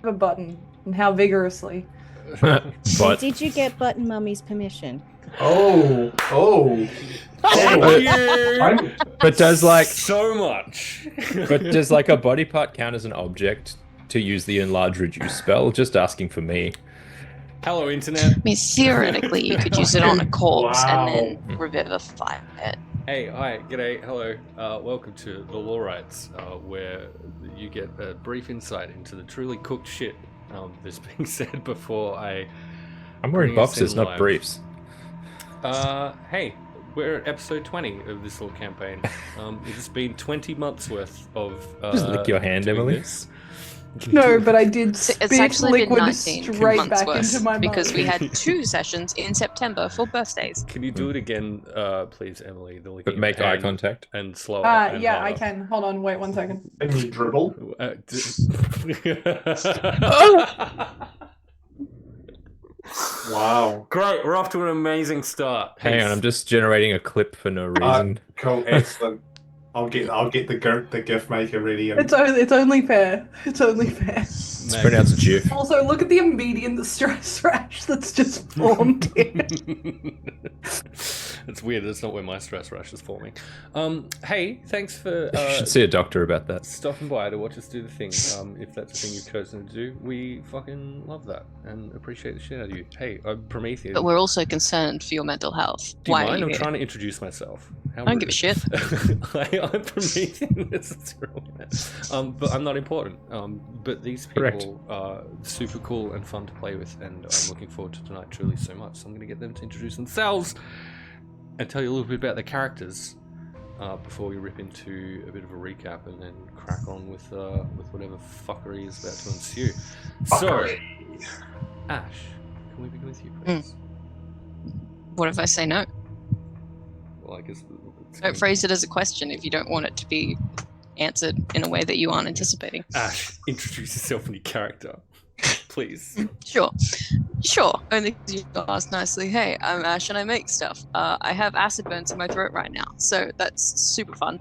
a button and how vigorously. But Did you get Button Mummy's permission? Oh. Thank you but does like so much. but does like a body part count as an object to use the enlarge reduce spell? Just asking for me. Hello, internet. I mean, theoretically, you could use it on a corpse Wow. and then revivify it. Hey, hi, g'day, hello. Welcome to The Lawrights, where you get a brief insight into the truly cooked shit that's being said before I'm wearing bring us boxers, in not live. briefs. Hey, we're at episode 20 of this little campaign. It's been 20 months worth of Just lick your hand, doing Emily. this. No, but I did It's spit actually been liquid 19 straight months back worth into my mouth. because we had 2 sessions in September for birthdays. Can you do it again, please, Emily? The licking But make of eye hand contact. and slower. and Yeah, I harder. can. Hold on, wait 1 second. And you dribble. Wow. Great, we're off to an amazing start. Hang on, I'm just generating a clip for no reason. Cool. Excellent. I'll get the GIF maker ready. And... It's only fair. It's only fair. It's pronounced Jif. Also, look at the immediate stress rash that's just formed here. It's weird. That's not where my stress rash is forming. Hey, thanks for You should see a doctor about that. stopping by to watch us do the thing. If that's the thing you've chosen to do, we fucking love that and appreciate the shit out of you. Hey, I'm Prometheus. But we're also concerned for your mental health. Do you Why mind? are you I'm here? trying to introduce myself. How I don't give a rude. shit. I'm Prometheus. But I'm not important. But these people Correct. are super cool and fun to play with, and I'm looking forward to tonight truly so much. So I'm going to get them to introduce themselves and tell you a little bit about their characters before we rip into a bit of a recap and then crack on with whatever fuckery is about to ensue. So, Ash, can we begin with you, please? What if I say no? Well, I guess Don't phrase it as a question if you don't want it to be answered in a way that you aren't anticipating. Ash, introduce yourself and your character, please. Sure. Only because you asked nicely. Hey, I'm Ash and I make stuff. I have acid burns in my throat right now, so that's super fun.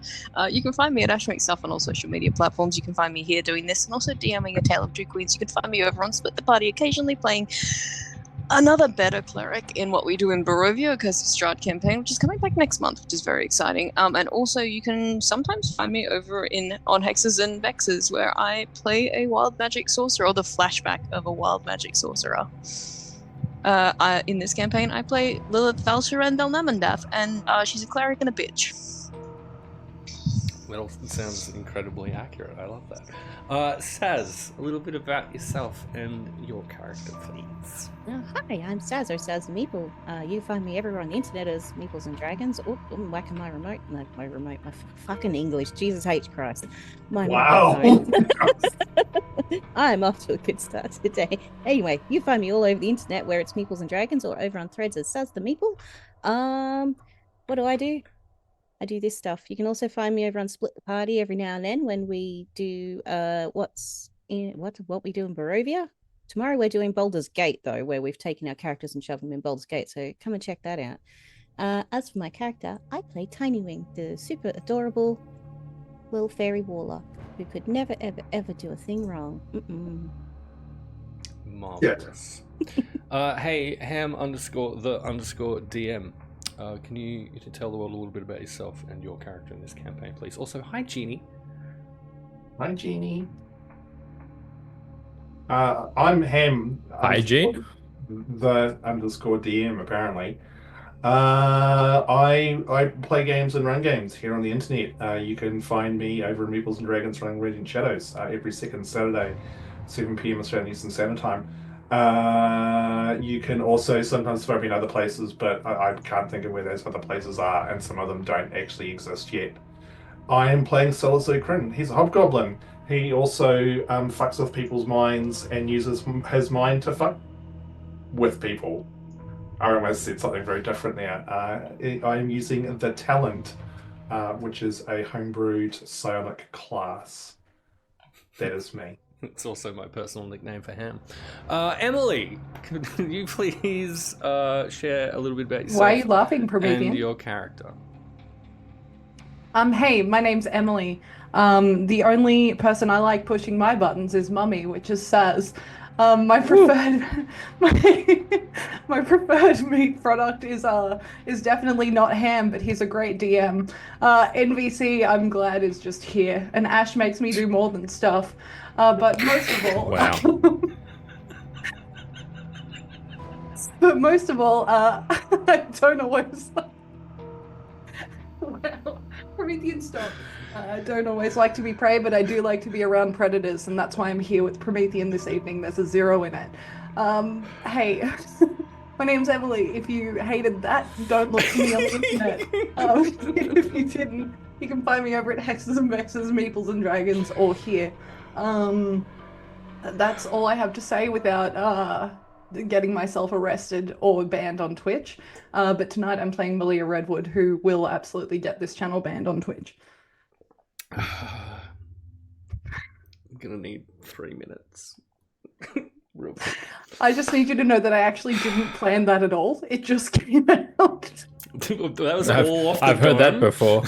You can find me at Ash Makes Stuff on all social media platforms. You can find me here doing this and also DMing A Tale of Two Queens. You can find me over on Split the Party, occasionally playing another better cleric in what we do in Barovia, because of Strahd campaign, which is coming back next month, which is very exciting. And also you can sometimes find me over on Hexes and Vexes, where I play a wild magic sorcerer, or the flashback of a wild magic sorcerer. In this campaign, I play Lilith Valsharan Belnamandath, and she's a cleric and a bitch. That all sounds incredibly accurate. I love that. Saz, a little bit about yourself and your character, please. Hi, I'm Saz, or Saz the Meeple. You can find me everywhere on the internet as Meeples and Dragons. Oh, I'm whacking my remote. No, my fucking English. Jesus H. Christ. My Wow. microphone. I'm off to a good start today. Anyway, you find me all over the internet where it's Meeples and Dragons, or over on threads as Saz the Meeple. What do? I do this stuff. You can also find me over on Split the Party every now and then when we do what we do in Barovia. Tomorrow we're doing Baldur's Gate, though, where we've taken our characters and shoved them in Baldur's Gate, so come and check that out. As for my character, I play Tinywing, the super adorable little fairy warlock who could never, ever, ever do a thing wrong. Marvelous. Hey, ham_the_DM. Can you tell the world a little bit about yourself and your character in this campaign, please? Also, hi, Jeannie. Hi, Jeannie. I'm Ham. Hi, Jean. The _DM, apparently. I play games and run games here on the internet. You can find me over in Meeples and Dragons running Radiant Shadows every second Saturday, 7 p.m. Australian Eastern Standard Time. You can also sometimes find me in other places, but I can't think of where those other places are, and some of them don't actually exist yet. I am playing Salislo Krin. He's a hobgoblin. He also fucks with people's minds and uses his mind to fuck with people. I almost said something very different there. I'm using the Talent, which is a homebrewed psionic class. That is me. It's also my personal nickname for Ham. Emily, could you please share a little bit about yourself Why are you laughing, and Prometheus? your character? Hey, my name's Emily. The only person I like pushing my buttons is Mummy, which is Saz. My preferred my preferred meat product is definitely not ham, but he's a great DM. NVC, I'm glad is just here, and Ash makes me do more than stuff. But most of all, Wow. but most of all, I don't always. Well, Promethean stop. I don't always like to be prey, but I do like to be around predators, and that's why I'm here with Promethean this evening. There's a 0 in it. Hey, my name's Emily. If you hated that, don't look for me on the internet. If you didn't, you can find me over at Hexes and Vexes, Meeples and Dragons, or here. That's all I have to say without getting myself arrested or banned on Twitch. But tonight I'm playing Malia Redwood, who will absolutely get this channel banned on Twitch. I'm gonna need 3 minutes. Real quick. I just need you to know that I actually didn't plan that at all. It just came out. That was all off the I've heard that dome. before.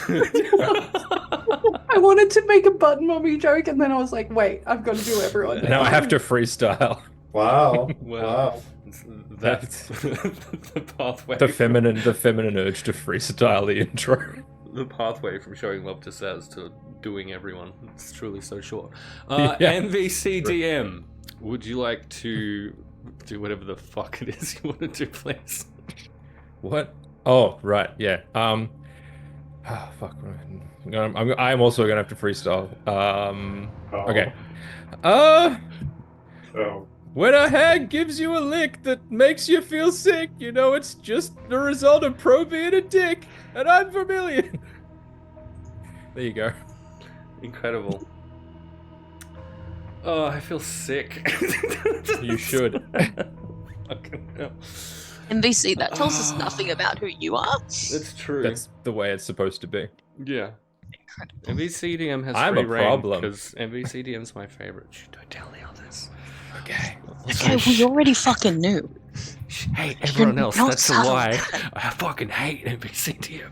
I wanted to make a button mommy joke, and then I was like, wait, I've got to do everyone. Now I have to freestyle. Wow. Well, Wow. that's the pathway. The feminine urge to freestyle the intro. The pathway from showing love to Saz to doing everyone. It's truly so short. Yeah. MVCDM, would you like to do whatever the fuck it is you want to do, please? What? Oh, right, yeah. Fuck. I'm also gonna have to freestyle. Okay. Oh. When a hag gives you a lick that makes you feel sick, you know it's just the result of Pro being a dick, and I'm Vermillion. There you go. Incredible. Oh, I feel sick. You should. Fucking hell. MVC, that tells us nothing about who you are. That's true. That's the way it's supposed to be. Yeah. Incredible. MVCDM has I'm free a reign problem. because MVCDM's my favorite. Shh, don't tell the others. Okay. Okay, we already fucking knew. Hey, everyone else, not that's a subtle. lie. I fucking hate MVCDM.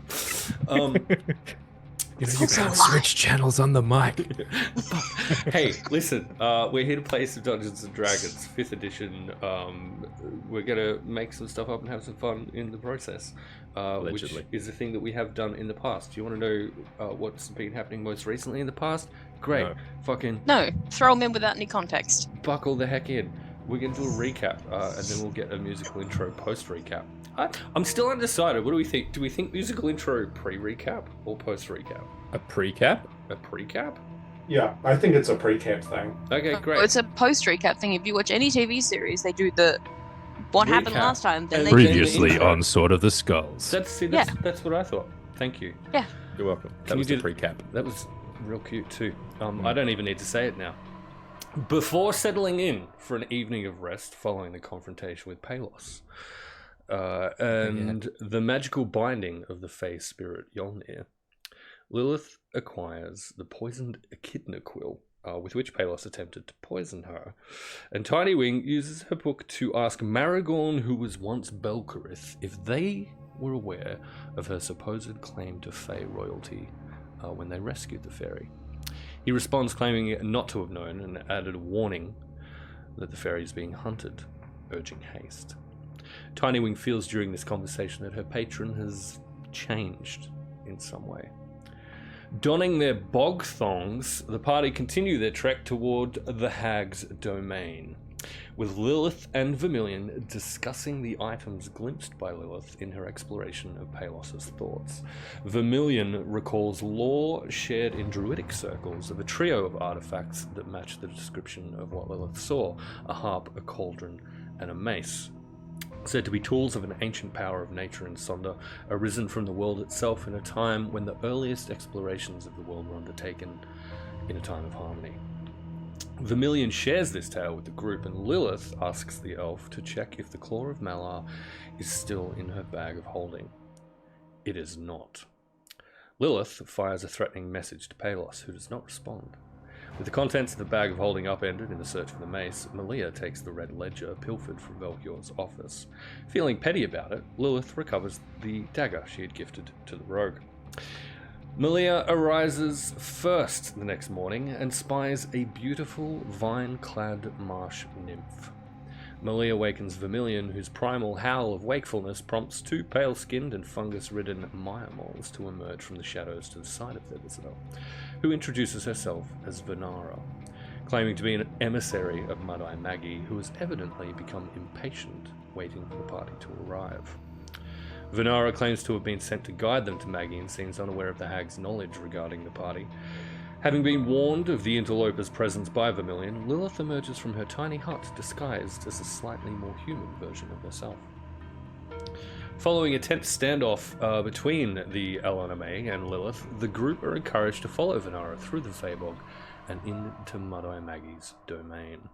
You know, you also can't a lie. switch channels on the mic. Hey, listen, we're here to play some Dungeons and Dragons, 5th edition. We're gonna make some stuff up and have some fun in the process, which Allegedly. is a thing that we have done in the past. Do you want to know what's been happening most recently in the past? Great. No. Fucking No, throw them in without any context. buckle the heck in. We're going to do a recap, and then we'll get a musical intro post-recap. I'm still undecided. What do we think? Do we think musical intro pre-recap or post-recap? A pre-cap? A pre-cap? Yeah, I think it's a pre-cap thing. Okay, Well, great. it's a post recap thing. If you watch any TV series, they do the what happened Recap. last time. Then And they then do the Previously intro. on Sword of the Skulls. That's what I thought. Thank you. You're welcome. Can That you was the do- pre-cap. That was real cute too. I don't even need to say it now. Before settling in for an evening of rest following the confrontation with Palos, and the magical binding of the Fey spirit Yolnir, Lilith acquires the poisoned echidna quill, with which Palos attempted to poison her, and Tinywing uses her book to ask Maragorn, who was once Belcarith, if they were aware of her supposed claim to Fey royalty when they rescued the fairy. He responds claiming not to have known and added a warning that the fairy is being hunted, urging haste. Tinywing feels during this conversation that her patron has changed in some way. Donning their bog thongs, the party continue their trek toward the hag's domain, with Lilith and Vermillion discussing the items glimpsed by Lilith in her exploration of Palos's thoughts. Vermillion recalls lore shared in druidic circles of a trio of artifacts that match the description of what Lilith saw: a harp, a cauldron, and a mace. Said to be tools of an ancient power of nature in Sonder, arisen from the world itself in a time when the earliest explorations of the world were undertaken in a time of harmony. Vermillion shares this tale with the group, and Lilith asks the elf to check if the Claw of Malar is still in her bag of holding. It is not. Lilith fires a threatening message to Palos, who does not respond. With the contents of the bag of holding upended in the search for the mace, Malia takes the red ledger pilfered from Velkior's office. Feeling petty about it, Lilith recovers the dagger she had gifted to the rogue. Malia arises first the next morning and spies a beautiful vine-clad marsh nymph. Malia wakens Vermillion, whose primal howl of wakefulness prompts two pale-skinned and fungus-ridden Maya moles to emerge from the shadows to the side of their visitor, who introduces herself as Venara, claiming to be an emissary of Mud-Eye Maggie, who has evidently become impatient, waiting for the party to arrive. Venara claims to have been sent to guide them to Maggie and seems unaware of the hag's knowledge regarding the party. Having been warned of the interloper's presence by Vermillion, Lilith emerges from her tiny hut disguised as a slightly more human version of herself. Following a tense standoff between the LNMA and Lilith, the group are encouraged to follow Venara through the Fabog and into Mud-Eye Maggie's domain.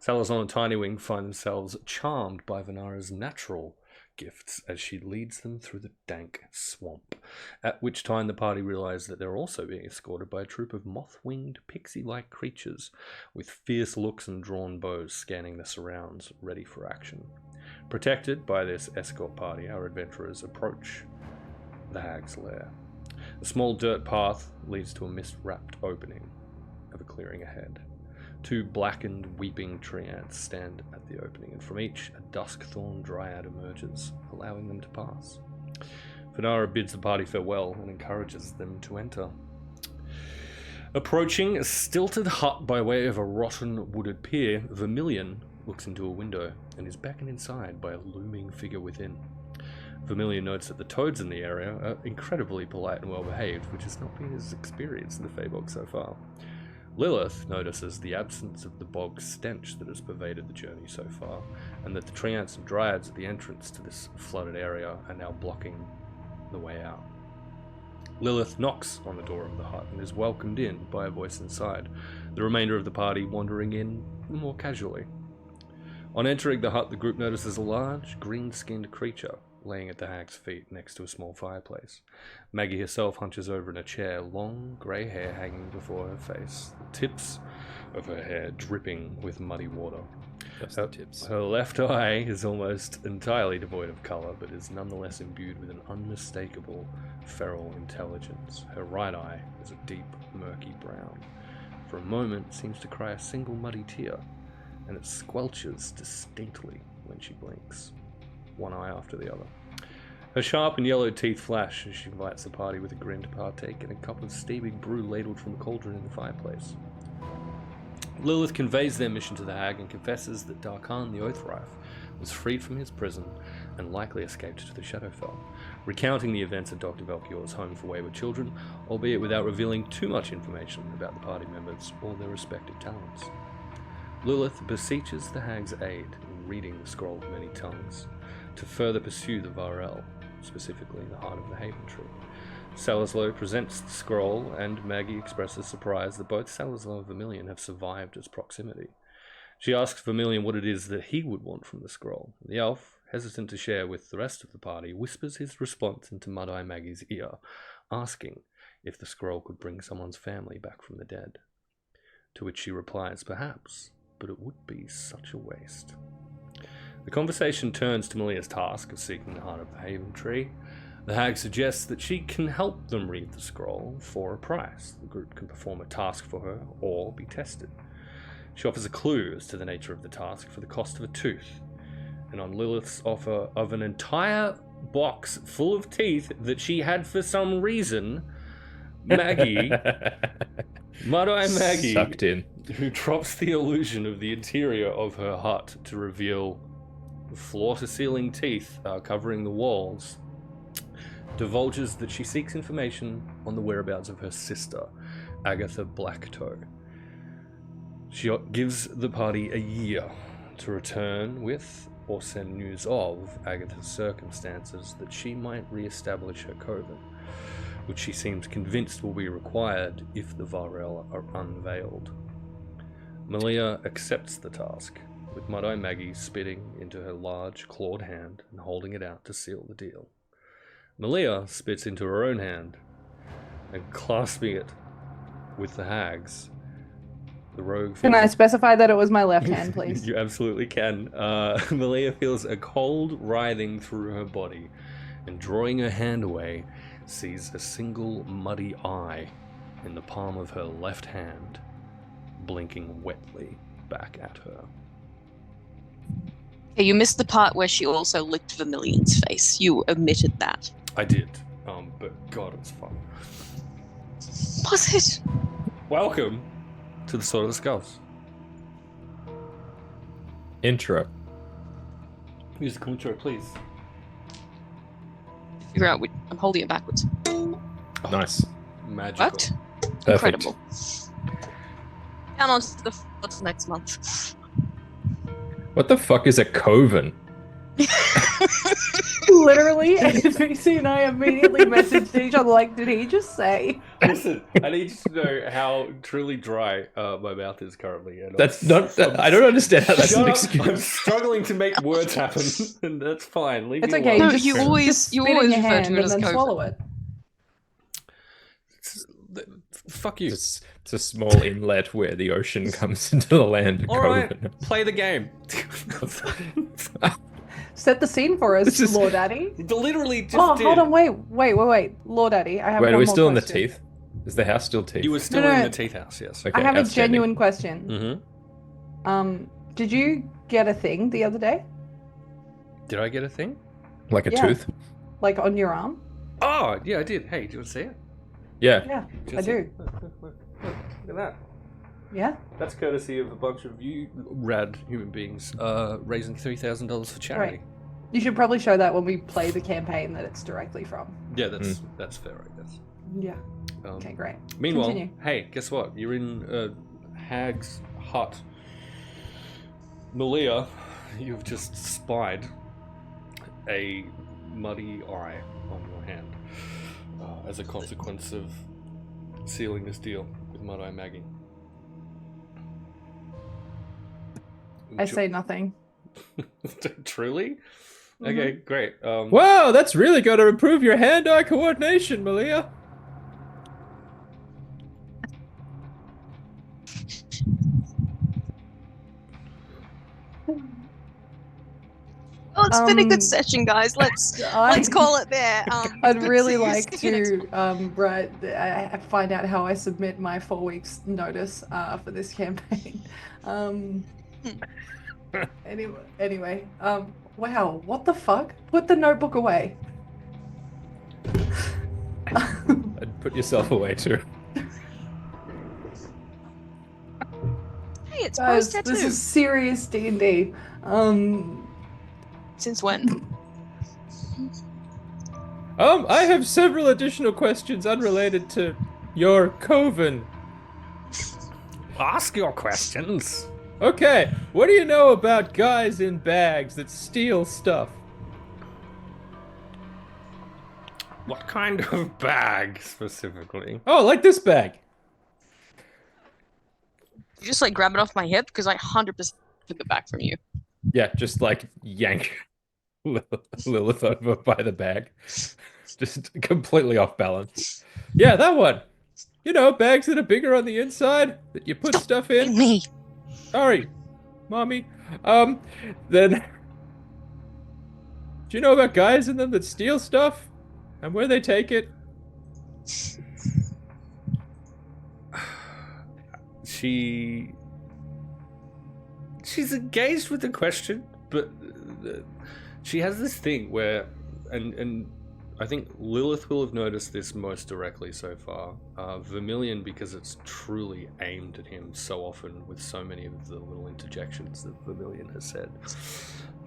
Salislo and Tinywing find themselves charmed by Venara's natural gifts as she leads them through the dank swamp, at which time the party realize that they're also being escorted by a troop of moth-winged, pixie-like creatures with fierce looks and drawn bows scanning the surrounds, ready for action. Protected by this escort party, our adventurers approach the hag's lair. A small dirt path leads to a mist-wrapped opening of a clearing ahead. Two blackened, weeping tree ants stand at the opening, and from each a dusk-thorn dryad emerges, allowing them to pass. Venara bids the party farewell and encourages them to enter. Approaching a stilted hut by way of a rotten wooded pier, Vermillion looks into a window and is beckoned inside by a looming figure within. Vermillion notes that the toads in the area are incredibly polite and well-behaved, which has not been his experience in the Fabog so far. Lilith notices the absence of the bog stench that has pervaded the journey so far, and that the tree ants and dryads at the entrance to this flooded area are now blocking the way out. Lilith knocks on the door of the hut and is welcomed in by a voice inside, the remainder of the party wandering in more casually. On entering the hut, the group notices a large, green-skinned creature laying at the hag's feet next to a small fireplace. Maggie herself hunches over in a chair, long grey hair hanging before her face, the tips of her hair dripping with muddy water. Just the tips. Her left eye is almost entirely devoid of colour, but is nonetheless imbued with an unmistakable feral intelligence. Her right eye is a deep, murky brown. For a moment, it seems to cry a single muddy tear, and it squelches distinctly when she blinks, one eye after the other. Her sharp and yellow teeth flash as she invites the party with a grin to partake in a cup of steaming brew ladled from the cauldron in the fireplace. Lilith conveys their mission to the hag and confesses that Darkhan the Oathrife was freed from his prison and likely escaped to the Shadowfell, recounting the events at Dr. Valkior's home for wayward children, albeit without revealing too much information about the party members or their respective talents. Lilith beseeches the hag's aid in reading the Scroll of Many Tongues to further pursue the Varel, specifically the heart of the Haven Tree. Salislo presents the scroll, and Maggie expresses surprise that both Salislo and Vermillion have survived its proximity. She asks Vermillion what it is that he would want from the scroll. The elf, hesitant to share with the rest of the party, whispers his response into Mud-Eye Maggie's ear, asking if the scroll could bring someone's family back from the dead. To which she replies, perhaps, but it would be such a waste. The conversation turns to Malia's task of seeking the heart of the Haven Tree. The hag suggests that she can help them read the scroll for a price. The group can perform a task for her or be tested. She offers a clue as to the nature of the task for the cost of a tooth. And on Lilith's offer of an entire box full of teeth that she had for some reason, Maggie, Mud-Eye Maggie, sucked in, who drops the illusion of the interior of her hut to reveal floor-to-ceiling teeth covering the walls, divulges that she seeks information on the whereabouts of her sister, Agatha Blacktoe. She gives the party a year to return with or send news of Agatha's circumstances that she might re-establish her coven, which she seems convinced will be required if the Varel are unveiled. Malia accepts the task, with Mud-Eye Maggie spitting into her large clawed hand and holding it out to seal the deal. Malia spits into her own hand, and clasping it with the hag's, the rogue... Can I specify that it was my left hand, please? You absolutely can. Malia feels a cold writhing through her body, and drawing her hand away, sees a single muddy eye in the palm of her left hand, blinking wetly back at her. Okay, you missed the part where she also licked Vermillion's face. You omitted that. I did, but God, it was fun. Was it? Welcome to the Sword of the Skulls. Intro. Musical intro, please. Figure out. I'm holding it backwards. Nice. Magical. What? Perfect. Incredible. Down on to the floor next month. What the fuck is a coven? Literally, NPC and I immediately messaged each other like, did he just say? Listen, I need you to know how truly dry my mouth is currently. And That's not. I don't understand how that's Shut an up. excuse. I'm struggling to make words happen, and that's fine. Leave It's me okay. alone. No, just, you always- just you spit always in your refer hand to it and as then COVID. swallow it. Fuck you. It's a small inlet where the ocean comes into the land. All right, play the game. Set the scene for us, This is- Lord Daddy. Literally just Oh, did. hold on, wait, Lord Daddy. I have Wait, one are we more still in the question. teeth? Is the house still teeth? You were still No, in no. the teeth house, yes. Okay, I have a outstanding. genuine question. Mm-hmm. Did you get a thing the other day? Did I get a thing? Like a Yeah. tooth? Like on your arm? Oh, yeah, I did. Hey, do you want to see it? Yeah. Yeah, Just I see do. it? Look at that. Yeah? That's courtesy of a bunch of you rad human beings raising $3,000 for charity. Right. You should probably show that when we play the campaign that it's directly from. Yeah, that's fair, I guess. Yeah. Okay, great. Meanwhile, Continue. hey, guess what? You're in Hag's hut. Malia, you've just spied a muddy eye on your hand as a consequence of sealing this deal with Mud Eye Maggie. I say nothing. Truly? Okay, great. Wow, that's really going to improve your hand-eye coordination, Malia. Oh, it's been a Um, good session, guys. Let's call it there. I'd good really to like see you next to find out how I submit my 4 weeks notice for this campaign. Anyway, wow, what the fuck? Put the notebook away. I'd put yourself away too. Hey, it's Guys, Bro's tattoo. this is serious D&D. Since when? I have several additional questions unrelated to your coven. Ask your questions. Okay, what do you know about guys in bags that steal stuff? What kind of bag specifically? Oh, like this bag. You just like grab it off my hip because I 100% took it back from you. Yeah, just like yank Lilith over by the bag. Just completely off balance. Yeah, that one. You know, bags that are bigger on the inside that you put stuff in. Me. Sorry, mommy. Then, do you know about guys in them that steal stuff and where they take it? She's engaged with the question, but she has this thing where, and I think Lilith will have noticed this most directly so far. Vermillion, because it's truly aimed at him so often with so many of the little interjections that Vermillion has said.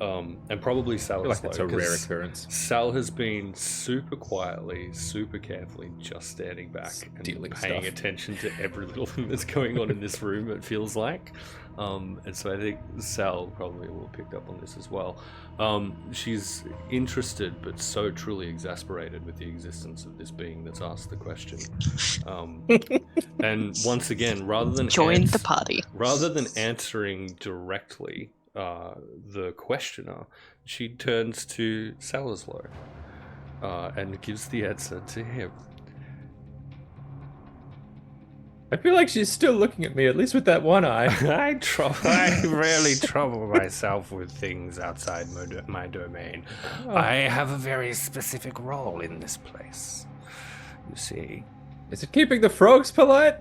And probably Sal I feel as like that's well, a rare 'cause occurrence. Sal has been super quietly, super carefully, just standing back Stealing and paying stuff. attention to every little thing that's going on in this room, it feels like. And so I think Sal probably will have picked up on this as well. She's interested, but so truly exasperated with the existence of this being that's asked the question. And once again, rather than Join the party. rather than answering directly the questioner, she turns to Salislo and gives the answer to him. I feel like she's still looking at me, at least with that one eye. I rarely trouble myself with things outside my domain. I have a very specific role in this place. you see. Is it keeping the frogs polite?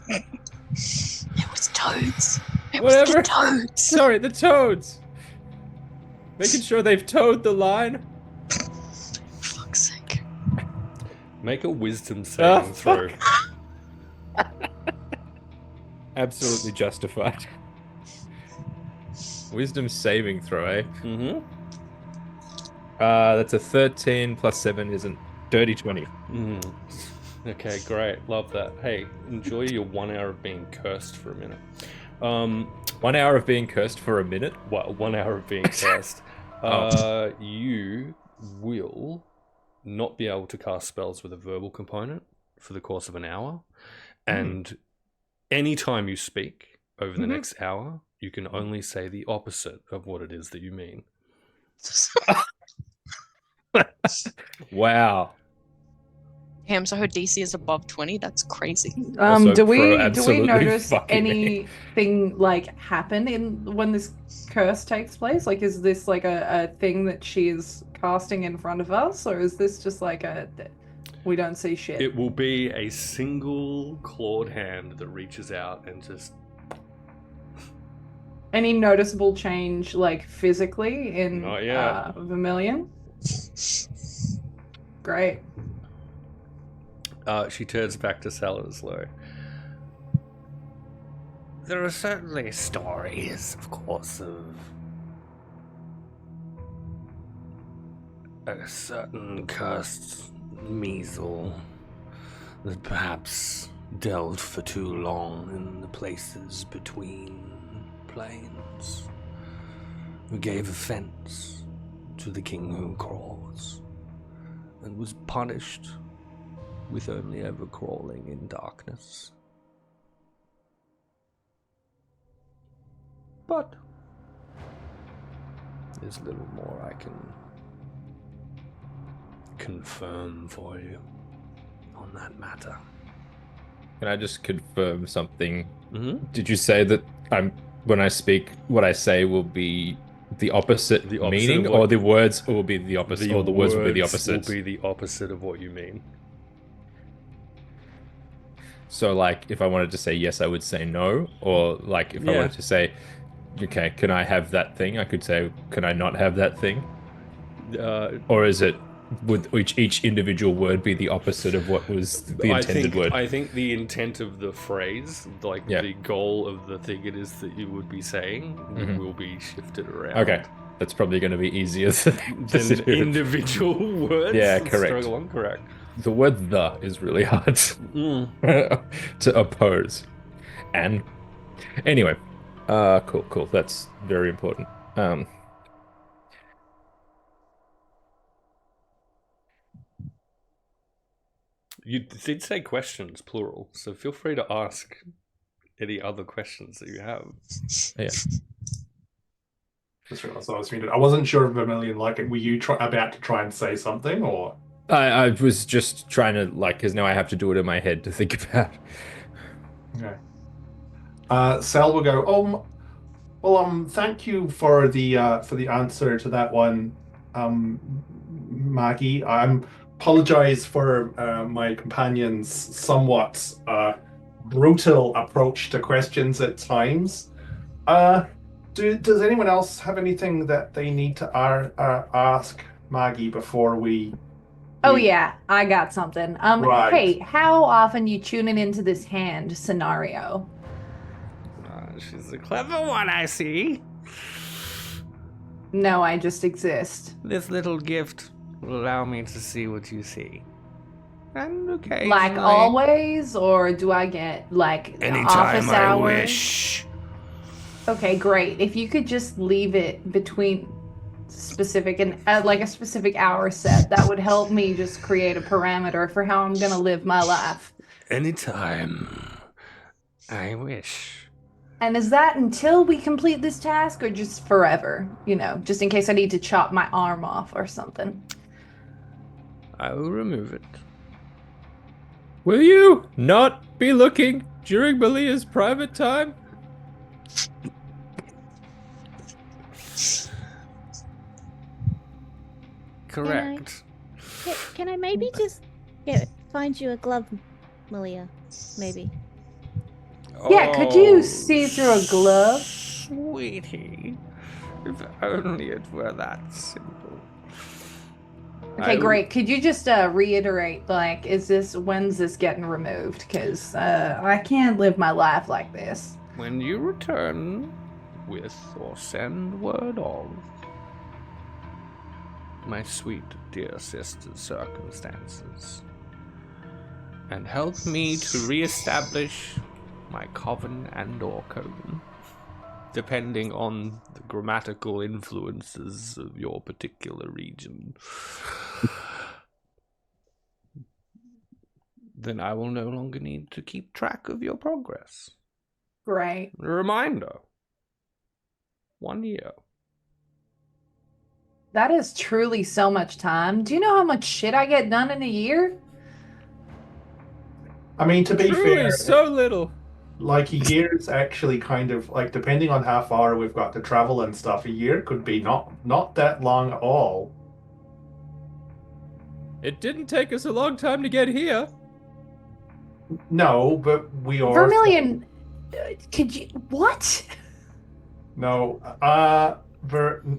It was toads. It Whatever. was the toads. Sorry, the toads. Making sure they've towed the line. Fuck's sake. Make a wisdom saving throw. Absolutely justified. Wisdom saving throw, eh? Mm-hmm. That's a 13 plus 7 isn't dirty 20. Mm. Okay, great. Love that. Hey, enjoy your 1 hour of being cursed for a minute. 1 hour of being cursed for a minute? Well, 1 hour of being cursed. You will not be able to cast spells with a verbal component for the course of an hour. And anytime you speak over the next hour, you can only say the opposite of what it is that you mean. Wow. Damn, so her DC is above 20? That's crazy. Also, Do we absolutely notice fucking A. anything like happen in when this curse takes place? Like, is this like a thing that she's casting in front of us, or is this just like we don't see shit? It will be a single clawed hand that reaches out and just... Any noticeable change, like physically, in Not yet. Vermillion? Great. She turns back to Salislo. There are certainly stories, of course, of a certain cursed measle that perhaps delved for too long in the places between planes, who gave offense to the king who crawls, and was punished with only ever crawling in darkness. But there's little more I can confirm for you on that matter. Can I just confirm something? Mm-hmm. Did you say that when I speak, what I say will be the opposite, meaning, of what- or the words will be the opposite, or the words will be the opposite? Will be the opposite of what you mean. So, like, if I wanted to say yes, I would say no, or like if I wanted to say, okay, can I have that thing? I could say, can I not have that thing? Or is it would each individual word be the opposite of what was the intended word? I think the intent of the phrase, like the goal of the thing it is that you would be saying, will be shifted around. Okay, that's probably going to be easier than individual words. Yeah, that correct. Struggle on, correct. The word "the" is really hard to oppose. And anyway, cool. That's very important. You did say questions, plural, so feel free to ask any other questions that you have. Yeah. Just realized I was muted. I wasn't sure if Vermillion, like, were you about to try and say something, or? I was just trying to, like, because now I have to do it in my head to think about. Okay. Sal will go, thank you for the answer to that one, Maggie. I apologize for my companion's somewhat brutal approach to questions at times. Does anyone else have anything that they need to ask Maggie before we... Oh yeah, I got something. Right. Hey, how often you tuning into this hand scenario? She's a clever one, I see. No, I just exist. This little gift will allow me to see what you see. And okay. Like always, or do I get like office Anytime I hours? wish. Okay, great. If you could just leave it between specific and like a specific hour set, that would help me just create a parameter for how I'm gonna live my life. Anytime I wish. And is that until we complete this task, or just forever? You know, just in case I need to chop my arm off or something. I will remove it. Will you not be looking during Malia's private time? Correct. Can I maybe just find you a glove, Malia? Maybe. Yeah, could you see through a glove? Sweetie, if only it were that simple. Okay, great. Could you just reiterate, like, when's this getting removed? Because I can't live my life like this. When you return with or send word of my sweet dear sister's circumstances, and help me to re-establish my coven and or coven, depending on the grammatical influences of your particular region, then I will no longer need to keep track of your progress. Great. A reminder, 1 year. That is truly so much time. Do you know how much shit I get done in a year? I mean, to be Truly, fair, so little. like a year's actually kind of like, depending on how far we've got to travel and stuff, a year could be not that long at all. It didn't take us a long time to get here. No, but we are. Vermillion, could you what? No,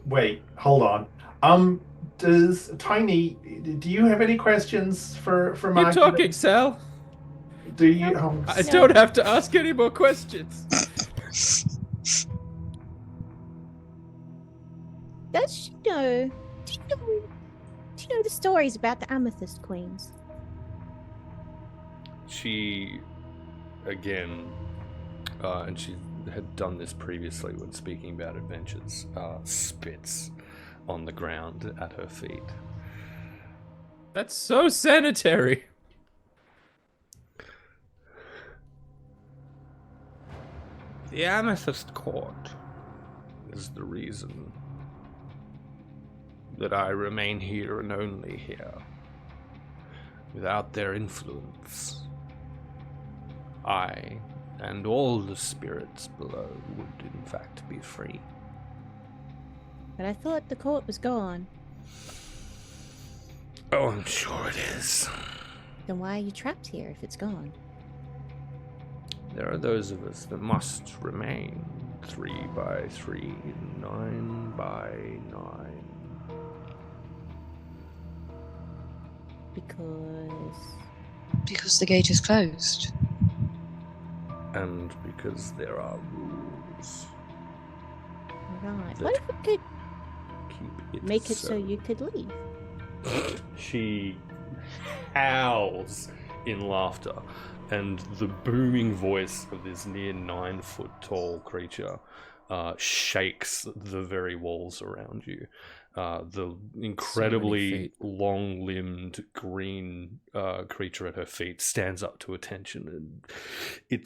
wait, hold on. Does Tiny, do you have any questions for Keep Maggie? talking, Sal. Do you? I don't have to ask any more questions. Does she know? Do you know the stories about the Amethyst Queens? She, again, and she had done this previously when speaking about adventures, spits on the ground at her feet. That's so sanitary. The Amethyst Court is the reason that I remain here and only here. Without their influence, I and all the spirits below would in fact be free. But I thought the court was gone. Oh, I'm sure it is. Then why are you trapped here if it's gone? There are those of us that must remain. 3 by 3, 9 by 9. Because the gate is closed. And because there are rules. Right. That What if we could keep it make it so you could leave? She howls in laughter, and the booming voice of this near 9-foot tall creature shakes the very walls around you. The incredibly long-limbed green creature at her feet stands up to attention, and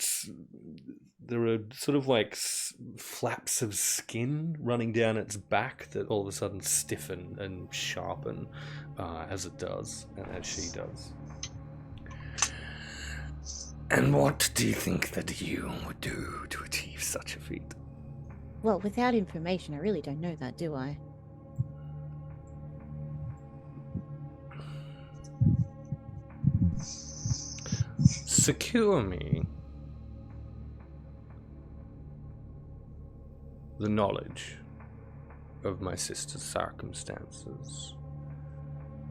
there are sort of like flaps of skin running down its back that all of a sudden stiffen and sharpen as it does, and as she does. And what do you think that you would do to achieve such a feat? Well, without information, I really don't know that, do I? Secure me the knowledge of my sister's circumstances.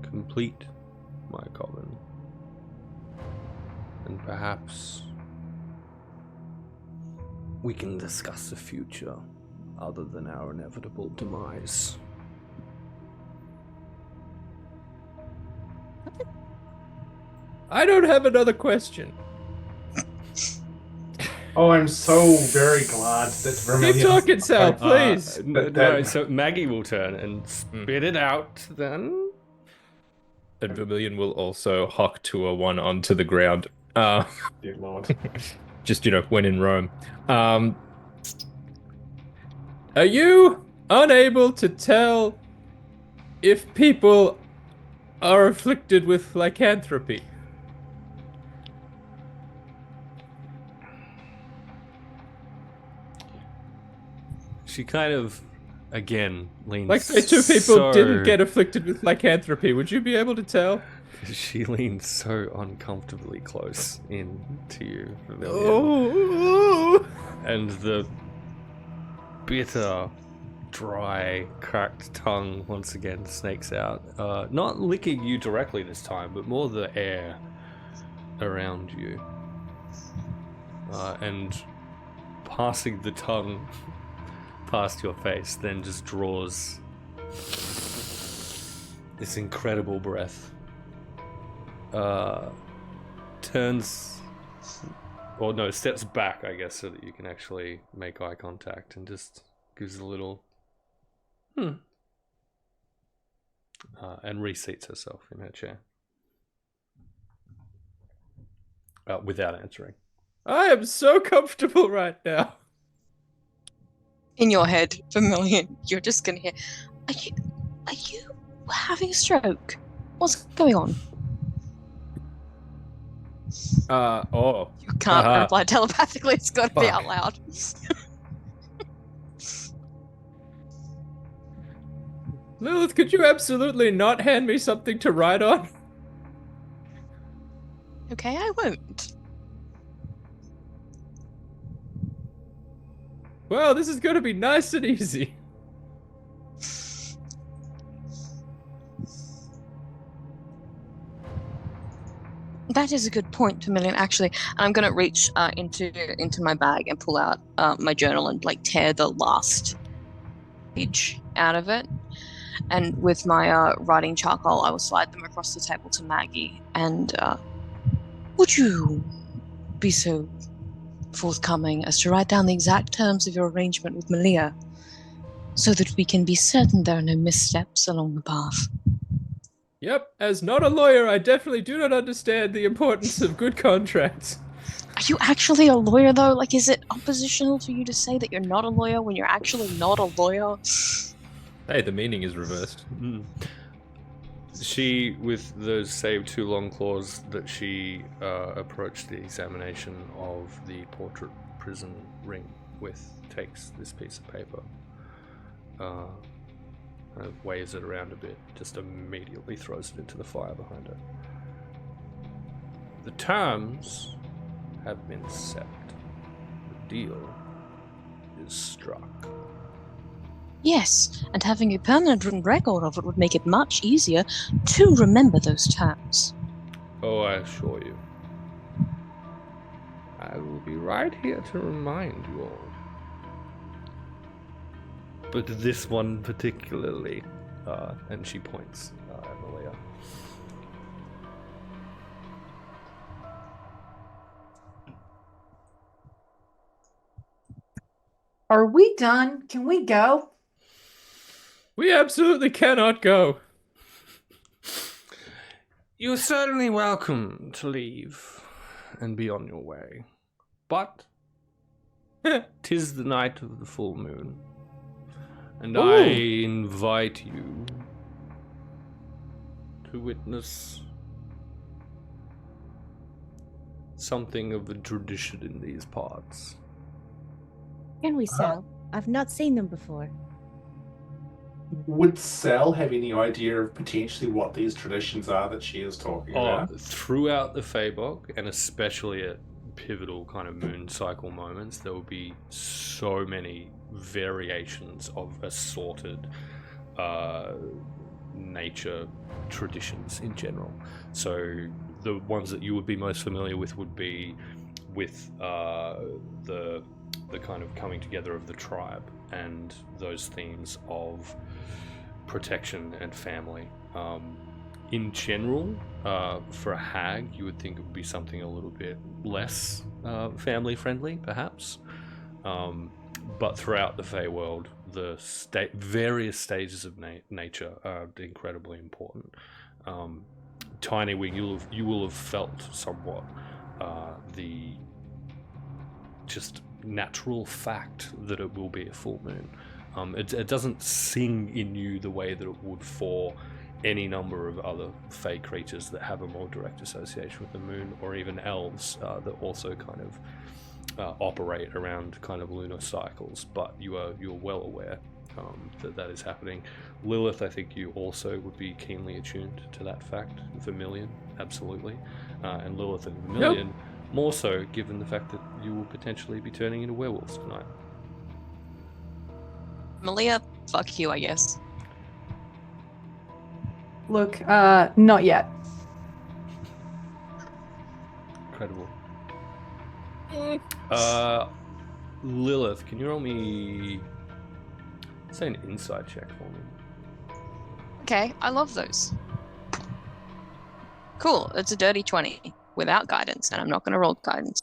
Complete my coven. And perhaps we can discuss a future other than our inevitable demise. I don't have another question. Oh, I'm so very glad that Vermillion. Keep talking, Sal, please. No, so Maggie will turn and spit it out then. And Vermillion will also hock to a 1 onto the ground. Dear Lord. Just, when in Rome. Are you unable to tell if people are afflicted with lycanthropy? She kind of again leans. Like say two people didn't get afflicted with lycanthropy, would you be able to tell? She leans so uncomfortably close in to you, Vermillion. Oh. And the bitter, dry, cracked tongue once again snakes out. Not licking you directly this time, but more the air around you. And passing the tongue past your face, then just draws this incredible breath. Steps back, I guess, so that you can actually make eye contact, and just gives a little and reseats herself in her chair without answering. I am so comfortable right now. In your head, Vermillion, you're just gonna hear, are you having a stroke? What's going on? You can't reply telepathically, it's gotta be out loud. Lilith, could you absolutely not hand me something to write on? Okay, I won't. Well, this is going to be nice and easy. That is a good point, Vermillion, actually. I'm going to reach into my bag and pull out my journal and like tear the last page out of it. And with my writing charcoal, I will slide them across the table to Maggie. And would you be so forthcoming as to write down the exact terms of your arrangement with Malia, so that we can be certain there are no missteps along the path? Yep, as not a lawyer, I definitely do not understand the importance of good contracts. Are you actually a lawyer, though? Like, is it oppositional for you to say that you're not a lawyer when you're actually not a lawyer? Hey, the meaning is reversed. She, with those same two long claws that she approached the examination of the portrait prison ring with, takes this piece of paper, kind of waves it around a bit, just immediately throws it into the fire behind her. The terms have been set. The deal is struck. Yes, and having a permanent written record of it would make it much easier to remember those terms. Oh, I assure you. I will be right here to remind you all. But this one particularly, and she points at Malia. Are we done? Can we go? We absolutely cannot go. You're certainly welcome to leave and be on your way. But 'tis the night of the full moon, and I invite you to witness something of a tradition in these parts. Can we sell? I've not seen them before. Would Sel have any idea of potentially what these traditions are that she is talking about? Throughout the Feybook, and especially at pivotal kind of moon cycle moments, there will be so many variations of assorted nature traditions in general. So the ones that you would be most familiar with would be with the kind of coming together of the tribe and those themes of protection and family. In general, for a hag, you would think it would be something a little bit less family friendly, perhaps. But throughout the Fey world, the various stages of nature are incredibly important. Tinywing, you will have felt somewhat the just natural fact that it will be a full moon. It doesn't sing in you the way that it would for any number of other Fey creatures that have a more direct association with the moon, or even elves that also kind of operate around kind of lunar cycles. But you're well aware that is happening. Lilith, I think you also would be keenly attuned to that fact. Vermillion, absolutely. And Lilith and Vermillion, more so, given the fact that you will potentially be turning into werewolves tonight. Malia, fuck you, I guess. Look, not yet. Incredible. Lilith, can you roll me, say, an insight check for me? Okay, I love those. Cool, it's a dirty 20 without guidance, and I'm not going to roll guidance.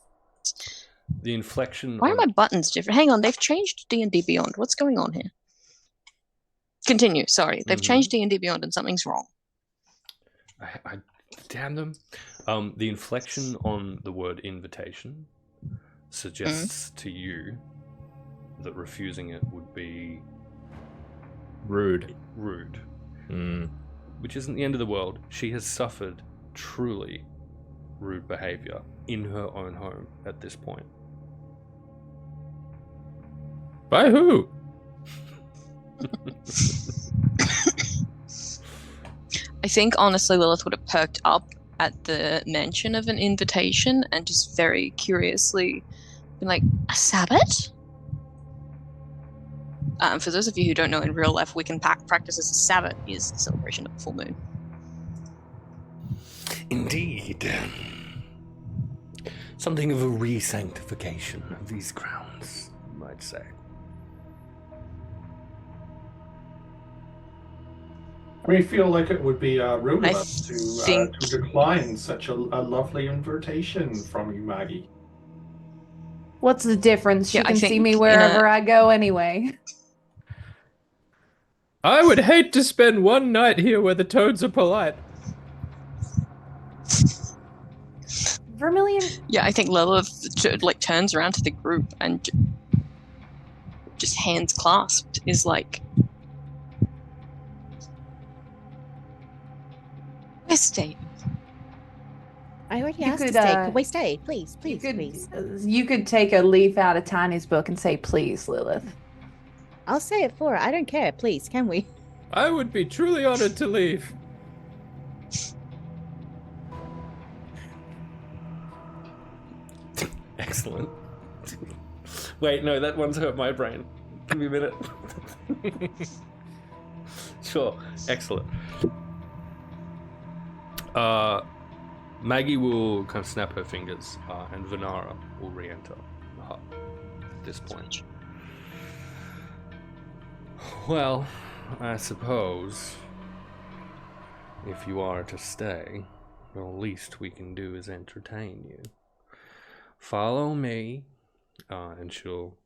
The inflection. Why are my buttons different? Hang on, they've changed D&D Beyond. What's going on here? Continue, sorry. They've changed D&D Beyond and something's wrong. I damn them. The inflection on the word invitation suggests to you that refusing it would be Rude. Which isn't the end of the world. She has suffered truly rude behavior in her own home at this point. By who? I think honestly Lilith would have perked up at the mention of an invitation and just very curiously been like, a Sabbath? For those of you who don't know, in real life, Wiccan practices a Sabbath is the celebration of the full moon. Indeed. Something of a re-sanctification of these grounds, you might say. I feel like it would be rude I of us to think- decline such a lovely invitation from you, Maggie. What's the difference? Yeah, She I can see think me in wherever I go anyway. I would hate to spend one night here where the toads are polite. Vermillion, Yeah, I think Lilith turns around to the group and just hands clasped is like, we're staying. I already You asked to could, stay. Can we stay? Please, you please, could please. you could take a leaf out of Tiny's book and say, "Please, Lilith." I'll say it for her. I don't care. Please, can we? I would be truly honored to leave. Excellent. Wait, no, that one's hurt my brain. Give me a minute. Sure, excellent. Maggie will kind of snap her fingers, and Venara will re-enter the hut at this point. Well, I suppose if you are to stay, the least we can do is entertain you. Follow me, and she'll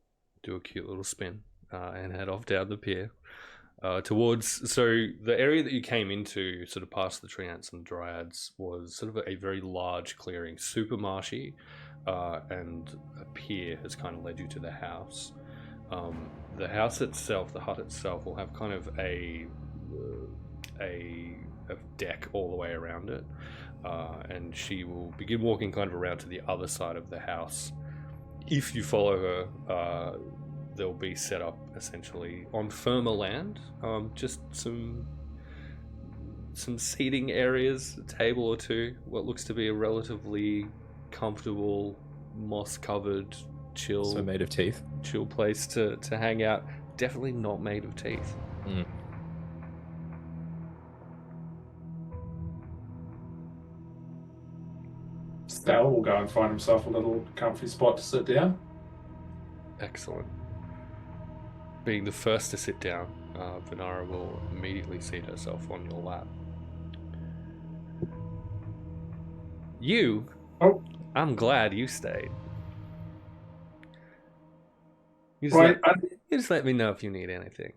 do a cute little spin and head off down the pier towards. So the area that you came into, sort of past the tree ants and the dryads, was sort of a very large clearing, super marshy, and a pier has kind of led you to the house. The house itself, the hut itself, will have kind of a deck all the way around it. And she will begin walking kind of around to the other side of the house. If you follow her, they'll be set up essentially on firmer land, just some seating areas, a table or two, what looks to be a relatively comfortable, moss-covered, chill, So made of teeth. chill place to hang out. Definitely not made of teeth. Sal will go and find himself a little comfy spot to sit down. Excellent. Being the first to sit down, Venara will immediately seat herself on your lap. You? Oh. I'm glad you stayed. You just, Right. you just let me know if you need anything.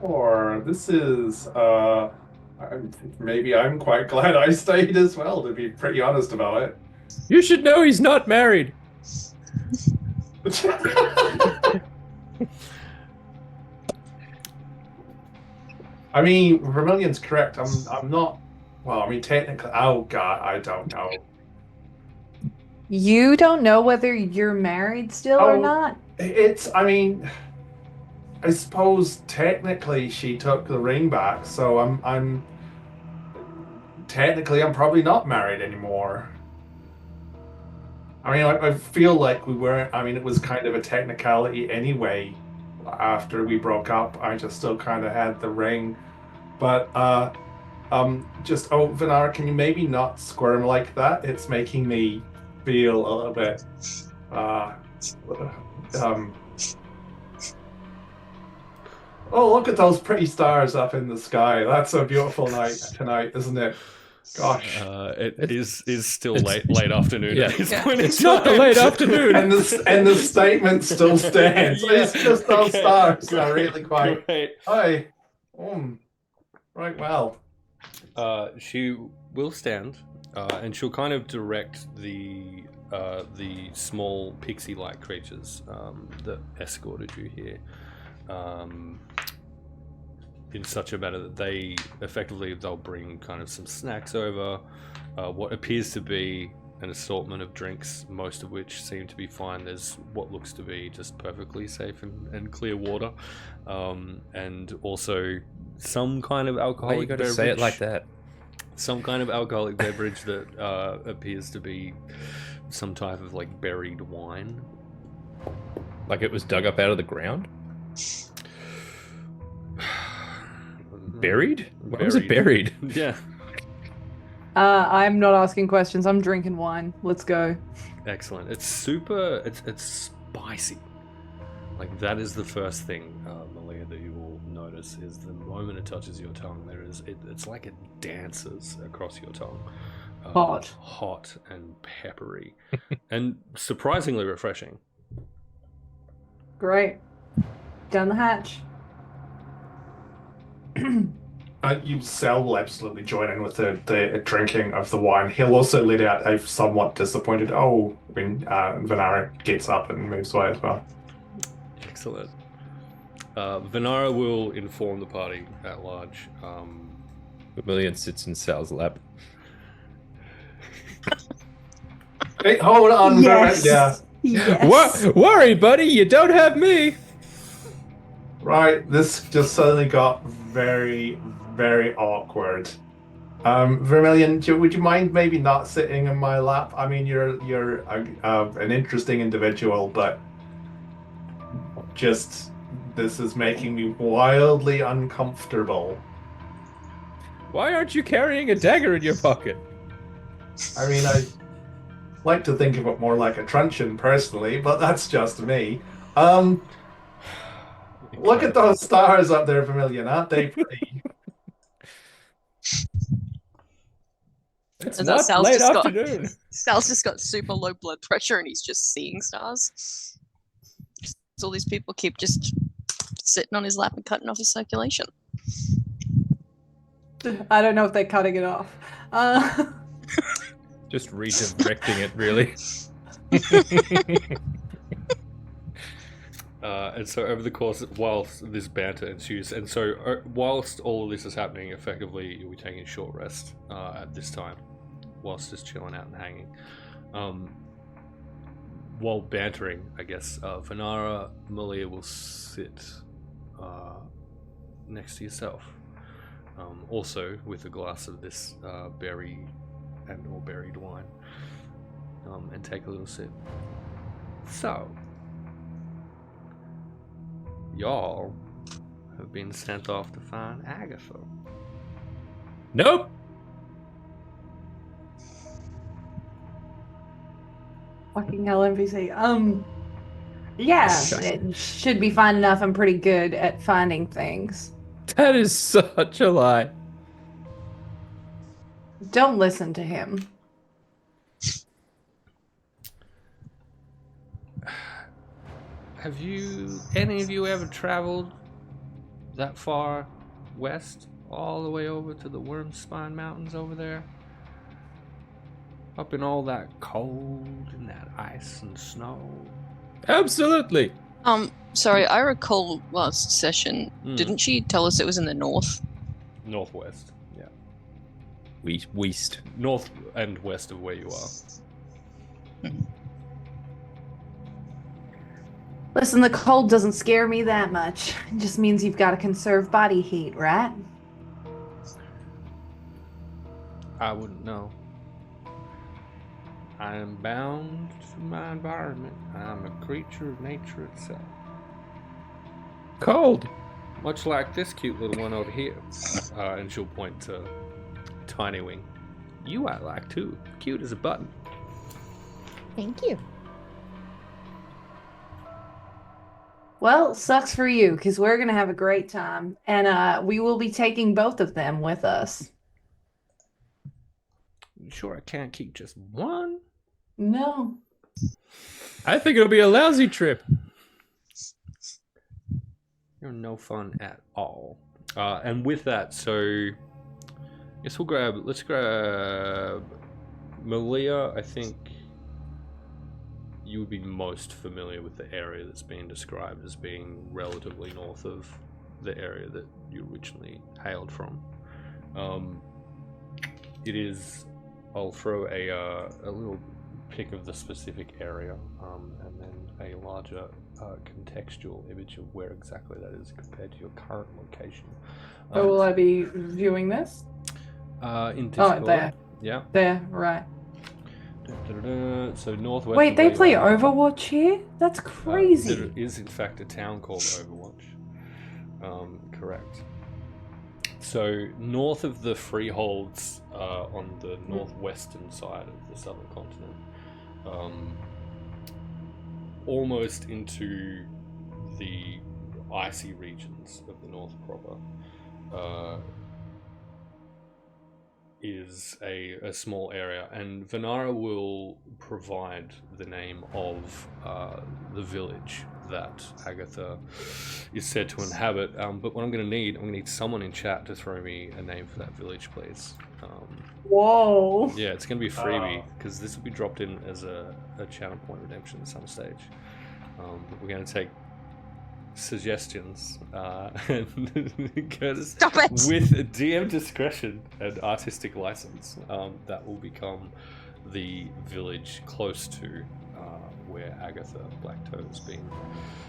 Or this is maybe I'm quite glad I stayed as well, to be pretty honest about it. You should know he's not married. I mean, Vermillion's correct. I'm not. Well, I mean, technically. Oh God, I don't know. You don't know whether you're married still or Oh. not? I mean, I suppose technically she took the ring back, so technically I'm probably not married anymore. I mean, I feel like we weren't. I mean, it was kind of a technicality anyway. After we broke up, I just still kind of had the ring, but just Vinar, can you maybe not squirm like that? It's making me feel a little bit, uh, um. Oh, look at those pretty stars up in the sky. That's a beautiful night tonight, isn't it? Gosh. It is still late afternoon Yeah. at this Yeah. point in It's not the time. late afternoon. And the statement still stands. Yeah. It's just those Okay. stars are really quite. Great. Hi. Right. Well. She will stand, and she'll kind of direct the small pixie-like creatures that escorted you here, in such a manner that they'll bring kind of some snacks over, what appears to be an assortment of drinks, most of which seem to be fine. There's what looks to be just perfectly safe and clear water, and also some kind of Why alcoholic you got to beverage. say it like that? Some kind of alcoholic beverage that appears to be some type of like buried wine. Like it was dug up out of the ground? Buried? Why was it buried? Yeah. I'm not asking questions. I'm drinking wine. Let's go. Excellent. It's super. It's spicy. Like that is the first thing, Malia, that you will notice is the moment it touches your tongue. It's like it dances across your tongue. Hot and peppery, and surprisingly refreshing. Great. Down the hatch. Sal will absolutely join in with the drinking of the wine. He'll also let out a somewhat disappointed "oh" when Venara gets up and moves away as well. Excellent. Venara will inform the party at large. Vermillion sits in Sal's lap. Hey, hold on, Yes. yeah. Yes. Worry, buddy, you don't have me. Right, this just suddenly got very, very awkward. Vermillion, would you mind maybe not sitting in my lap? I mean, you're an interesting individual, but just this is making me wildly uncomfortable. Why aren't you carrying a dagger in your pocket? I mean, I like to think of it more like a truncheon personally, but that's just me. Look at those stars up there, Vermillion, aren't they pretty? It's And that not Sal's late just got- afternoon. Sal's just got super low blood pressure and he's just seeing stars. So all these people keep just sitting on his lap and cutting off his circulation. I don't know if they're cutting it off. Just redirecting it, really. And so over the course, whilst this banter ensues, and so whilst all of this is happening, effectively you'll be taking a short rest at this time, whilst just chilling out and hanging. While bantering, I guess, Venara, Malia will sit next to yourself, also with a glass of this berry and or buried wine, and take a little sip. So, y'all have been sent off to find Agatha. Nope. Fucking hell, NPC. Yeah, it should be fine enough. I'm pretty good at finding things. That is such a lie. Don't listen to him. Have any of you ever traveled that far west, all the way over to the Wormspine Mountains over there? Up in all that cold and that ice and snow? Absolutely. Sorry, I recall last session, didn't she tell us it was in the north? Northwest, yeah. West. North and west of where you are. Listen, the cold doesn't scare me that much. It just means you've got to conserve body heat, right? I wouldn't know. I am bound to my environment. I am a creature of nature itself. Cold. Much like this cute little one over here. And she'll point to Tinywing. You I like too. Cute as a button. Thank you. Well, sucks for you, because we're going to have a great time. And we will be taking both of them with us. You sure I can't keep just one? No. I think it'll be a lousy trip. You're no fun at all. And with that, so I guess let's grab Malia. I think you would be most familiar with the area that's being described as being relatively north of the area that you originally hailed from. It is, I'll throw a little pic of the specific area, and then a larger contextual image of where exactly that is compared to your current location. Oh, will I be viewing this? In Discord. Oh, there. Yeah. There, right. So northwest. Wait, they play Overwatch. Overwatch here? That's crazy. There is in fact a town called Overwatch. Correct. So north of the freeholds, on the northwestern side of the southern continent, almost into the icy regions of the north proper, is a small area, and Venara will provide the name of the village that Agatha is said to inhabit. But what I'm going to need someone in chat to throw me a name for that village, please. Whoa. Yeah, it's going to be a freebie, because this will be dropped in as a channel point redemption at some stage. But we're going to take suggestions because Stop it! with DM discretion and artistic license, that will become the village close to where Agatha Blacktoe has been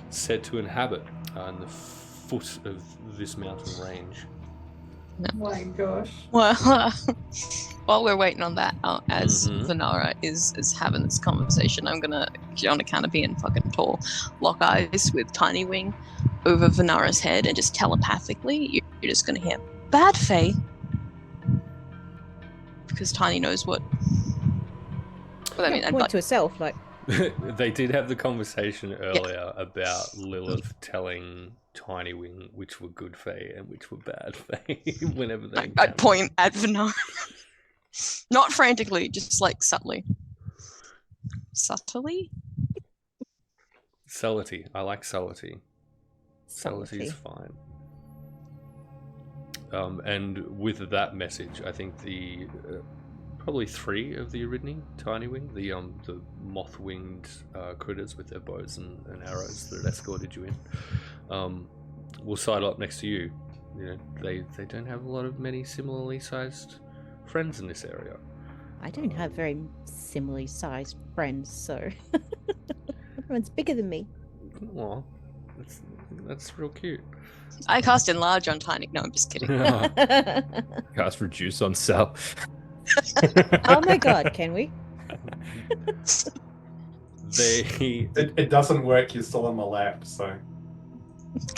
said to inhabit, in the foot of this mountain range. Oh my gosh. Well, while we're waiting on that, as Venara is having this conversation, I'm gonna get on a canopy and fucking lock eyes with Tinywing over Venara's head, and just telepathically, you're just gonna hear "bad Faye," because Tiny knows what I mean. And Point like, to herself, like, They did have the conversation earlier about Lilith telling Tinywing which were good Fae and which were bad Fae whenever they I encountered. point at Venara, not frantically, just like subtly. Subtly? Subtlety. I like subtlety. Subtlety is fine. And with that message, I think the probably 3 of the Aridni Tinywing, the moth-winged critters with their bows and arrows that escorted you in, will sidle up next to you. You know, they don't have a lot of many similarly sized friends in this area. I don't have very similarly sized friends, so everyone's bigger than me. Aw, that's real cute. I cast enlarge on Tiny. No, I'm just kidding. Cast reduce on Sal. Oh my god, can we? It doesn't work. You're still on my lap, so.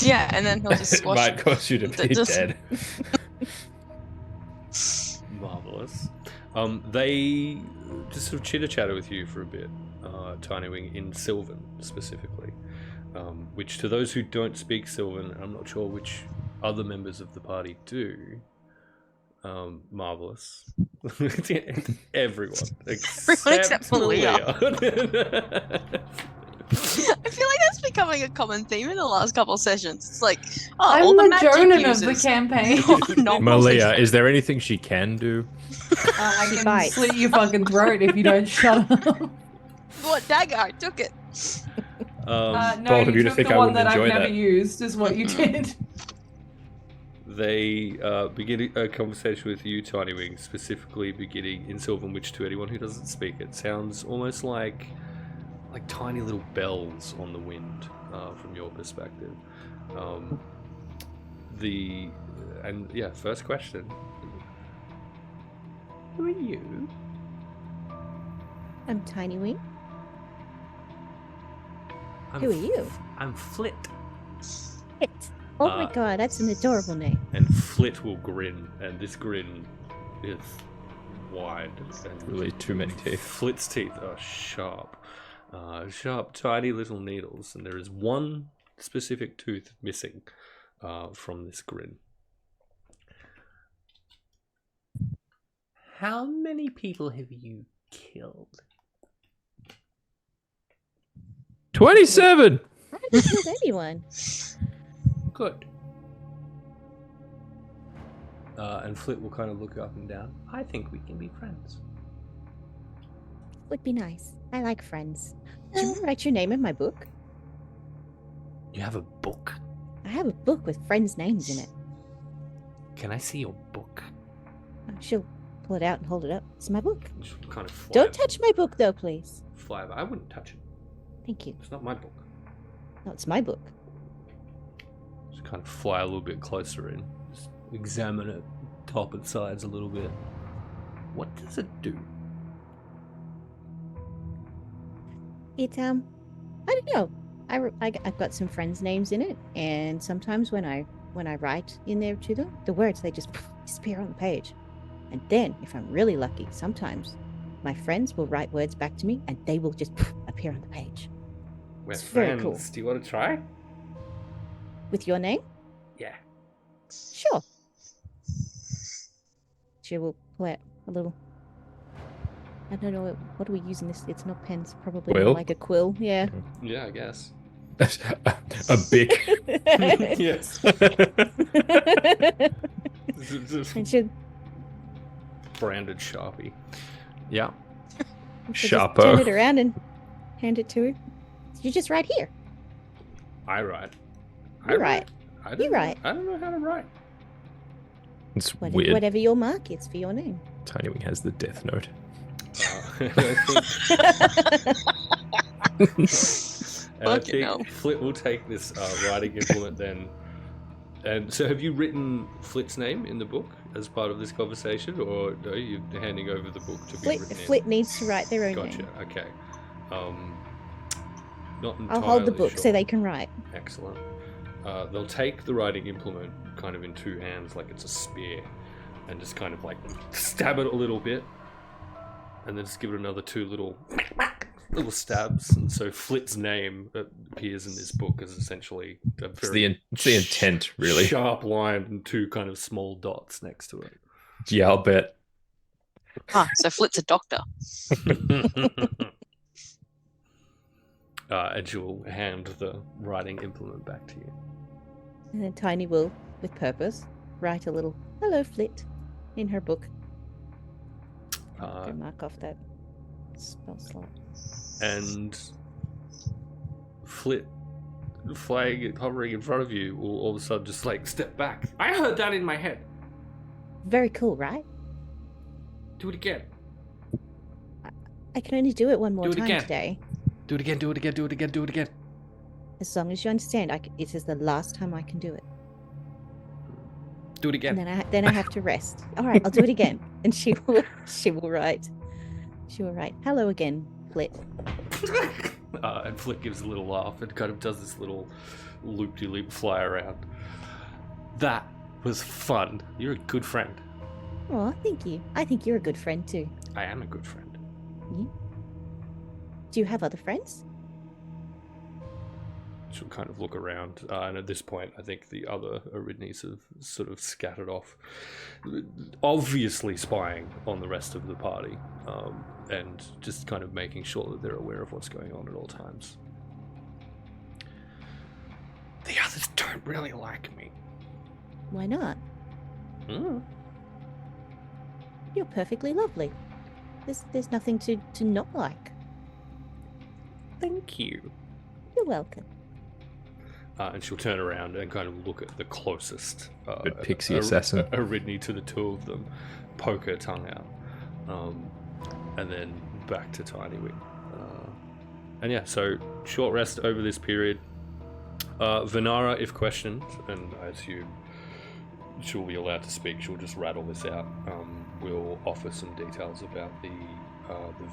Yeah, and then he'll just It squash. might cause you to be Just- dead. Marvelous. They just sort of chitter-chatter with you for a bit, Tinywing, in Sylvan specifically, which to those who don't speak Sylvan, I'm not sure which other members of the party do. Marvelous. Everyone except Malia. I feel like that's becoming a common theme in the last couple of sessions. It's like, I'm all the the magic Jonan of the users. campaign. Not Malia, is there anything she can do? I She can bites. slit your fucking throat if you don't shut up. What dagger? I took it. No, bold of you to took think the I one wouldn't that I've enjoy never that. used is what you did. They begin a conversation with you, Tinywing, specifically beginning in Sylvan, which to anyone who doesn't speak it sounds almost like like tiny little bells on the wind from your perspective. First question. Who are you? I'm Tinywing. Who are you? I'm Flit. Flit. Oh my god, that's an adorable name. And Flit will grin, and this grin is wide. And Really too many teeth. Flit's teeth are sharp. Sharp, tiny little needles, and there is one specific tooth missing from this grin. How many people have you killed? 27! I haven't killed anyone. Good. And Flit will kind of look up and down. I think we can be friends. Would be nice. I like friends. Do you want to write your name in my book? You have a book? I have a book with friends' names in it. Can I see your book? She'll pull it out and hold it up. It's my book. Just kind of fly. Don't touch my book, though, please. Fly. I wouldn't touch it. Thank you. It's not my book. No, it's my book. Just kind of fly a little bit closer in. Just examine it, top and sides a little bit. What does it do? It I don't know. I've got some friends' names in it, and sometimes when I write in there to them, the words they just disappear on the page. And then, if I'm really lucky, sometimes my friends will write words back to me, and they will just appear on the page. We're It's friends. very cool. Do you want to try? With your name? Yeah. Sure. She will pull out a little. I don't know, what are we using this? It's not pens, probably more Quill? like a quill, yeah. Yeah, I guess. A bic. Yes. And she'll Branded Sharpie. Yeah. she'll just Sharpo. turn it around and hand it to her. You just write here. I write. You write. I You write. I don't know how to write. It's weird. Whatever your mark is for your name. Tinywing has the death note. I Fucking hell. think Flit will take this writing implement then. And so, have you written Flit's name in the book as part of this conversation, or no? You're handing over the book to be written in? Flit needs to write their own Gotcha. name. Okay. Not entirely I'll hold the book sure. so they can write. Excellent. They'll take the writing implement kind of in two hands, like it's a spear, and just kind of like stab it a little bit, and then just give it another two little stabs. And so Flit's name that appears in this book is essentially a It's very the intent, really. sharp line and two kind of small dots next to it. Yeah, I'll bet. So Flit's a doctor. And she'll hand the writing implement back to you. And then Tiny will, with purpose, write a little "Hello, Flit" in her book. To mark off that spell slot. And Flit, flying, hovering in front of you, will all of a sudden just like step back. I heard that in my head. Very cool, right? Do it again. I can only do it one more Do it time again. today. Do it again. Do it again. Do it again. Do it again. As long as you understand, it is the last time I can do it. Do it again. And then I have to rest. All right, I'll do it again. And she will write. She will write, "Hello again, Flit." And Flit gives a little laugh and kind of does this little loop-de-loop fly around. That was fun. You're a good friend. Oh, thank you. I think you're a good friend too. I am a good friend. Do you have other friends? She'll kind of look around, and at this point, I think the other Aridnes have sort of scattered off, obviously spying on the rest of the party, and just kind of making sure that they're aware of what's going on at all times. The others don't really like me. Why not? You're perfectly lovely. There's nothing to not like. Thank you. You're welcome. And she'll turn around and kind of look at the closest Good pixie assassin. Aridne to the two of them, poke her tongue out, and then back to Tinywing. And yeah, so short rest over this period. Venara, if questioned, and I assume she'll be allowed to speak, she'll just rattle this out. We'll offer some details about the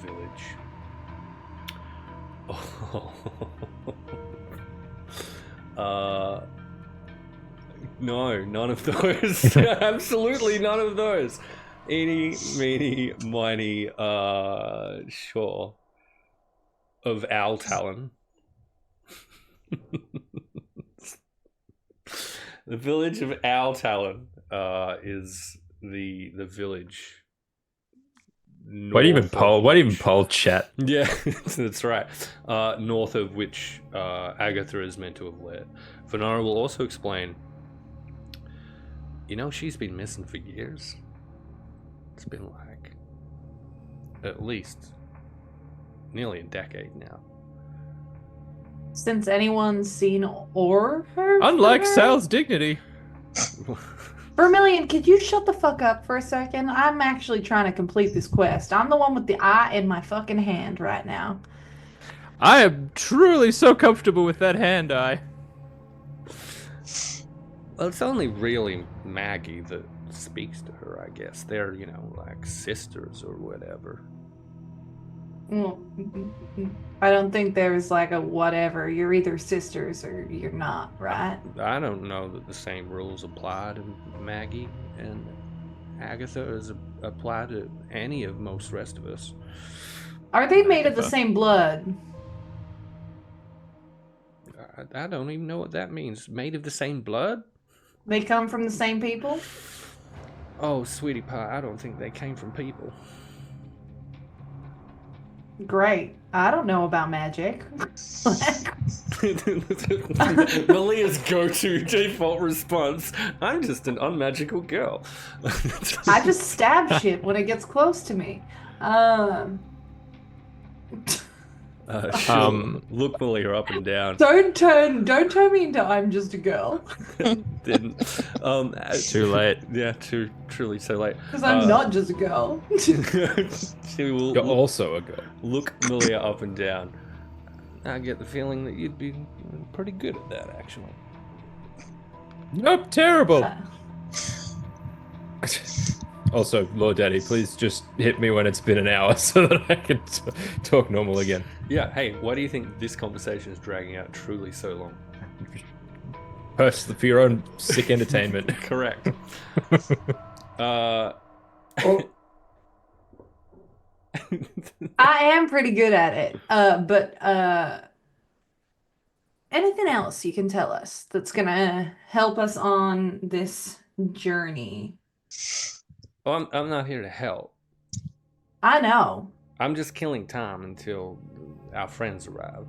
village. No, none of those. Absolutely none of those. Eeny, meeny, miny, sure. Of Owl Talon. The village of Owl Talon is the village. What even poll chat? Yeah, that's right. North of which Agatha is meant to have led. Venara will also explain. You know, she's been missing for years. It's been like at least nearly a decade now. Since anyone's seen or heard Unlike from her? Sal's dignity. Vermillion, could you shut the fuck up for a second? I'm actually trying to complete this quest. I'm the one with the eye in my fucking hand right now. I am truly so comfortable with that hand eye. Well, it's only really Maggie that speaks to her, I guess. They're, you know, like sisters or whatever. Well, I don't think there's like a whatever. You're either sisters or you're not, right? I don't know that the same rules apply to Maggie and Agatha as apply to any of most rest of us. Are they made of the same blood? I don't even know what that means. Made of the same blood? They come from the same people? Oh, sweetie pie, I don't think they came from people. Great. I don't know about magic. Malia's go-to default response, I'm just an unmagical girl. I just stab shit when it gets close to me. She'll look Malia up and down. Don't turn me into I'm just a girl. Didn't. Too late. Yeah, truly so late. Because I'm not just a girl. She will You're also a girl. look Malia up and down. I get the feeling that you'd be pretty good at that, actually. Nope, terrible. Also, Lord Daddy, please just hit me when it's been an hour so that I can talk normal again. Yeah, hey, why do you think this conversation is dragging out truly so long? For your own sick entertainment. Correct. Oh, I am pretty good at it. But anything else you can tell us that's gonna help us on this journey? Well, I'm not here to help. I know. I'm just killing time until our friends arrive.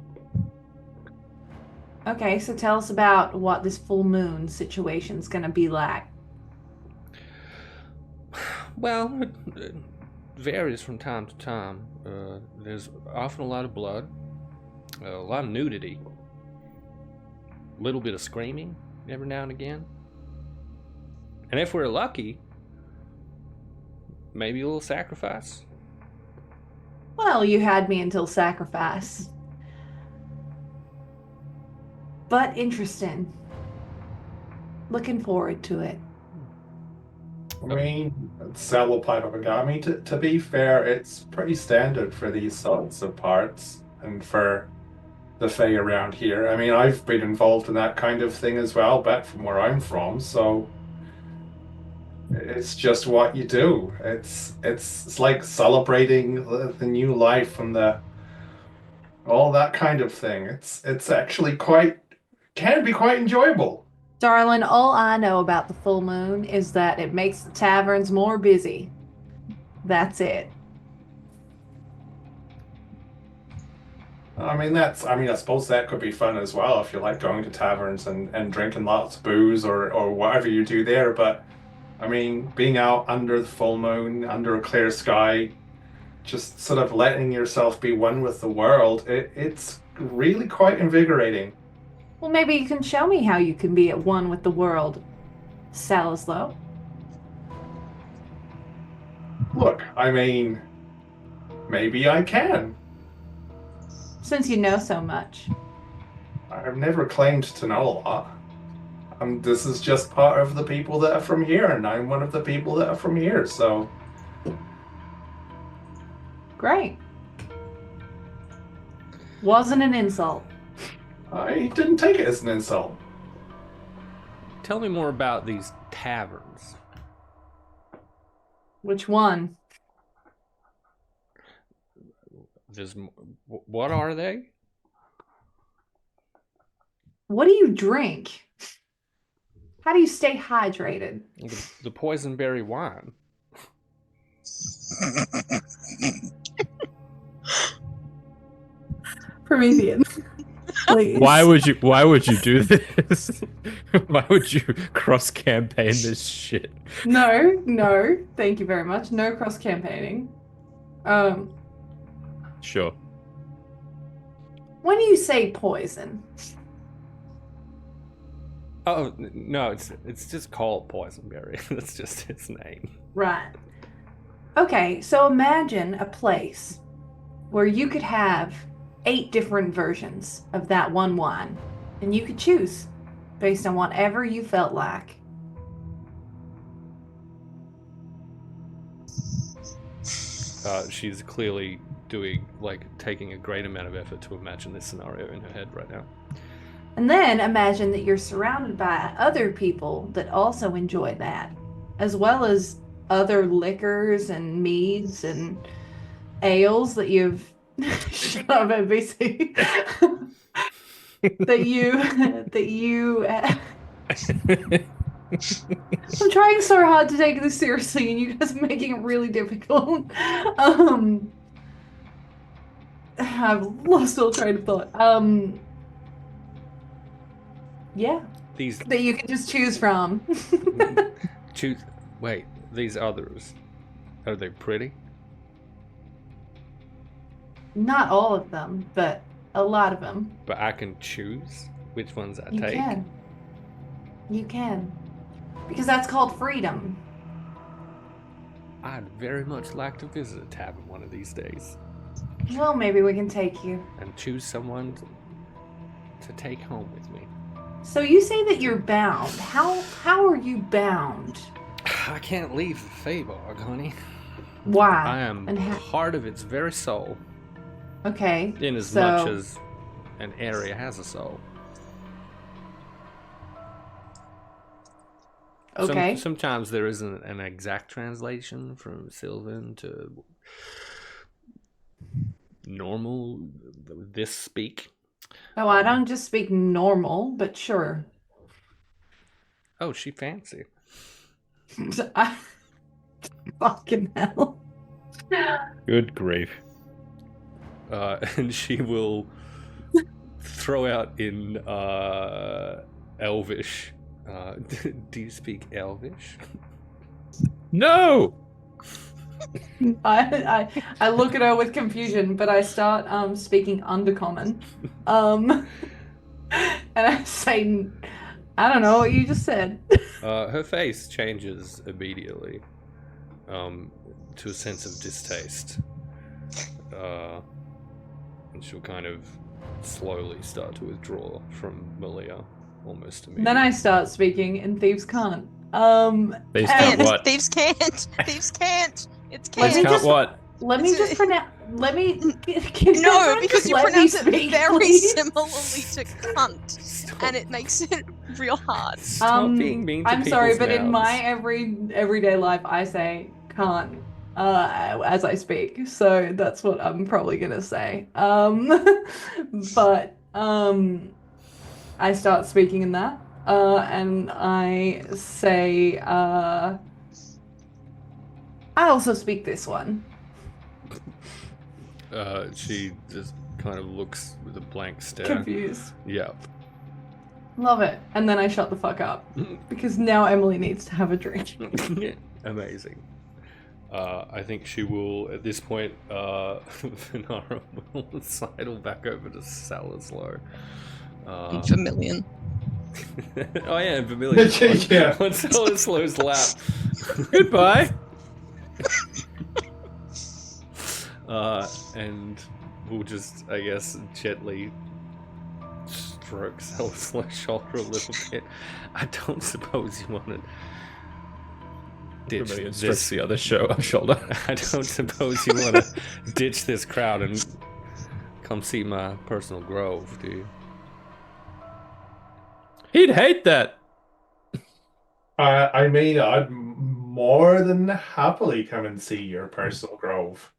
Okay, so tell us about what this full moon situation's gonna be like. Well, it varies from time to time. There's often a lot of blood, a lot of nudity, a little bit of screaming every now and again. And if we're lucky, maybe a little sacrifice. Well, you had me until sacrifice. But interesting. Looking forward to it. I mean, Sal will pipe up again. I mean, to be fair, it's pretty standard for these sorts of parts and for the Fae around here. I mean, I've been involved in that kind of thing as well, back from where I'm from, so it's just what you do. It's like celebrating the new life and all that kind of thing. It's actually can be quite enjoyable. Darling, all I know about the full moon is that it makes the taverns more busy. That's it. I suppose that could be fun as well if you like going to taverns and drinking lots of booze or whatever you do there, but I mean, being out under the full moon, under a clear sky, just sort of letting yourself be one with the world, it's really quite invigorating. Well, maybe you can show me how you can be at one with the world, Salislo. Look, I mean, maybe I can. Since you know so much. I've never claimed to know a lot. This is just part of the people that are from here, and I'm one of the people that are from here, so... Great. Wasn't an insult. I didn't take it as an insult. Tell me more about these taverns. Which one? What are they? What do you drink? How do you stay hydrated? The poisonberry wine. Promethean. Please. Why would you do this? Why would you cross campaign this shit? No. Thank you very much. No cross campaigning. Sure. When you say poison, Oh no, it's just called poisonberry. That's just its name. right? Okay, so imagine a place where you could have 8 different versions of that one wine, and you could choose based on whatever you felt like. She's clearly taking a great amount of effort to imagine this scenario in her head right now. And then imagine that you're surrounded by other people that also enjoy that, as well as other liquors and meads and ales that you've shut up, NBC. that you I'm trying so hard to take this seriously, and you guys are making it really difficult. I've lost all train of thought. Yeah. These That you can just choose from. Wait, these others, are they pretty? Not all of them, but a lot of them. But I can choose which ones I You take. can. You can. Because that's called freedom. I'd very much like to visit a tavern one of these days Well, maybe we can take you. and choose someone to take home with me. So you say that you're bound. How are you bound? I can't leave Feyborg, honey. Why? I am And part of its very soul, Okay. in as so, much as an area has a soul. Okay. Sometimes there isn't an exact translation from Sylvan to normal, this speak. Oh, I don't just speak normal, but sure. Oh, she fancy. Fucking hell. Good grief. And she will throw out in Elvish. Do you speak Elvish? No! I look at her with confusion, but I start speaking Undercommon. And I say, I don't know what you just said. Her face changes immediately to a sense of distaste. And she'll kind of slowly start to withdraw from Malia almost immediately. Then I start speaking, and thieves can't. Thieves and- can't what? Thieves can't. Thieves can't. It's Let Thieves me can't. can't just- what? Let me It's just a- pronounce. Let me. No, everyone because just you let me pronounce it speak, very please? similarly to cunt, Stop, and it makes it real hard. stop being mean to I'm sorry, people's but in my mouths. everyday life, I say can't as I speak. So that's what I'm probably gonna say. But I start speaking in that, and I say, I also speak this one. She just kind of looks with a blank stare. Confused. Yeah. Love it. And then I shut the fuck up because now Emily needs to have a drink. Amazing. I think she will, at this point, Venara will sidle back over to Salislo. Vermillion. Oh yeah, Vermillion. Yeah. On Salislo's lap. Goodbye. And will just, I guess, gently stroke Salislo's shoulder a little bit. I don't suppose you want to ditch Vermillion strokes this. the other shoulder. I don't suppose you want to ditch this crowd and come see my personal grove, do you? He'd hate that. I mean, I'd more than happily come and see your personal grove.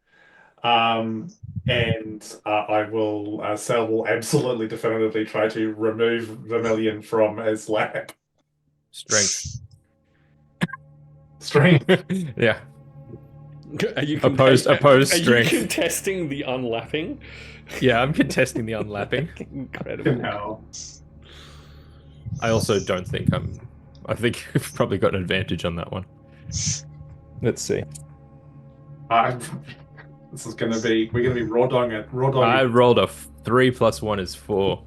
And Sel will absolutely definitively try to remove Vermillion from his lap. Strength. Strength. Yeah. Are you Opposed are strength. you contesting the unlapping? Yeah, I'm contesting the unlapping. Incredible. No. I also don't think I think you've probably got an advantage on that one. Let's see. This is gonna be, we're gonna be raw dogging it. I rolled a 3 plus 1 is 4.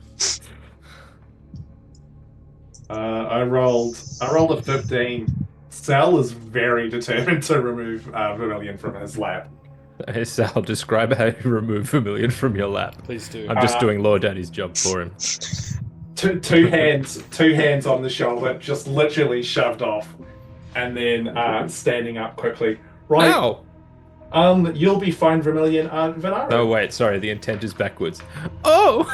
I rolled a 15. Sal is very determined to remove Vermillion from his lap. Hey Sal, describe how you remove Vermillion from your lap. Please do. I'm just doing Lord Daddy's job for him. Two hands on the shoulder, just literally shoved off, and then standing up quickly. Right. Ow! You'll be fine, Vermillion. Venaro. Oh wait, sorry, the intent is backwards. Oh!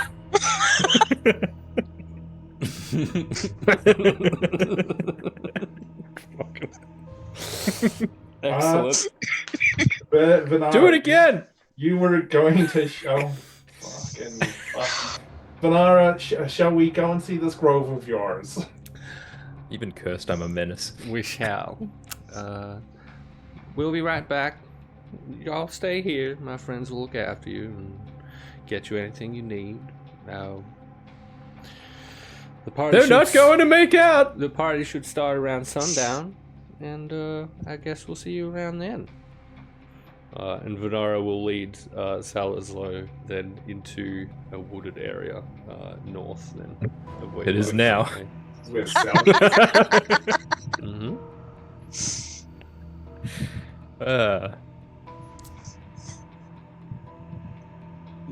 Excellent. Venaro, Do it again! You were going to show. Fucking. Venara, shall we go and see this grove of yours? Even cursed, I'm a menace. We shall. We'll be right back. Y'all stay here. My friends will look after you and get you anything you need. Now, the party They're not going to make out! The party should start around sundown, and I guess we'll see you around then. And Venara will lead Salislo then into a wooded area north then. Of where It you is were now. currently. With Sal. Mhm.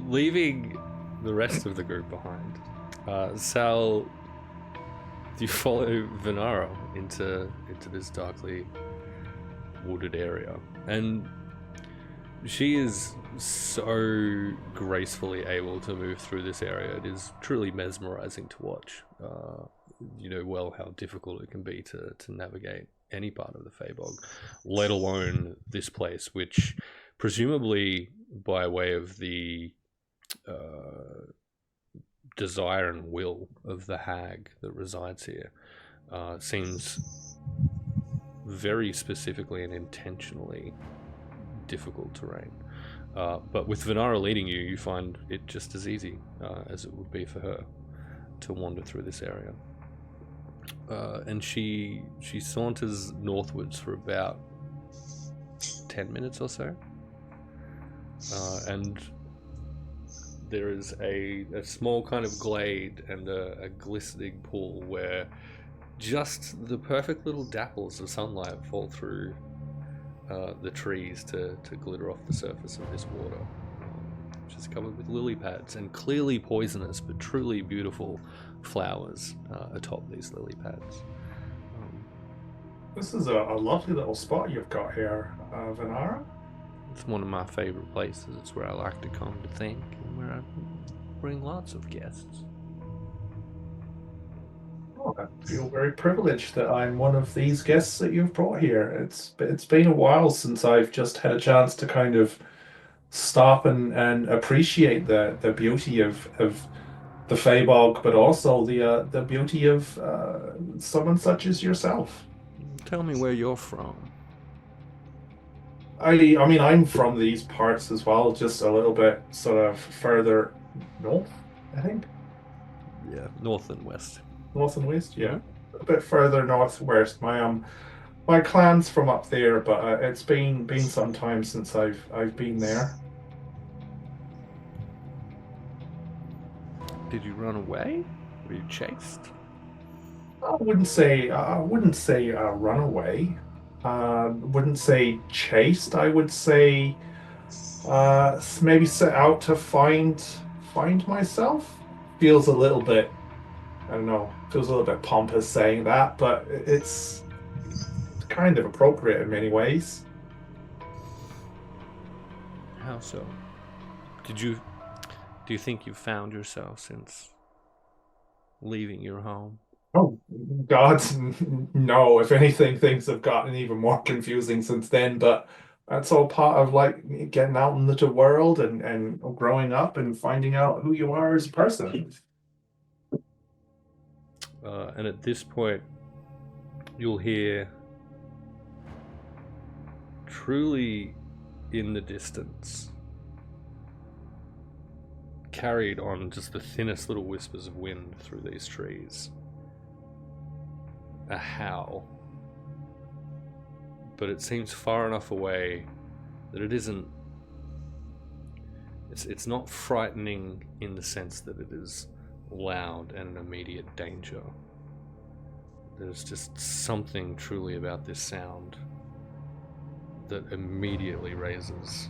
Leaving the rest of the group behind, Sal, you follow Venaro into this darkly wooded area, and she is so gracefully able to move through this area. It is truly mesmerizing to watch. You know well how difficult it can be to navigate any part of the Feybog, let alone this place, which presumably by way of the desire and will of the hag that resides here, seems very specifically and intentionally difficult terrain. But with Venara leading you, you find it just as easy as it would be for her to wander through this area. And she saunters northwards for about 10 minutes or so. And there is a small kind of glade and a glistening pool where just the perfect little dapples of sunlight fall through the trees to glitter off the surface of this water, which is covered with lily pads and clearly poisonous but truly beautiful flowers atop these lily pads. This is a lovely little spot you've got here, Venara. It's one of my favorite places. It's where I like to come to think and where I bring lots of guests. Oh, I feel very privileged that I'm one of these guests that you've brought here. It's been a while since I've just had a chance to kind of stop and appreciate the beauty of the Feybog, but also the beauty of someone such as yourself. Tell me where you're from. I mean, I'm from these parts as well, just a little bit sort of further north, I think. Yeah, north and west. North and west, yeah. A bit further northwest. My clan's from up there, but it's been some time since I've been there. Did you run away? Were you chased? I wouldn't say runaway. Wouldn't say chased. I would say maybe set out to find myself. Feels a little bit, I don't know, feels a little bit pompous saying that, but it's kind of appropriate in many ways. How so? Do you think you've found yourself since leaving your home? Oh, God, no. If anything, things have gotten even more confusing since then, but that's all part of like getting out into the world and growing up and finding out who you are as a person. And at this point, you'll hear truly in the distance, carried on just the thinnest little whispers of wind through these trees, a howl. But it seems far enough away that it isn't. It's not frightening in the sense that it is loud and an immediate danger. There's just something truly about this sound that immediately raises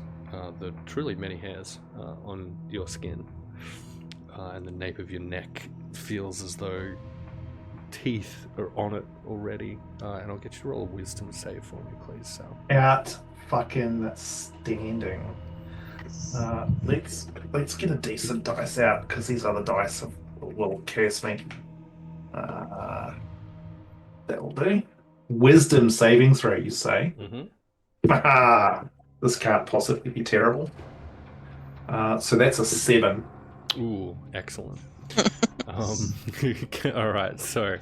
the truly many hairs on your skin, and the nape of your neck feels as though teeth are on it already. And I'll get you to roll a wisdom save for me, please, Sal. At fucking standing. Let's get a decent dice out because these other dice will curse me. That'll do. Wisdom saving throw, you say? Mm-hmm. This can't possibly be terrible. So that's a 7. Ooh, excellent. All right, so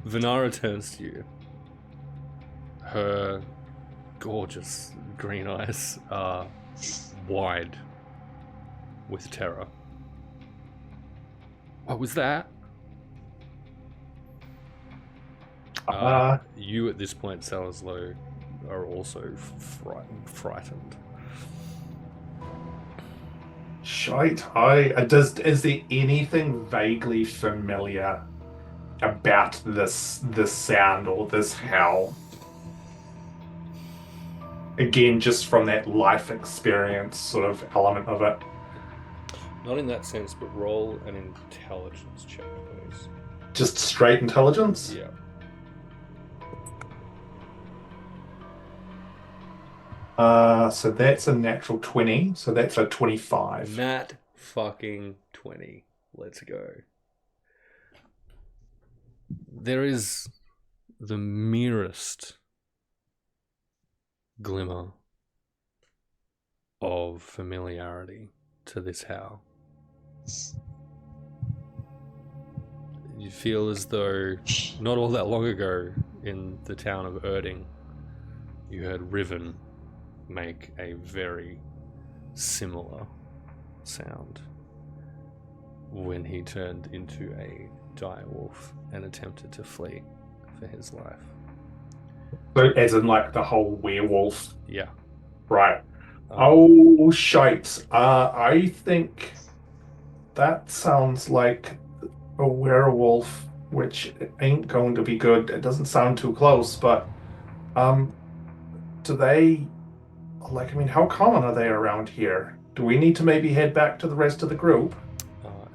Venara turns to you. Her gorgeous green eyes are wide with terror. What was that? You at this point, Salislo, are also frightened. Shite. Is there anything vaguely familiar about this sound or this howl? Again, just from that life experience sort of element of it. Not in that sense, but roll an intelligence check, please. Just straight intelligence? Yeah. So that's a natural 20, so that's a 25. Nat fucking 20. Let's go. There is the merest glimmer of familiarity to this howl. You feel as though not all that long ago in the town of Erding, you heard Riven make a very similar sound when he turned into a direwolf and attempted to flee for his life. So as in like the whole werewolf? Yeah. Right. Oh, shite. I think that sounds like a werewolf, which ain't going to be good. It doesn't sound too close, but do they, like, I mean, how common are they around here? Do we need to maybe head back to the rest of the group?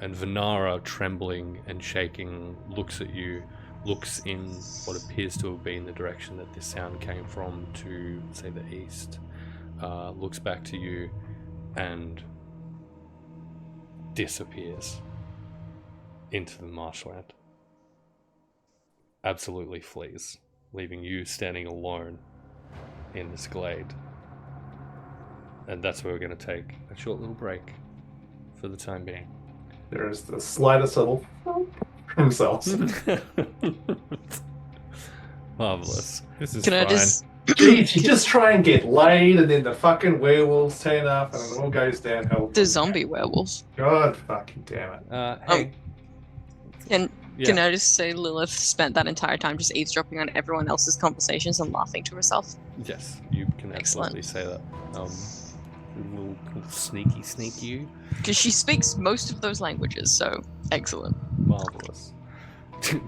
And Venara, trembling and shaking, looks at you, looks in what appears to have been the direction that this sound came from to, say, the east, looks back to you and disappears into the marshland. Absolutely flees, leaving you standing alone in this glade. And that's where we're going to take a short little break for the time being. There's the slightest little themselves. Marvelous. This is Can I fine. just Jeez, you just try and get laid, and then the fucking werewolves turn up, and it all goes downhill. the zombie werewolf? God fucking damn it. Hey. Can Yeah. Can I just say Lilith spent that entire time just eavesdropping on everyone else's conversations and laughing to herself? Yes, you can Excellent. absolutely say that. Little sneaky you. Because she speaks most of those languages, so excellent. Marvelous.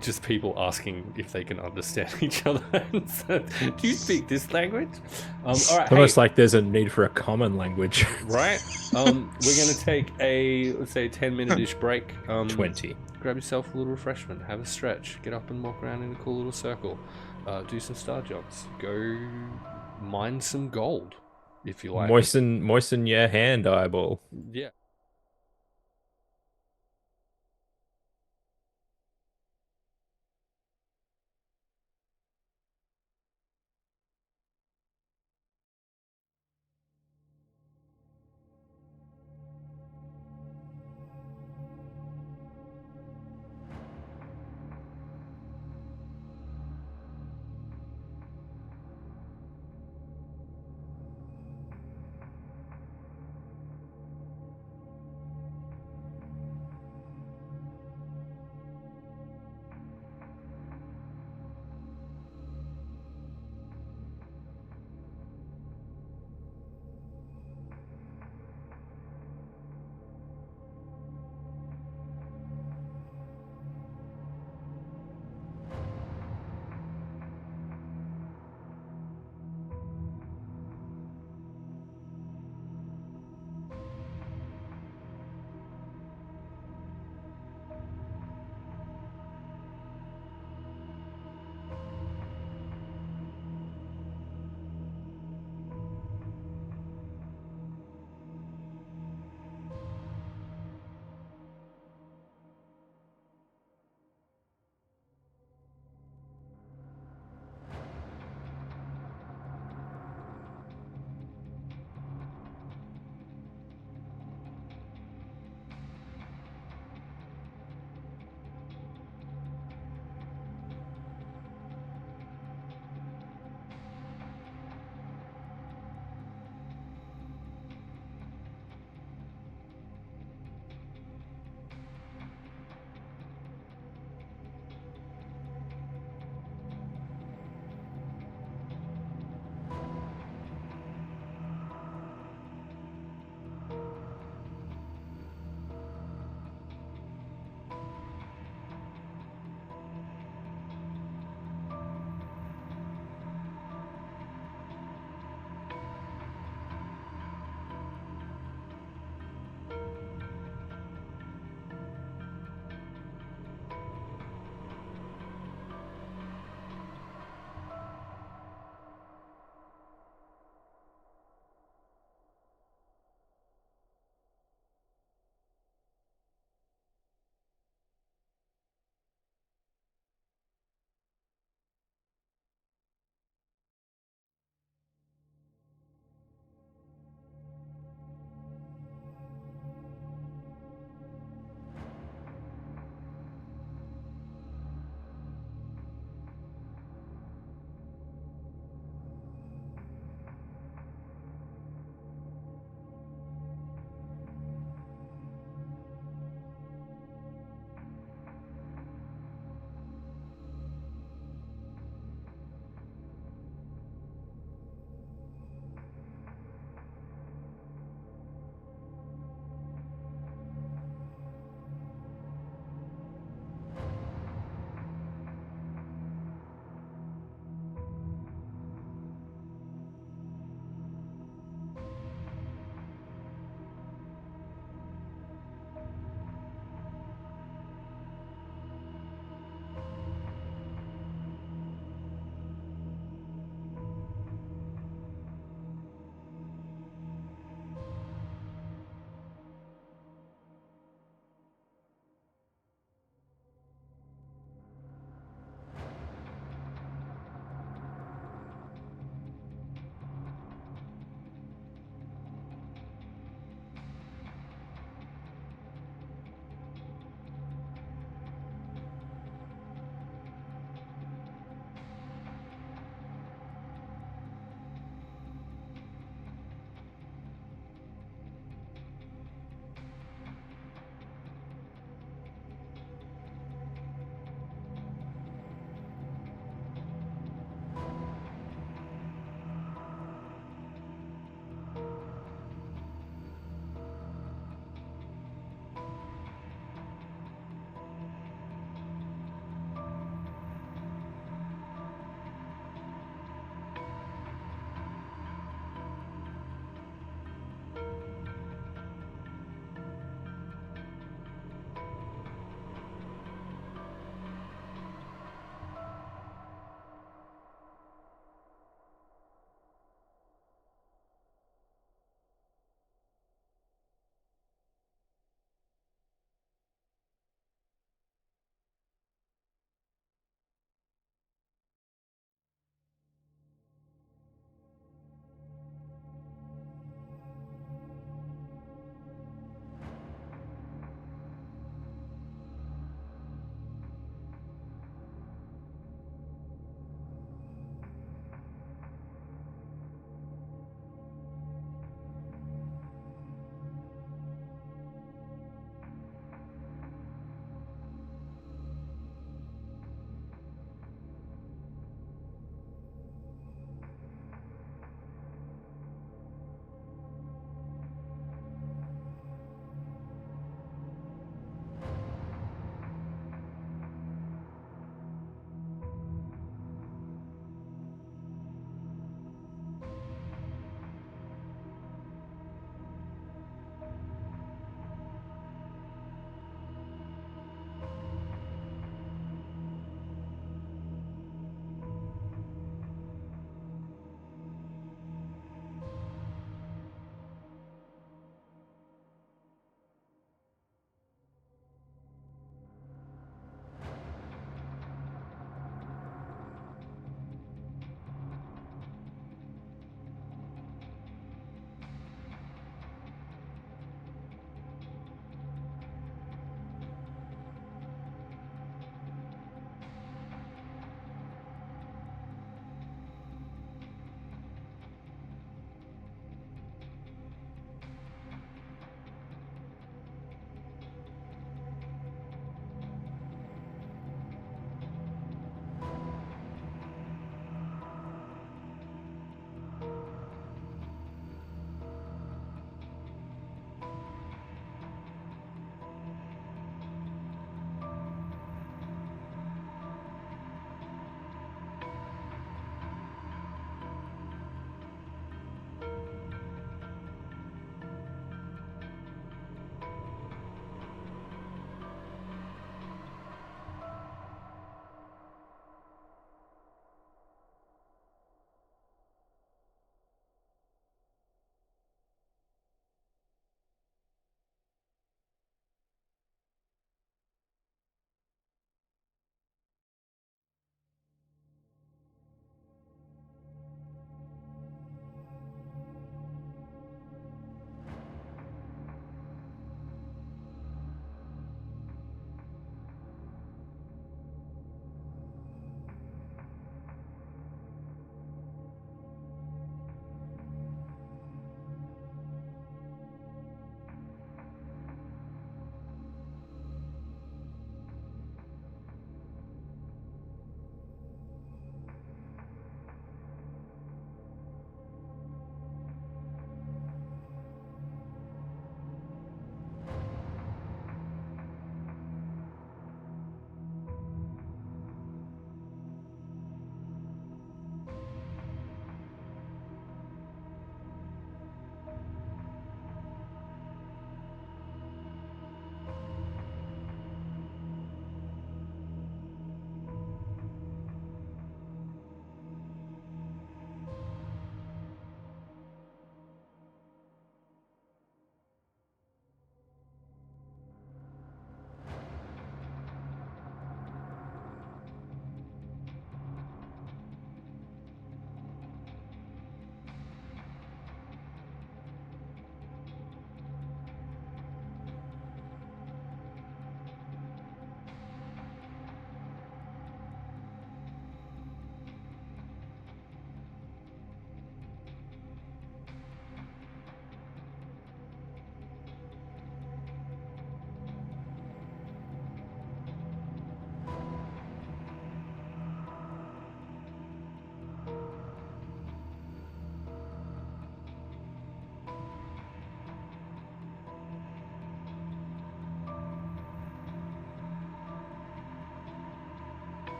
just people asking if they can understand each other. So, do you speak this language? All right, Almost hey, like there's a need for a common language. right? We're gonna take a, let's say, 10-minute-ish break. 20. Grab yourself a little refreshment, have a stretch, get up and walk around in a cool little circle, do some star jumps, go mine some gold, if you like. Moisten your hand, eyeball. Yeah.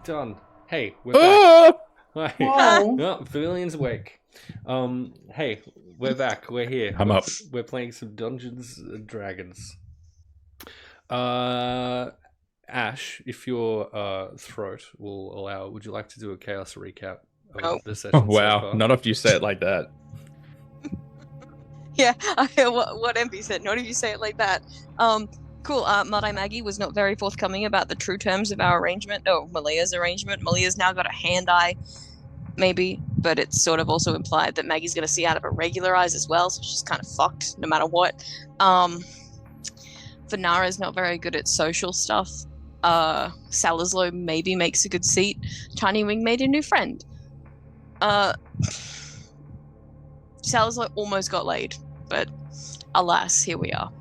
done. Hey, we're back. Ah! Hi. Whoa. Oh, Vermillion's awake. Hey, we're back. We're here. I'm up. We're playing some Dungeons and Dragons. Ash, if your throat will allow, would you like to do a chaos recap of Oh. the session? Oh, wow. So far? Not after you say it like that. Yeah, I hear what MP said. Not if you say it like that. Cool. Mudeye Maggie was not very forthcoming about the true terms of our arrangement. Oh, Malia's arrangement. Malia's now got a hand eye, maybe, but it's sort of also implied that Maggie's going to see out of her regular eyes as well, so she's kind of fucked no matter what. Vanara's not very good at social stuff. Salislo maybe makes a good seat. Tinywing made a new friend. Salislo almost got laid, but alas, here we are.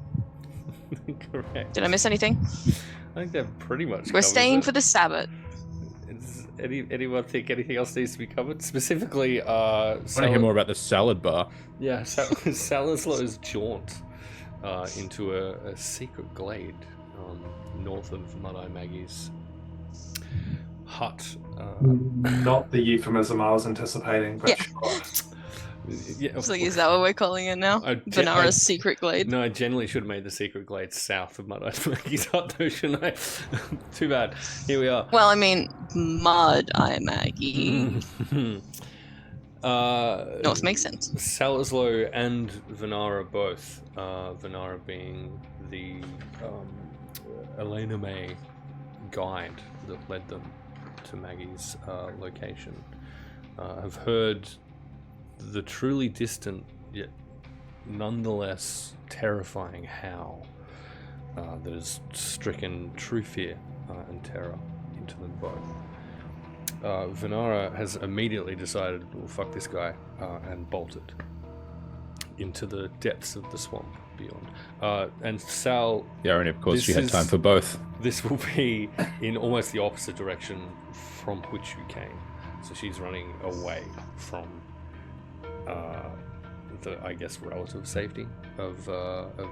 Correct. Did I miss anything? I think that pretty much. We're staying for the Sabbath. Anyone think anything else needs to be covered? Specifically, I want to hear more about the salad bar. Yeah, Salislo's jaunt into a secret glade north of Mudeye Maggie's hut. Not the euphemism I was anticipating, but Yeah. sure. Yeah, So is that what we're calling it now? Vanara's secret glade. No, I generally should have made the secret glade south of Mudeye Maggie's hut, though, shouldn't I? Too bad. Here we are. Well, I mean, Mud-Eye Maggie. North makes sense. Salislo and Vanara both. Vanara being the Elena May guide that led them to Maggie's location, have heard the truly distant yet nonetheless terrifying howl that has stricken true fear and terror into them both. Vanara has immediately decided, well, fuck this guy, and bolted into the depths of the swamp beyond. And Sal... Yeah, and of course This she had is- time for both. This will be in almost the opposite direction from which you came. So she's running away from the, I guess, relative safety of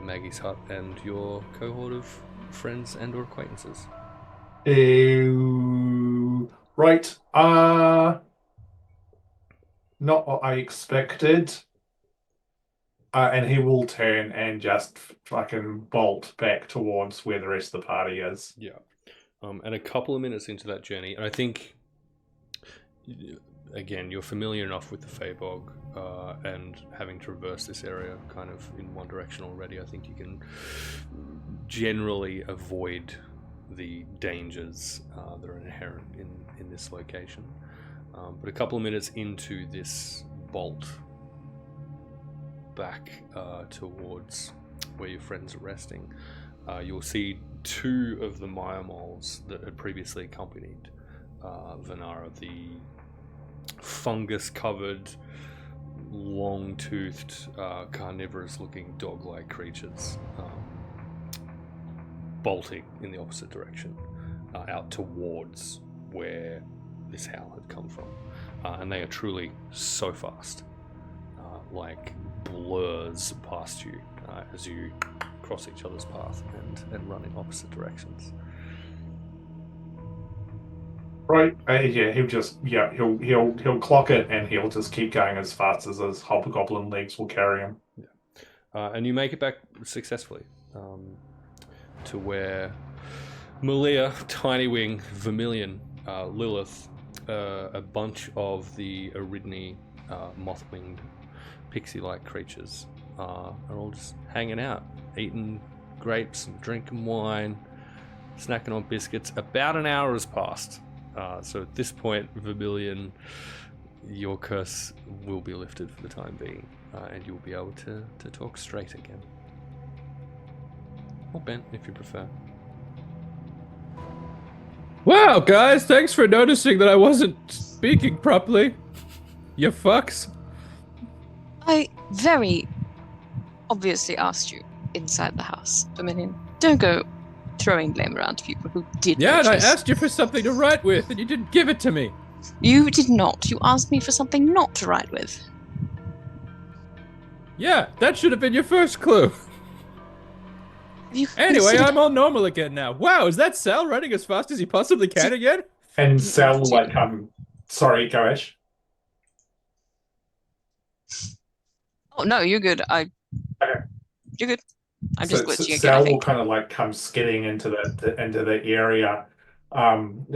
Maggie's hut and your cohort of friends and or acquaintances. Right. Not what I expected. And he will turn and just fucking bolt back towards where the rest of the party is. Yeah. And a couple of minutes into that journey, and I think, again, you're familiar enough with the Feyborg, and having traversed this area kind of in one direction already, I think you can generally avoid the dangers that are inherent in this location. But a couple of minutes into this bolt back towards where your friends are resting, you'll see two of the Maya moles that had previously accompanied Vanara, the fungus-covered, long-toothed, carnivorous-looking dog-like creatures, bolting in the opposite direction, out towards where this howl had come from. And they are truly so fast, like blurs past you as you cross each other's path and run in opposite directions. Right. Yeah, he'll clock it and he'll just keep going as fast as his hobgoblin legs will carry him. And you make it back successfully to where Malia, Tinywing, Vermillion, Lilith, a bunch of the Aridni moth-winged pixie-like creatures are all just hanging out, eating grapes and drinking wine, snacking on biscuits. About an hour has passed. So at this point, Vermillion, your curse will be lifted for the time being, and you'll be able to talk straight again. Or bent, if you prefer. Wow, guys, thanks for noticing that I wasn't speaking properly. You fucks. I very obviously asked you inside the house, Vermillion. Don't go throwing blame around to people who did Yeah, and I notice. asked you for something to write with, and you didn't give it to me. You did not. You asked me for something not to write with. Yeah, that should have been your first clue. You Anyway, considered- I'm all normal again now. Wow, is that Sal running as fast as he possibly can again? And Didn't Sal will mean like come. Sorry, go Ash. Oh no, you're good. Okay. You're good. I'm So, just glitching again, I Sal will think. kind of like come skidding into the area,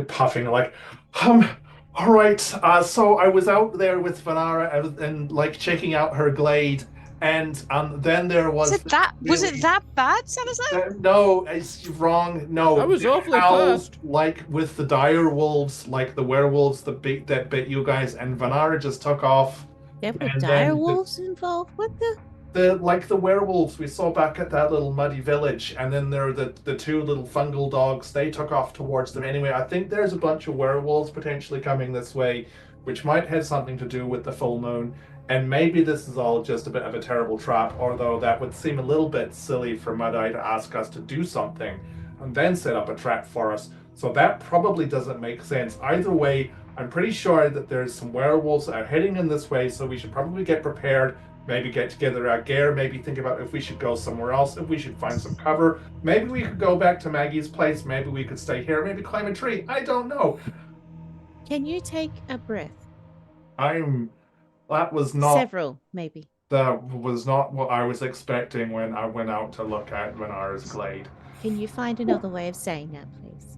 puffing like, all right. So I was out there with Vanara and like checking out her glade, and then there Was was it that? Was it really- that bad, Salazar? no, it's wrong. No, That was they awfully howled fast. like with the dire wolves, like the werewolves that bit you guys, and Vanara just took off. There were And dire then wolves involved. What the? the werewolves we saw back at that little muddy village, and then there are the two little fungal dogs. They took off towards them anyway. I think there's a bunch of werewolves potentially coming this way, which might have something to do with the full moon. And maybe this is all just a bit of a terrible trap, although that would seem a little bit silly for Mud-Eye to ask us to do something and then set up a trap for us. So that probably doesn't make sense. Either way, I'm pretty sure that there's some werewolves that are heading in this way, so we should probably get prepared. Maybe get together our gear, maybe think about if we should go somewhere else, if we should find some cover. Maybe we could go back to Maggie's place, maybe we could stay here, maybe climb a tree. I don't know. Can you take a breath? That was not Several, maybe. that was not what I was expecting when I went out to look at Vanara's glade. Can you find another way of saying that, please?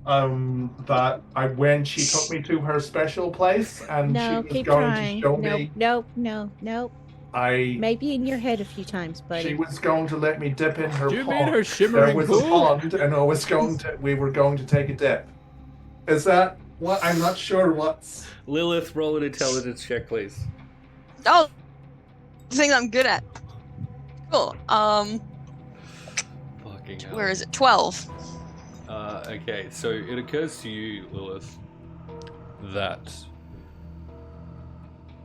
When she took me to her special place and No, she was keep going trying. to show me Nope. I Maybe in your head a few times, she buddy. was going to let me dip in her Do you pond. mean her There shimmering was pool? a pond, and we were going to take a dip. Is that what? I'm not sure what's. Lilith, roll an intelligence check, please. Oh, the thing I'm good at. Cool. Fucking hell. Where is it? 12. Okay, so it occurs to you, Lilith, that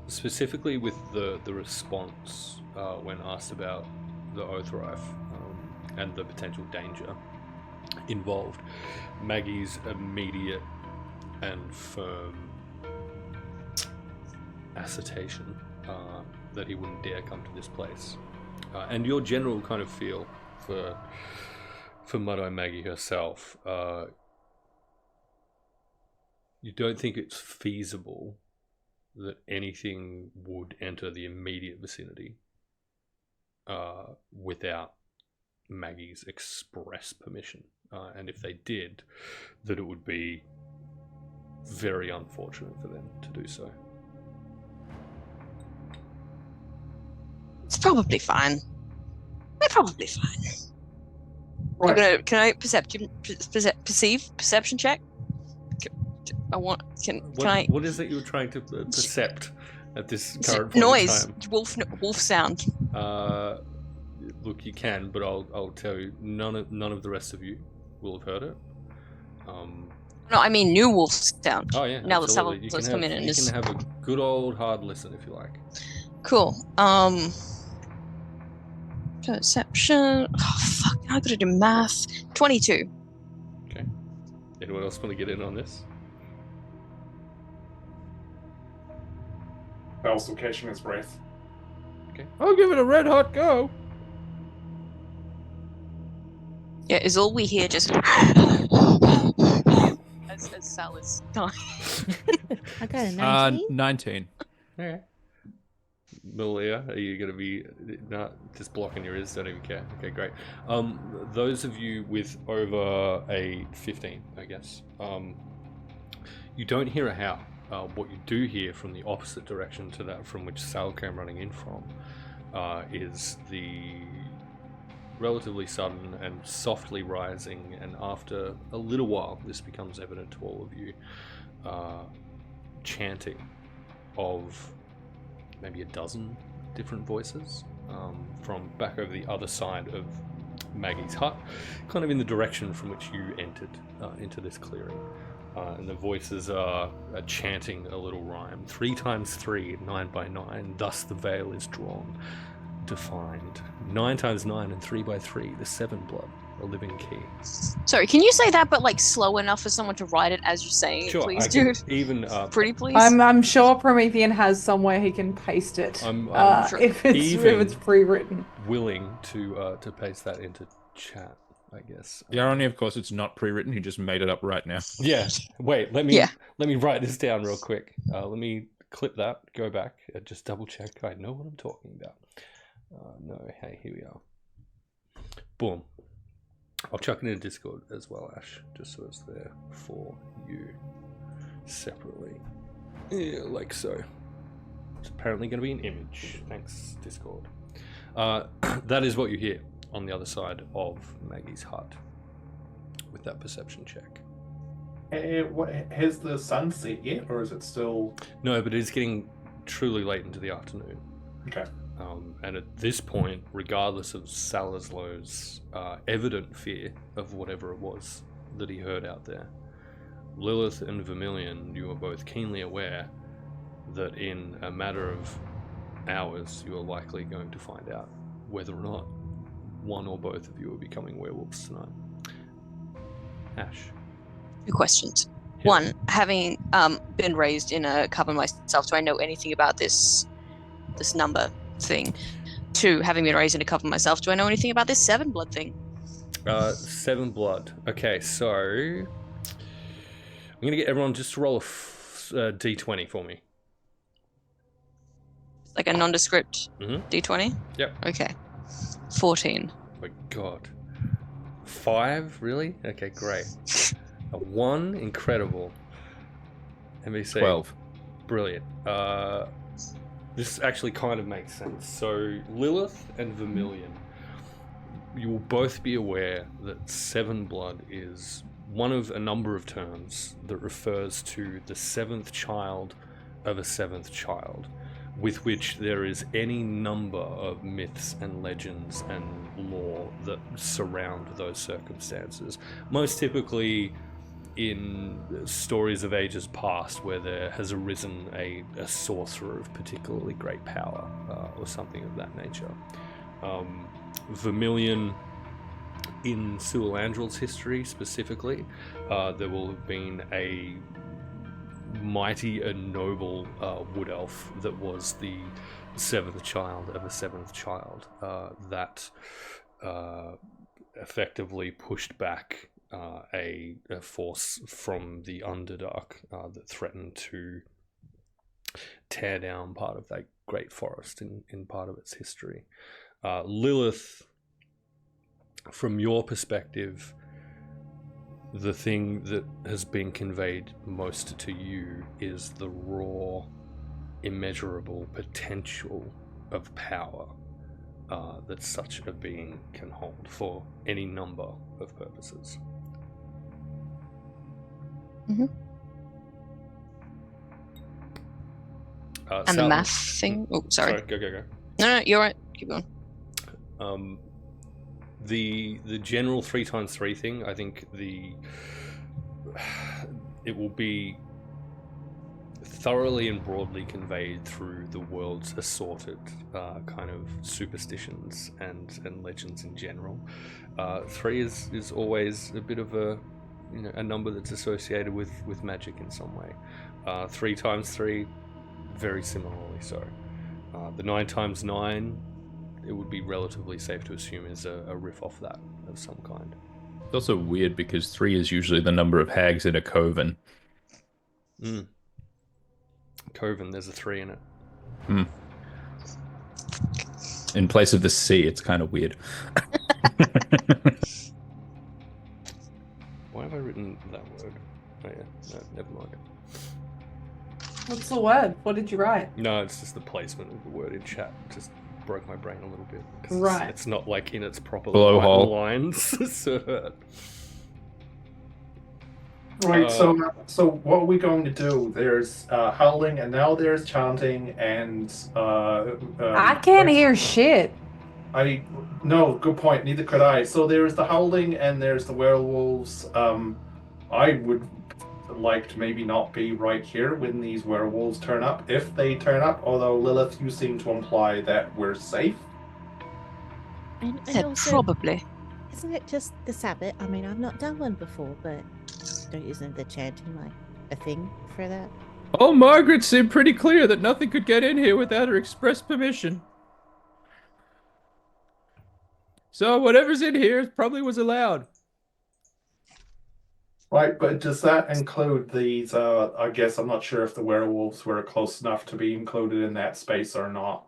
specifically with the response when asked about the Oathrife and the potential danger involved, Maggie's immediate and firm assertion that he wouldn't dare come to this place, and your general kind of feel for Mud-Eye Maggie herself, you don't think it's feasible that anything would enter the immediate vicinity without Maggie's express permission, and if they did, that it would be very unfortunate for them to do so. It's probably fine. They're probably fine. Right. Can I perception check? Can I? What is it you were trying to percept at this current point Noise. in time? Wolf sound. Look, you can, but I'll tell you, none of the rest of you will have heard it. No, I mean new wolf sound. Oh yeah, Now let's absolutely. come in and you just can have a good old hard listen if you like. cool. Perception. Oh fuck! I gotta do math. 22. Okay. Anyone else want to get in on this? Bell's still catching his breath. I'll give it a red hot go. Yeah, is all we hear just as Sal is dying. I got a 19. 19. Okay. Malia, are you going to be just blocking your ears? Don't even care. Okay, great. Those of you with over a 15, I guess, you don't hear a howl. What you do hear from the opposite direction to that from which Sal came running in from is the relatively sudden and softly rising, and after a little while this becomes evident to all of you, chanting of maybe a dozen different voices from back over the other side of Maggie's hut, kind of in the direction from which you entered into this clearing. And the voices are chanting a little rhyme. 3 times 3, 9 by 9, thus the veil is drawn, defined. 9 times 9 and 3 by 3, the 7 blood, a living key. Sorry, can you say that but like slow enough for someone to write it as you're saying Sure, it, please, I can dude? even Pretty please. I'm sure Promethean has somewhere he can paste it. I'm sure. if it's even- pre-written. willing to paste that into chat. I guess. The irony, of course, it's not pre-written. He just made it up right now. Yeah. Wait. Let me Yeah. write this down real quick. Let me clip that. Go back. Just double check. I know what I'm talking about. No. Hey, here we are. Boom. I'll chuck it in Discord as well, Ash, just so it's there for you separately. Yeah, like so. It's apparently going to be an image. Thanks, Discord. That is what you hear on the other side of Maggie's hut with that perception check. Has the sun set yet, or is it still... No, but it is getting truly late into the afternoon. Okay. And at this point, regardless of Salislo's evident fear of whatever it was that he heard out there, Lilith and Vermillion, you are both keenly aware that in a matter of hours, you are likely going to find out whether or not one or both of you are becoming werewolves tonight. Ash. 2 questions. Yeah. 1, having been raised in a coven myself, do I know anything about this number thing? 2, having been raised in a coven myself, do I know anything about this 7 blood thing? 7 blood. Okay, so I'm gonna get everyone just to roll a d20 for me. Like a nondescript Mhm. D20? Yep. Okay. 14. Oh my god. 5? Really? Okay, great. A 1? Incredible. NBC. 12. Brilliant. This actually kind of makes sense. So Lilith and Vermillion, you will both be aware that 7 blood is one of a number of terms that refers to the 7th child of a 7th child, with which there is any number of myths and legends and lore that surround those circumstances. Most typically in stories of ages past, where there has arisen a sorcerer of particularly great power, or something of that nature. Vermillion, in Sualandrel's history specifically, there will have been a mighty and noble wood elf that was the 7th child of a 7th child that effectively pushed back a force from the Underdark that threatened to tear down part of that great forest in part of its history. Lilith, from your perspective, the thing that has been conveyed most to you is the raw, immeasurable potential of power that such a being can hold for any number of purposes. Mhm. And the math thing? Oh, sorry. Go. No, you're right. Keep going. The general 3x3 thing, I think it will be thoroughly and broadly conveyed through the world's assorted kind of superstitions and legends in general. 3 is always a bit of a number that's associated with magic in some way. 3x3, very similarly so. The 9x9, it would be relatively safe to assume is a riff off that of some kind. It's also weird because 3 is usually the number of hags in a coven. Coven, there's a 3 in it. In place of the C, it's kind of weird. Why have I written that word? Oh yeah, no, never mind. What's the word? What did you write? No, it's just the placement of the word in chat. Just broke my brain a little bit. 'Cause Right. It's not like in its proper Blowhole. lines. So, Right, so what are we going to do? There's howling, and now there's chanting, and I can't hear shit. No, good point. Neither could I. So there's the howling, and there's the werewolves. I would like to maybe not be right here when these werewolves turn up, if they turn up. Although Lilith, you seem to imply that we're safe. And Yeah, also, probably. isn't it just the Sabbath? I mean, I've not done one before, but isn't the chanting like a thing for that? Oh, Margaret seemed pretty clear that nothing could get in here without her express permission. So whatever's in here probably was allowed. Right, but does that include these? I guess I'm not sure if the werewolves were close enough to be included in that space or not.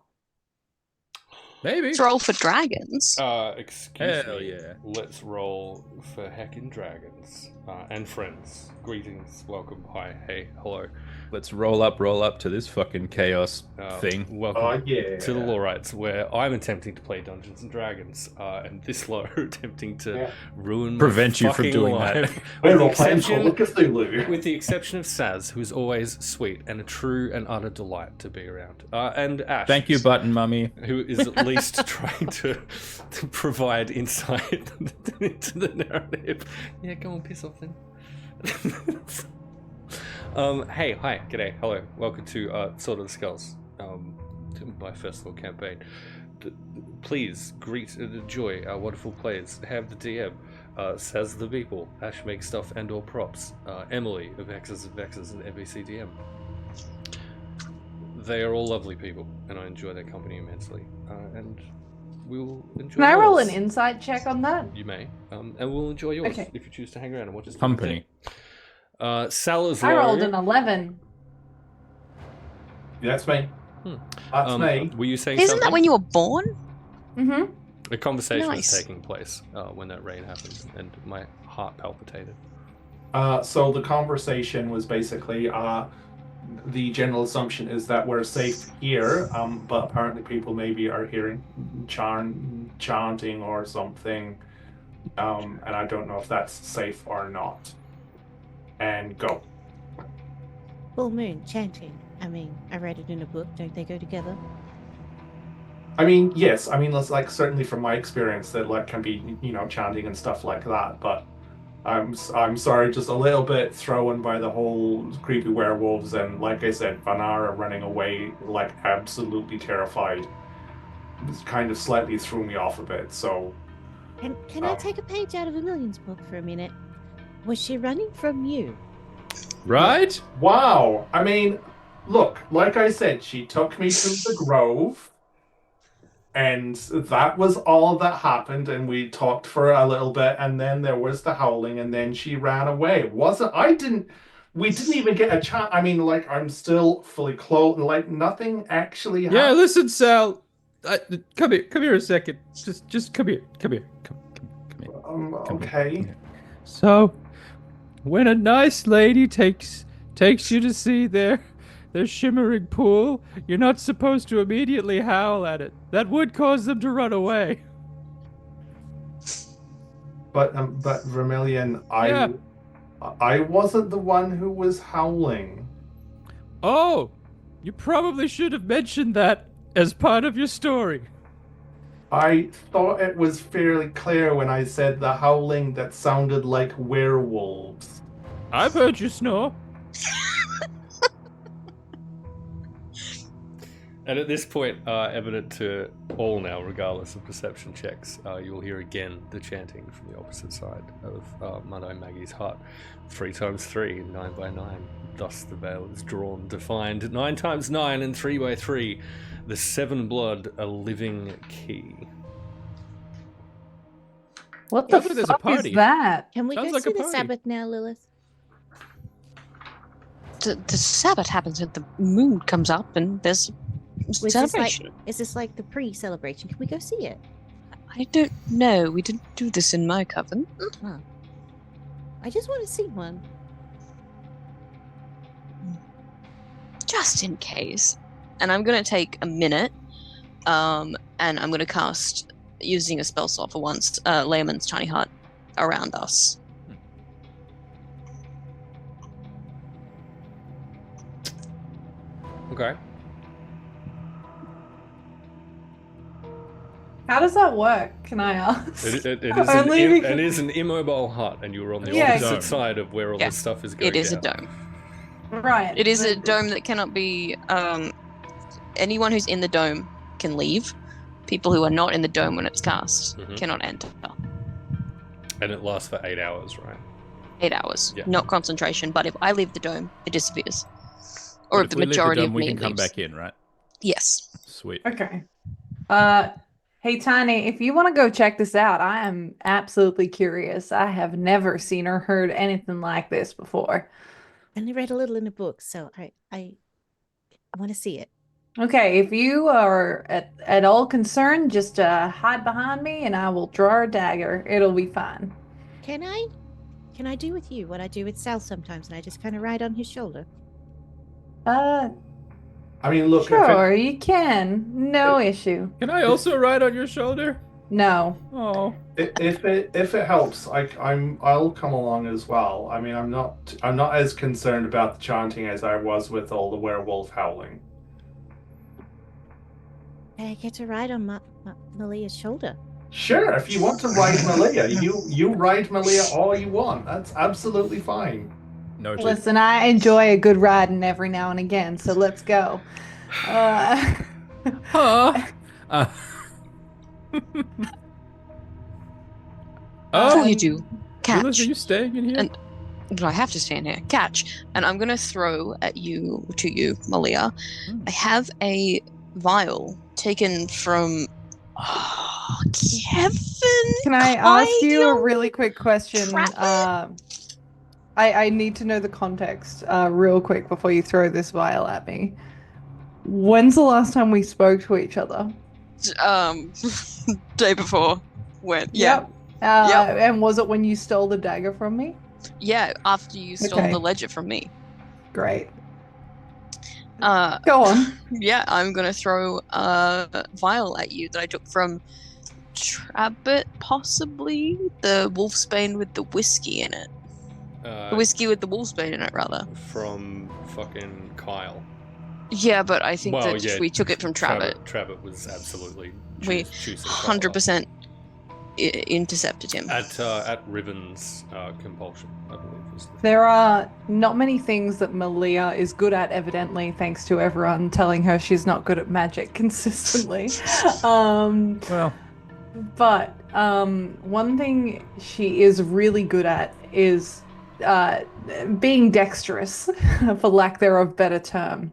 Maybe. Let's roll for dragons. Excuse Hell me. yeah. Let's roll for heckin' dragons and friends. Greetings, welcome, hi, hey, hello. Let's roll up to this fucking chaos thing. Welcome Oh yeah. to the Lawrites, where I'm attempting to play Dungeons and Dragons, and this lot are attempting to ruin Prevent my you from fucking doing life. that. We're all playing Call of Cthulhu. With the exception of Saz, who's always sweet and a true and utter delight to be around, and Ash. Thank you, Button Mummy. Who is at least trying to provide insight into the narrative. Yeah, go on, piss off then. Hey, hi, g'day, hello, welcome to Sword of the Skulls, to my first little campaign. Please greet and enjoy our wonderful players. Have the DM, says the people. Ash makes stuff and or props. Emily of X's and Vexes and NBC DM. They are all lovely people, and I enjoy their company immensely. And we'll enjoy. Can I roll yours. an insight check on that? You may, and we'll enjoy yours Okay. if you choose to hang around and watch us. Company. Salislo. I rolled an 11. That's me. That's me. Were you saying Isn't something? that when you were born? Mm-hmm. A conversation Nice. was taking place when that rain happened, and my heart palpitated. So the conversation was basically the general assumption is that we're safe here, but apparently people maybe are hearing chanting or something, and I don't know if that's safe or not. And go. Full moon, chanting. I mean, I read it in a book. Don't they go together? I mean, yes. I mean, that's like certainly from my experience that like can be chanting and stuff like that. But I'm sorry, just a little bit thrown by the whole creepy werewolves and like I said, Vanara running away like absolutely terrified. It's kind of slightly threw me off a bit. So Can I take a page out of Vermillion's book for a minute? Was she running from you? Right? wow. I mean, look, like I said, she took me to the grove. And that was all that happened, and we talked for a little bit, and then there was the howling, and then she ran away. We didn't even get a chance. I mean, like, I'm still fully clothed, like, nothing actually Yeah, happened. listen, Sal. Come here a second. Just come here. Come here. Come here. Okay. So, when a nice lady takes you to see their shimmering pool, you're not supposed to immediately howl at it. That would cause them to run away. But Vermillion, Yeah. I wasn't the one who was howling. Oh, you probably should have mentioned that as part of your story. I thought it was fairly clear when I said the howling that sounded like werewolves. I've heard you snore. And at this point, evident to all now, regardless of perception checks, you'll hear again the chanting from the opposite side of Muddy Maggie's hut. 3 times 3, 9 by 9. Thus the veil is drawn, defined. 9 times 9 and 3 by 3. The 7 blood, a living key. What the Sounds like there's a fuck party. is that? Can we Sounds go like see a the party. Sabbath now, Lilith? The Sabbath happens when the moon comes up and there's Was this celebration. is this like the pre-celebration? Can we go see it? I don't know. We didn't do this in my coven. I just want to see one. Just in case. And I'm going to take a minute and I'm going to cast, using a spell slot for once, Layman's Tiny Hut around us. Okay. How does that work? Can I ask? It is an immobile hut, and you're on the Yeah. opposite Dome. side of where all Yeah. this stuff is going It is a down. dome. Right. It is a but- dome that cannot be. Anyone who's in the dome can leave. People who are not in the dome when it's cast Mhm. cannot enter. And it lasts for 8 hours, right? 8 hours. Yeah. Not concentration, but if I leave the dome, it disappears. Or if the we leave majority dome, of we me can come leaves. back in, right? Yes. Sweet. Okay. Hey, Tiny, if you want to go check this out, I am absolutely curious. I have never seen or heard anything like this before. I only read a little in a book, so I want to see it. Okay, if you are at all concerned, just hide behind me and I will draw a dagger. It'll be fine. Can I? Can I do with you what I do with Sal sometimes, and I just kind of ride on his shoulder? Uh, I mean, look, sure, you can. No issue. Can I also ride on your shoulder? No. Oh. if it helps, I'll come along as well. I mean, I'm not as concerned about the chanting as I was with all the werewolf howling. And I get to ride on Malia's shoulder. Sure, if you want to ride Malia, you ride Malia all you want. That's absolutely fine. No. Listen, I enjoy a good riding every now and again, so let's go. Huh? Before you do, catch. Lilith, are you staying in here? And- But I have to stand here. Catch. And I'm going to throw to you, Malia. I have a vial taken from Kevin. Can I ask you a Kyle? really quick question? I need to know the context real quick before you throw this vial at me. When's the last time we spoke to each other? Day before. When? Yeah. Yep. Yep. And was it when you stole the dagger from me? Yeah, after you stole Okay. the ledger from me. Great. Go on. Yeah, I'm gonna throw a vial at you that I took from Trabbit, possibly the wolfsbane with the whiskey in it. The whiskey with the wolfsbane in it, rather. From fucking Kyle. Yeah, but I think Well, that yeah, we took it from Trabbit. Trabbit was absolutely We choosing Kyle 100% intercepted him. at Riven's compulsion, I believe. Was the There are not many things that Malia is good at, evidently, thanks to everyone telling her she's not good at magic consistently. Well, But one thing she is really good at is being dexterous, for lack thereof better term.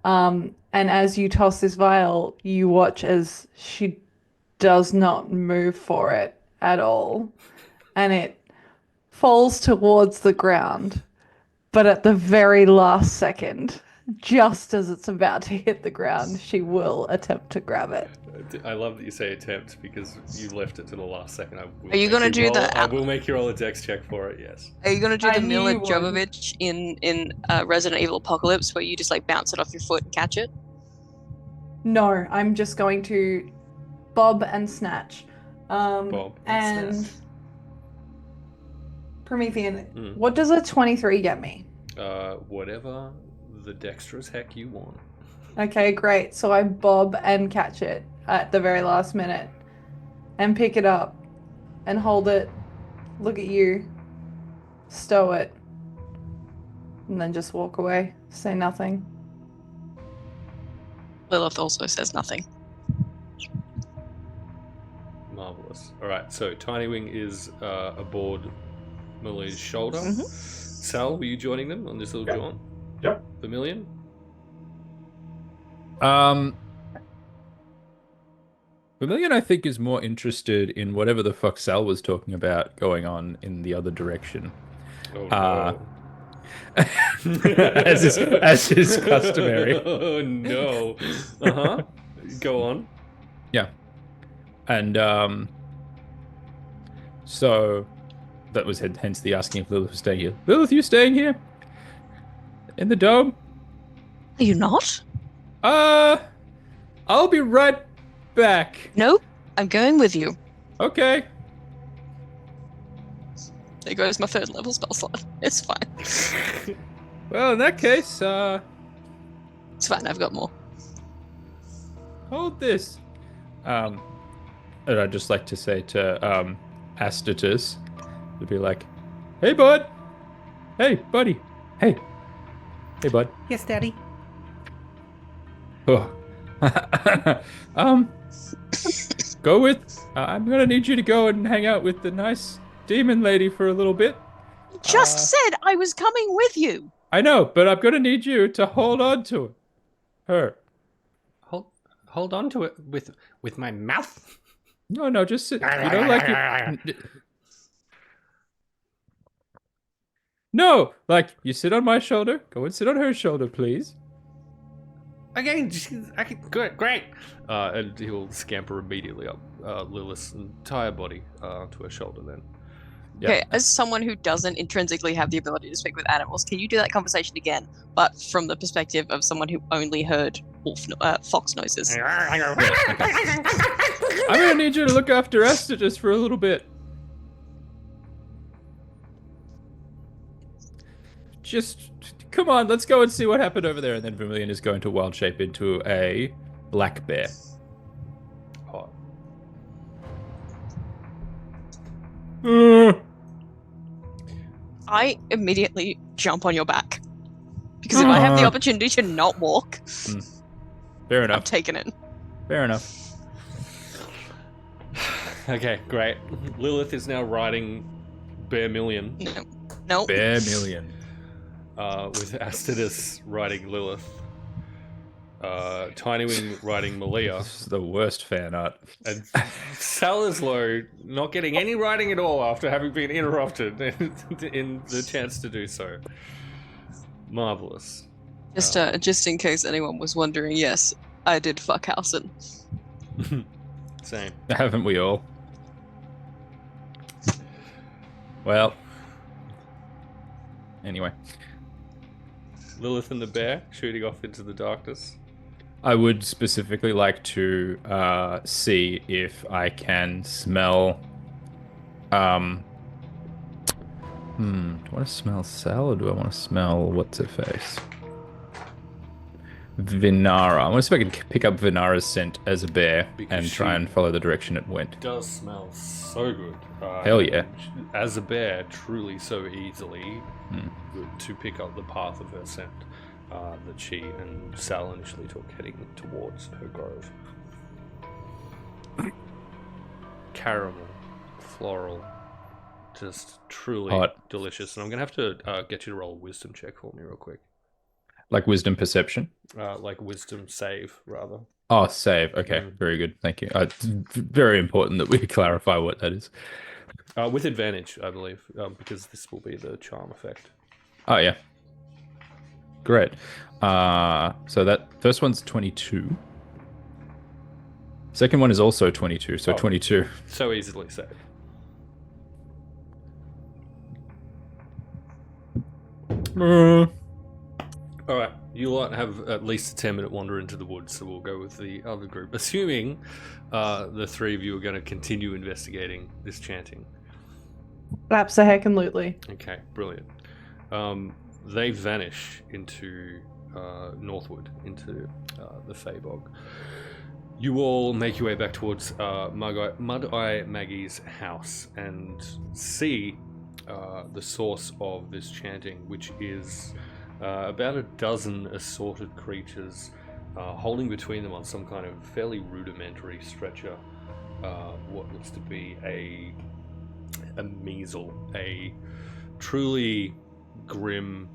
And as you toss this vial, you watch as she does not move for it at all. And it falls towards the ground. But at the very last second, just as it's about to hit the ground, she will attempt to grab it. I love that you say attempt because you left it to the last second. Are you gonna do the- I will make you roll a dex check for it. Yes. Are you gonna do I the knew Mila you would. Jovovich in Resident Evil Apocalypse, where you just like bounce it off your foot and catch it? No, I'm just going to bob and snatch. Bob and and Promethean, Mm. what does a 23 get me? Whatever the dexterous heck you want. Okay, great. So I bob and catch it at the very last minute and pick it up and hold it, look at you, stow it, and then just walk away, say nothing. Lilith also says nothing. Marvelous. All right, so Tinywing is aboard Malia's shoulder. Mhm. Sal, were you joining them on this little Yep. jaunt? Yep. Vermillion? Vermillion, I think, is more interested in whatever the fuck Sal was talking about going on in the other direction. Oh, Uh, no. as is customary. Oh, no. Uh-huh. Go on. And so that was hence the asking if Lilith was staying here. Lilith, you staying here? In the dome? Are you not? I'll be right back. Nope. I'm going with you. Okay. There goes my third level spell slot. It's fine. Well, in that case, It's fine. I've got more. hold this. And I'd just like to say to Astatus, to be like, hey, bud. Hey, buddy. Hey. Hey, bud. Yes, Daddy. Oh. Go with. I'm gonna need you to go and hang out with the nice demon lady for a little bit. Just said I was coming with you. I know, but I'm gonna need you to hold on to her. Hold hold on to it with my mouth. No, just sit. You know, like no, like you sit on my shoulder. Go and sit on her shoulder, please. Okay, great. And he'll scamper immediately up Lilith's entire body to her shoulder then. Yeah. Okay, as someone who doesn't intrinsically have the ability to speak with animals, can you do that conversation again, but from the perspective of someone who only heard fox noises? I'm gonna need you to look after Esther just for a little bit. Just come on, let's go and see what happened over there. And then Vermillion is going to wild shape into a black bear. Hot. I immediately jump on your back. Because if I have the opportunity to not walk, Fair I'm enough. taking it. Fair enough. Okay, great. Lilith is now riding Vermillion. No. Vermillion. With Astidus riding Lilith. Tinywing riding Malia. This is the worst fan art. And Salislo not getting any riding at all after having been interrupted in the chance to do so. Marvelous. Just in case anyone was wondering, yes, I did fuck Halson. Same. Haven't we all? Well. Anyway. Lilith and the bear shooting off into the darkness. I would specifically like to see if I can smell. Do I want to smell Sal or do I want to smell what's her face? Vinara. I want to see if I can pick up Vinara's scent as a bear Because and try and follow the direction it went. It does smell so good. Hell yeah. As a bear, truly so easily to pick up the path of her scent that she and Sal initially took heading towards her grove. Caramel, floral, just truly Hot. delicious. And I'm going to have to get you to roll a wisdom check for me real quick. Like wisdom perception? Like wisdom save, rather. Oh, save. Okay, very good. Thank you. It's very important that we clarify what that is. With advantage, I believe, because this will be the charm effect. Oh, yeah. Great. So that first one's 22. Second one is also 22, so 22. So easily saved. All right, you lot have at least a 10-minute wander into the woods, so we'll go with the other group. Assuming the three of you are going to continue investigating this chanting. Absolutely. Okay, brilliant. They vanish into northward, into the Fey-bog. You all make your way back towards Mud-Eye Maggie's house and see the source of this chanting, which is about a dozen assorted creatures holding between them on some kind of fairly rudimentary stretcher what looks to be a measle, a truly grim,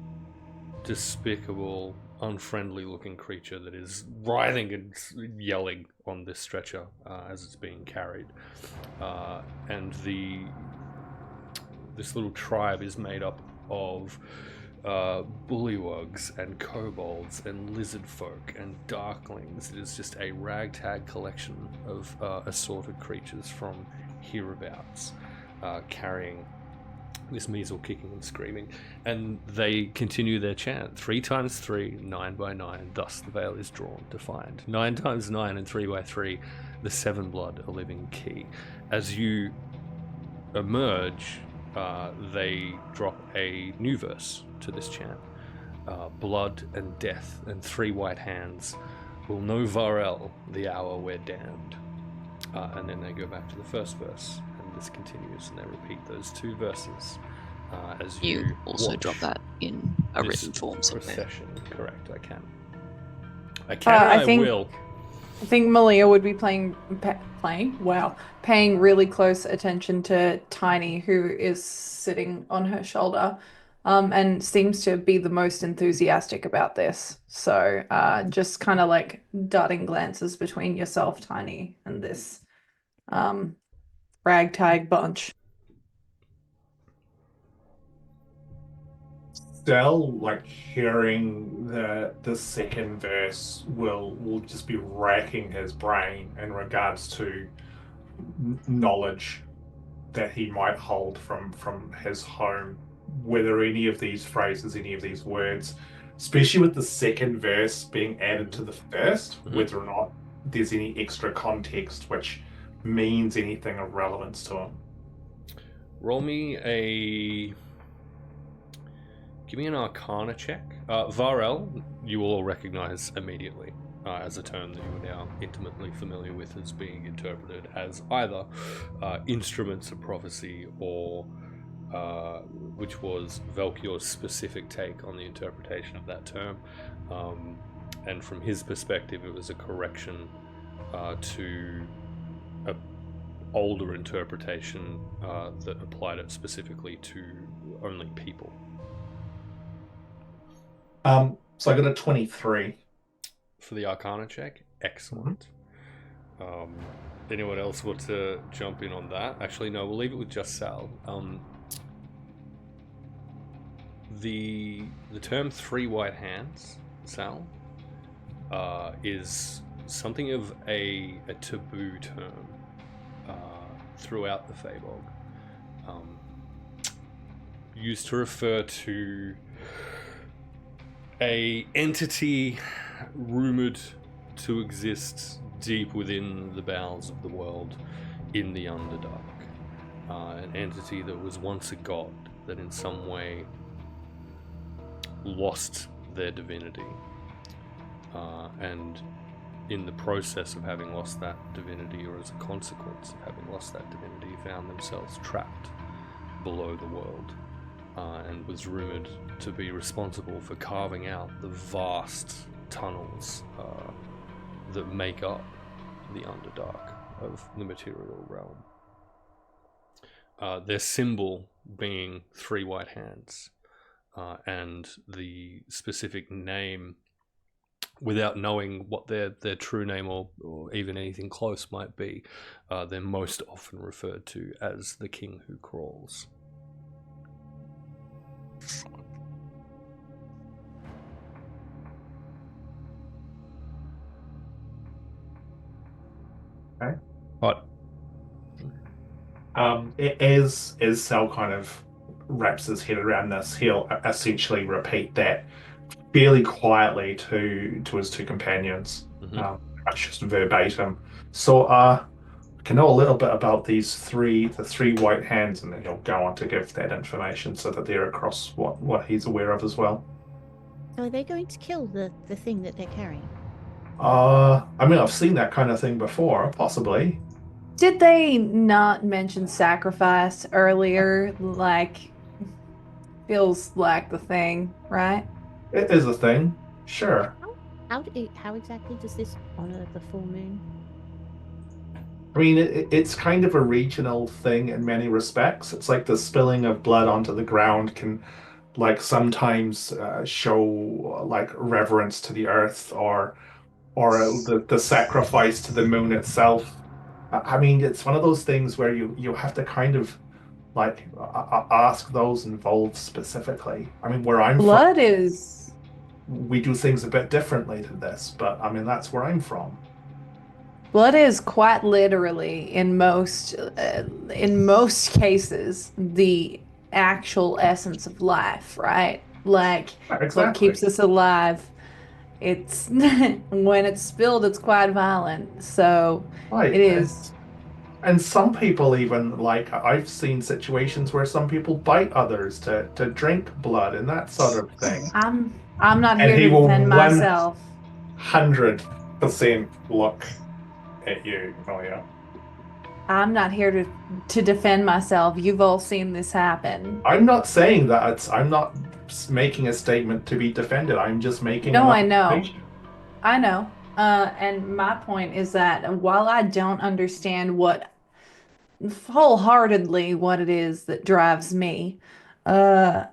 despicable, unfriendly looking creature that is writhing and yelling on this stretcher as it's being carried. And this little tribe is made up of bullywugs and kobolds and lizard folk and darklings. It is just a ragtag collection of assorted creatures from hereabouts, carrying this measle, kicking and screaming, and they continue their chant. 3 times 3, 9 by 9, thus the veil is drawn to find. 9 times 9 and 3 by 3, the 7 blood, a living key. As you emerge, they drop a new verse to this chant. Blood and death and 3 white hands will know Varel the hour we're damned. And then they go back to the first verse, and this continues, and they repeat those 2 verses as You also watch drop that in a this written form somewhere. procession. Correct, I can. I will. I think Malia would be paying really close attention to Tiny, who is sitting on her shoulder. and seems to be the most enthusiastic about this. So just kind of like darting glances between yourself, Tiny, and this ragtag bunch. Still, like hearing the second verse will just be racking his brain in regards to knowledge that he might hold from his home. Whether any of these phrases, any of these words, especially with the second verse being added to the first, whether or not there's any extra context which means anything of relevance to him. Roll me a. Give me an Arcana check. Varel, you will all recognize immediately as a term that you are now intimately familiar with as being interpreted as either instruments of prophecy or which was Velkior's specific take on the interpretation of that term. And from his perspective, it was a correction to an older interpretation that applied it specifically to only people. So I got a 23. For the Arcana check? Excellent. Anyone else want to jump in on that? Actually, no, we'll leave it with just Sal. The term three white hands, Sal, is something of a taboo term throughout the Feyblog. Used to refer to a entity rumored to exist deep within the bowels of the world in the Underdark. An entity that was once a god that in some way lost their divinity. And in the process of having lost that divinity, or as a consequence of having lost that divinity, found themselves trapped below the world. And was rumored to be responsible for carving out the vast tunnels that make up the Underdark of the material realm. Their symbol being three white hands, and the specific name, without knowing what their true name or even anything close might be, they're most often referred to as the King Who Crawls. Okay. What? As Sal kind of wraps his head around this, he'll essentially repeat that fairly quietly to his two companions. It's just verbatim. So can know a little bit about the three white hands, and then he'll go on to give that information so that they're across what he's aware of as well. So are they going to kill the thing that they're carrying? I mean, I've seen that kind of thing before, possibly. Did they not mention sacrifice earlier? Like, feels like the thing, right? It is a thing, sure. How exactly does this honor the full moon? I mean, it's kind of a regional thing in many respects. It's like the spilling of blood onto the ground can, like, sometimes show like reverence to the earth, or the sacrifice to the moon itself. I mean, it's one of those things where you have to kind of like ask those involved specifically. I mean, where I'm Blood from, is we do things a bit differently to this, but I mean, that's where I'm from. blood is quite literally in most cases the actual essence of life, right? Like what Exactly. keeps us alive. It's when it's spilled, it's quite violent. So Right. it is. And some people even, like, I've seen situations where some people bite others to drink blood and that sort of thing. I'm not And here he to will defend myself. 100% look at you, Malia. I'm not here to defend myself. You've all seen this happen. I'm not saying that. I'm not making a statement to be defended. I'm just making No, an I know. observation. I know. And my point is that while I don't understand wholeheartedly what it is that drives me, uh,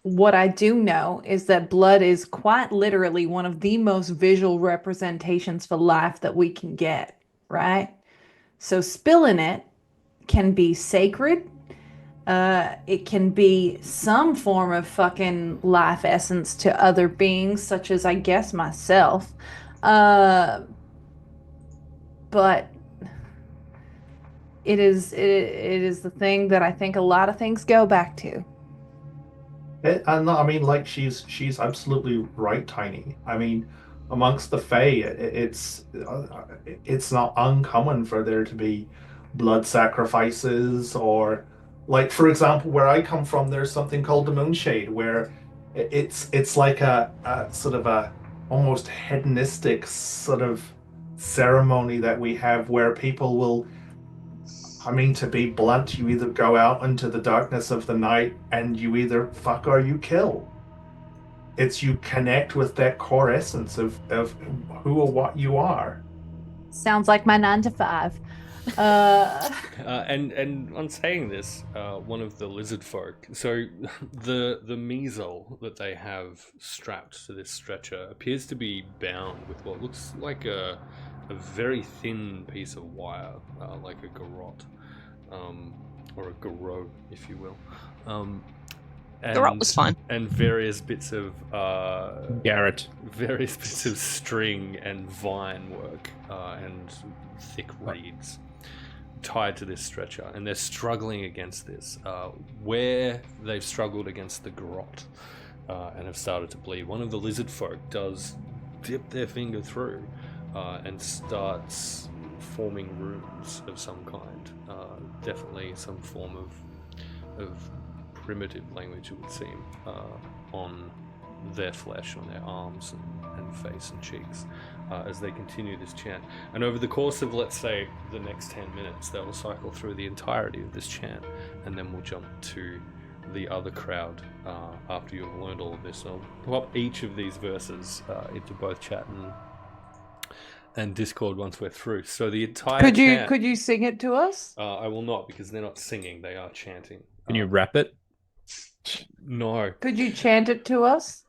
what I do know is that blood is quite literally one of the most visual representations for life that we can get, right? So spilling it can be sacred. It can be some form of fucking life essence to other beings, such as, I guess, myself. But it is the thing that I think a lot of things go back to. And I mean, like she's absolutely right, Tiny. I mean, amongst the Fae, it's not uncommon for there to be blood sacrifices, or like, for example, where I come from, there's something called the Moonshade, where it's like a sort of a almost hedonistic sort of ceremony that we have where people will, I mean, to be blunt, you either go out into the darkness of the night and you either fuck or you kill. It's you connect with that core essence of who or what you are. Sounds like my 9 to 5. And on saying this, one of the lizard folk, so the measle that they have strapped to this stretcher appears to be bound with what looks like a very thin piece of wire, like a garrote, or a garrote, if you will. Garrote was fine. And various bits of Garrett. various bits of string and vine work and thick reeds tied to this stretcher, and they're struggling against this. Where they've struggled against the garrote and have started to bleed, one of the lizard folk does dip their finger through and starts forming runes of some kind. Definitely some form of primitive language, it would seem, on their flesh, on their arms and face and cheeks, as they continue this chant. And over the course of, let's say, the next 10 minutes, they will cycle through the entirety of this chant, and then we'll jump to the other crowd after you've learned all of this. I'll pop each of these verses into both chat and Discord once we're through. So the entire chant, Could you sing it to us? I will not, because they're not singing, they are chanting. Can you rap it? No. Could you chant it to us?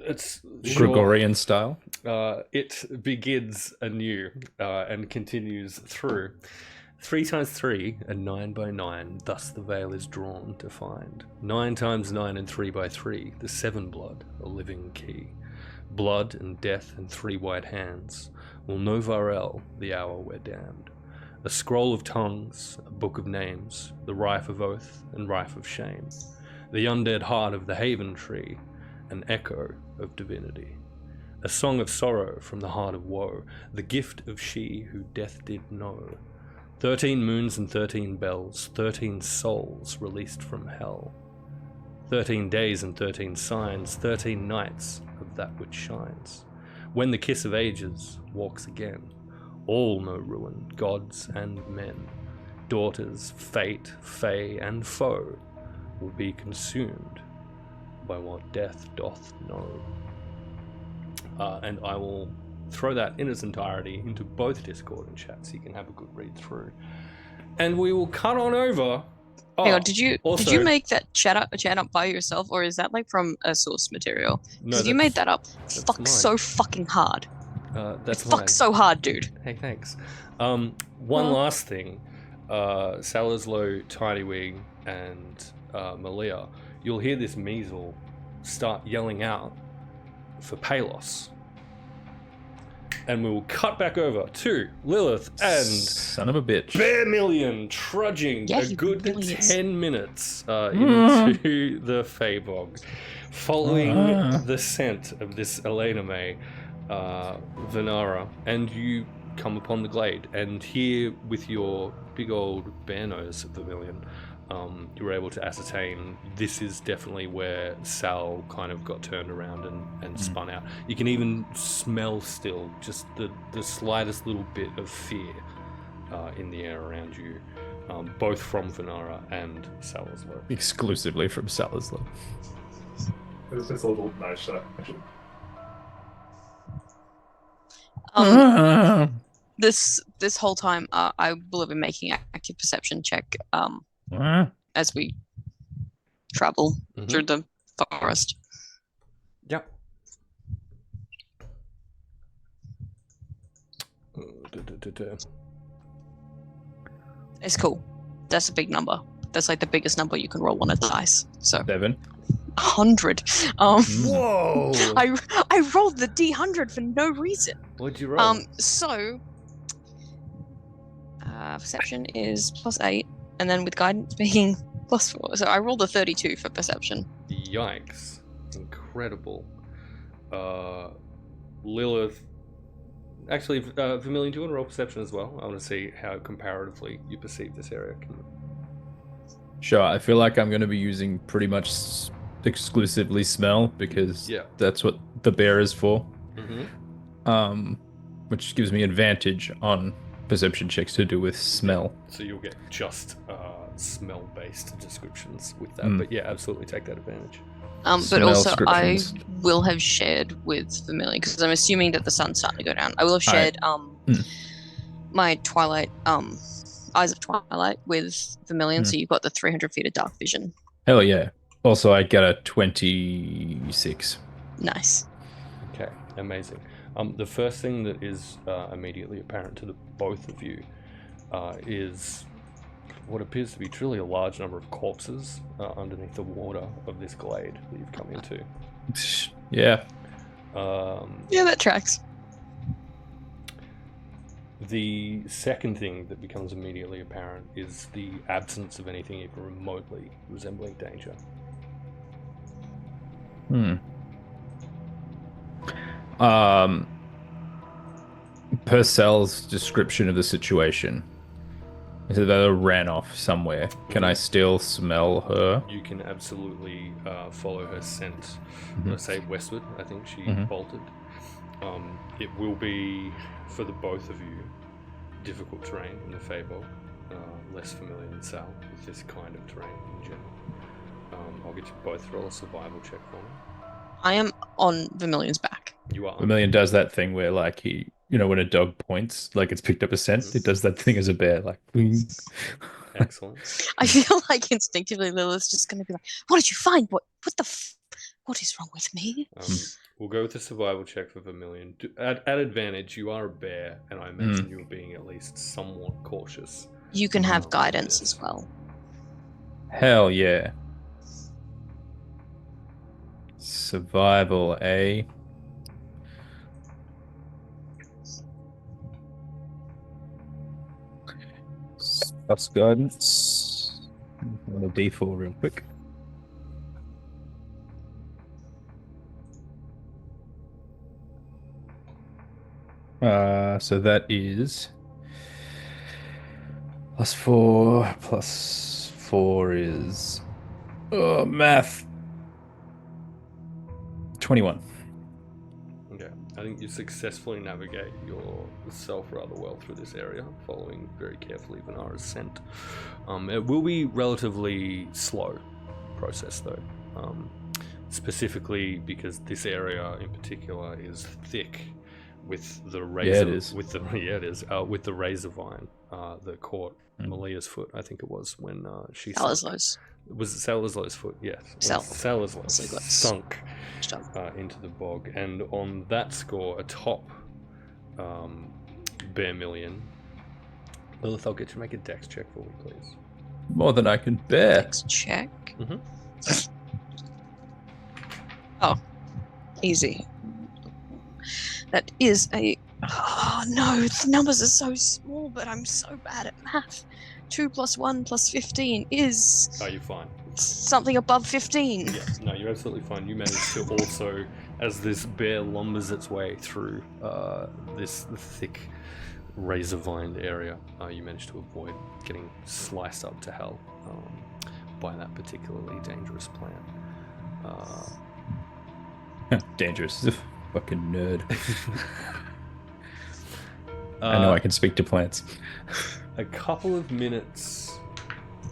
It's Gregorian style? It begins anew and continues through. 3 times 3 and 9 by 9, thus the veil is drawn to find. 9 times 9 and 3 by 3, the 7 blood, a living key. Blood and death and 3 white hands will know Varel, the hour we're damned. A scroll of tongues, a book of names, the rife of oath and rife of shame. The undead heart of the haven tree, an echo of divinity. A song of sorrow from the heart of woe, the gift of she who death did know. 13 moons and 13 bells, 13 souls released from hell. 13 days and 13 signs, 13 nights of that which shines. When the kiss of ages walks again, all know ruin, gods and men. Daughters, fate, fae, and foe will be consumed by what death doth know. And I will throw that in its entirety into both Discord and chat so you can have a good read through. And we will cut on over. Hang on, did you make that chat up by yourself, or is that like from a source material? Because you made that up. Fuck so fucking hard. That's fuck so hard, dude. Hey, thanks. One last thing. Salislo, Tinywing, and Malia, you'll hear this measle start yelling out for Palos. And we will cut back over to Lilith and son of a bitch Vermillion trudging a good really 10 minutes into the Fey-bog, following the scent of this Elena May Venara, and you come upon the glade, and here with your big old bear nose, Vermillion, you were able to ascertain this is definitely where Sal kind of got turned around and spun out. You can even smell still just the slightest little bit of fear in the air around you, both from Venara and Salislo. Exclusively from Salislo. It's just a little nice. This whole time, I will have been making active perception check as we travel through the forest. Yep. It's cool. That's a big number. That's like the biggest number you can roll on a dice. So 7. 100. Whoa! I rolled the D100 for no reason. What'd you roll? So perception is +8, and then with guidance being +4. So I rolled a 32 for perception. Yikes! Incredible. Lilith. Actually, Vermillion, do you want to roll perception as well? I want to see how comparatively you perceive this area. Sure, I feel like I'm going to be using pretty much exclusively smell because that's what the bear is for. Mm-hmm. Which gives me advantage on perception checks to do with smell. So you'll get just smell-based descriptions with that. But yeah, absolutely take that advantage. But Smell also, I descriptions. will have shared with Vermillion because I'm assuming that the sun's starting to go down. I will have shared my Twilight, Eyes of Twilight with Vermillion, so you've got the 300 feet of dark vision. Hell yeah. Also, I get a 26. Nice. Okay, amazing. The first thing that is immediately apparent to the both of you is what appears to be truly a large number of corpses underneath the water of this glade that you've come into. Yeah. Yeah, that tracks. The second thing that becomes immediately apparent is the absence of anything even remotely resembling danger. Purcell's description of the situation is that they ran off somewhere. Can I still smell her? You can absolutely follow her scent. Let's say westward. I think she bolted. It will be, for the both of you, difficult terrain in the Feywild, less familiar than Sal with this kind of terrain in general. I'll get you both to roll a survival check for me. I am on Vermillion's back. You are. Vermillion does that thing where, like, he, you know, when a dog points, like it's picked up a scent, it does that thing as a bear, like, boing. Excellent. I feel like instinctively Lilith's just going to be like, "What did you find? What what is wrong with me?" We'll go with the survival check for Vermillion. At advantage, you are a bear, and I imagine you're being at least somewhat cautious. You can have guidance as well. Hell yeah. Survival, eh? Plus guidance. On a D4 real quick. So that is +4. +4 is math. 21. Okay, I think you successfully navigate yourself rather well through this area, following very carefully Vanara's scent. It will be relatively slow process though, specifically because this area in particular is thick with the razor. It is. With the with the razor vine that caught Malia's foot. I think it was when she Salislo's. Was it Salislo's foot? Yes. Salislo sunk into the bog, and on that score, atop Vermillion, Lilith, I'll get you to make a dex check for me, please. More than I can bear. Dex check. Oh, easy. That is a... Oh no, the numbers are so small, but I'm so bad at math. 2 + 1 + 15 is... Oh, you're fine. Something above 15. Yes, no, you're absolutely fine. You managed to also, as this bear lumbers its way through this thick razor-vined area, you managed to avoid getting sliced up to hell by that particularly dangerous plant. Dangerous. Fucking nerd. I know I can speak to plants. A couple of minutes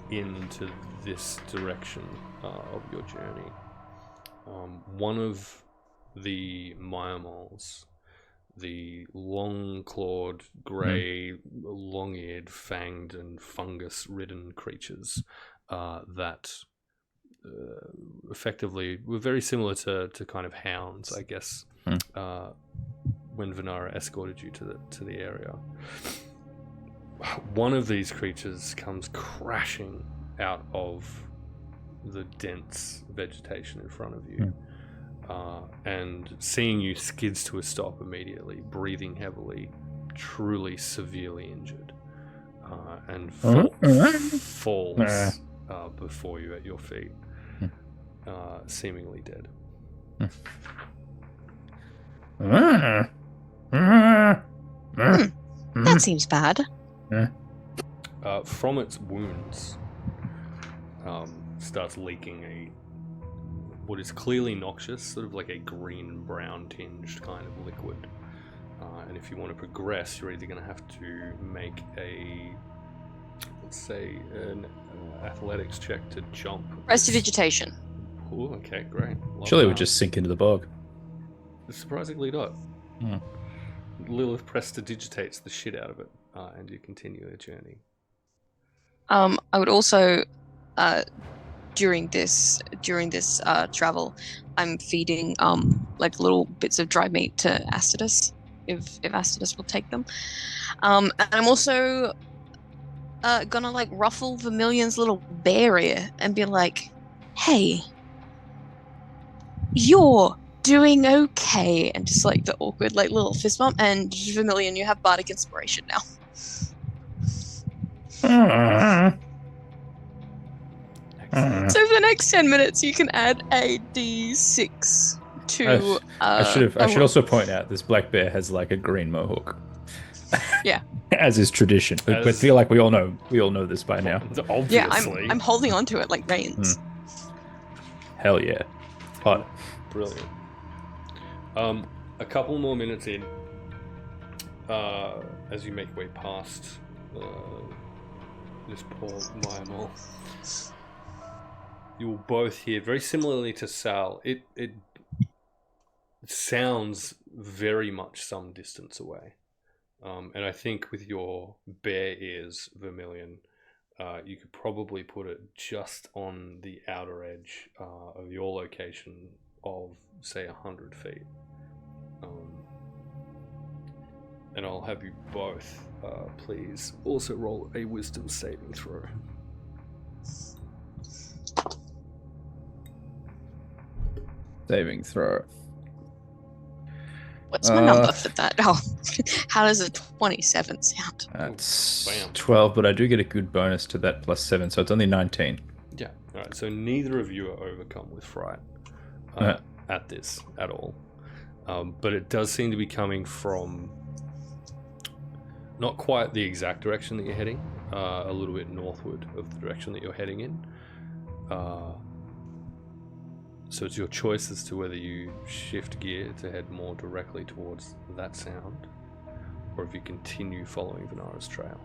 into this direction of your journey, one of the Myamols, the long-clawed, grey, long-eared, fanged and fungus-ridden creatures that effectively were very similar to kind of hounds, I guess. When Venara escorted you to the area, one of these creatures comes crashing out of the dense vegetation in front of you, and seeing you skids to a stop immediately, breathing heavily, truly severely injured, and falls before you at your feet, seemingly dead. That seems bad. From its wounds, starts leaking what is clearly noxious, sort of like a green-brown tinged kind of liquid. And if you want to progress, you're either going to have to make let's say, an athletics check to jump. Prestidigitation. Oh, okay, great. Surely it would just sink into the bog. Surprisingly not. Lilith prestidigitates the shit out of it, and you continue your journey. I would also, during this travel, I'm feeding like little bits of dried meat to Astidus, if Astidus will take them. And I'm also gonna like ruffle Vermillion's little bear ear and be like, "Hey, you're doing okay," and just like the awkward like little fist bump. And Vermillion, you have bardic inspiration now. So for the next 10 minutes, you can add a d6 to. I should also point out this black bear has like a green mohawk. Yeah. As is tradition, but I feel like we all know this by now. Obviously. Yeah, I'm holding on to it like reins. Hell yeah, hot. Brilliant. A couple more minutes in, as you make your way past this poor Mayamol, you will both hear, very similarly to Sal, it sounds very much some distance away. And I think with your bear ears, Vermillion, you could probably put it just on the outer edge of your location of, say, 100 feet. And I'll have you both, please, also roll a wisdom saving throw. Saving throw. What's my number for that? Oh, how does a 27 sound? That's Bam. 12, but I do get a good bonus to that plus 7, so it's only 19. Yeah. All right. So neither of you are overcome with fright at this at all. But it does seem to be coming from not quite the exact direction that you're heading, a little bit northward of the direction that you're heading in. So it's your choice as to whether you shift gear to head more directly towards that sound, or if you continue following Venara's trail.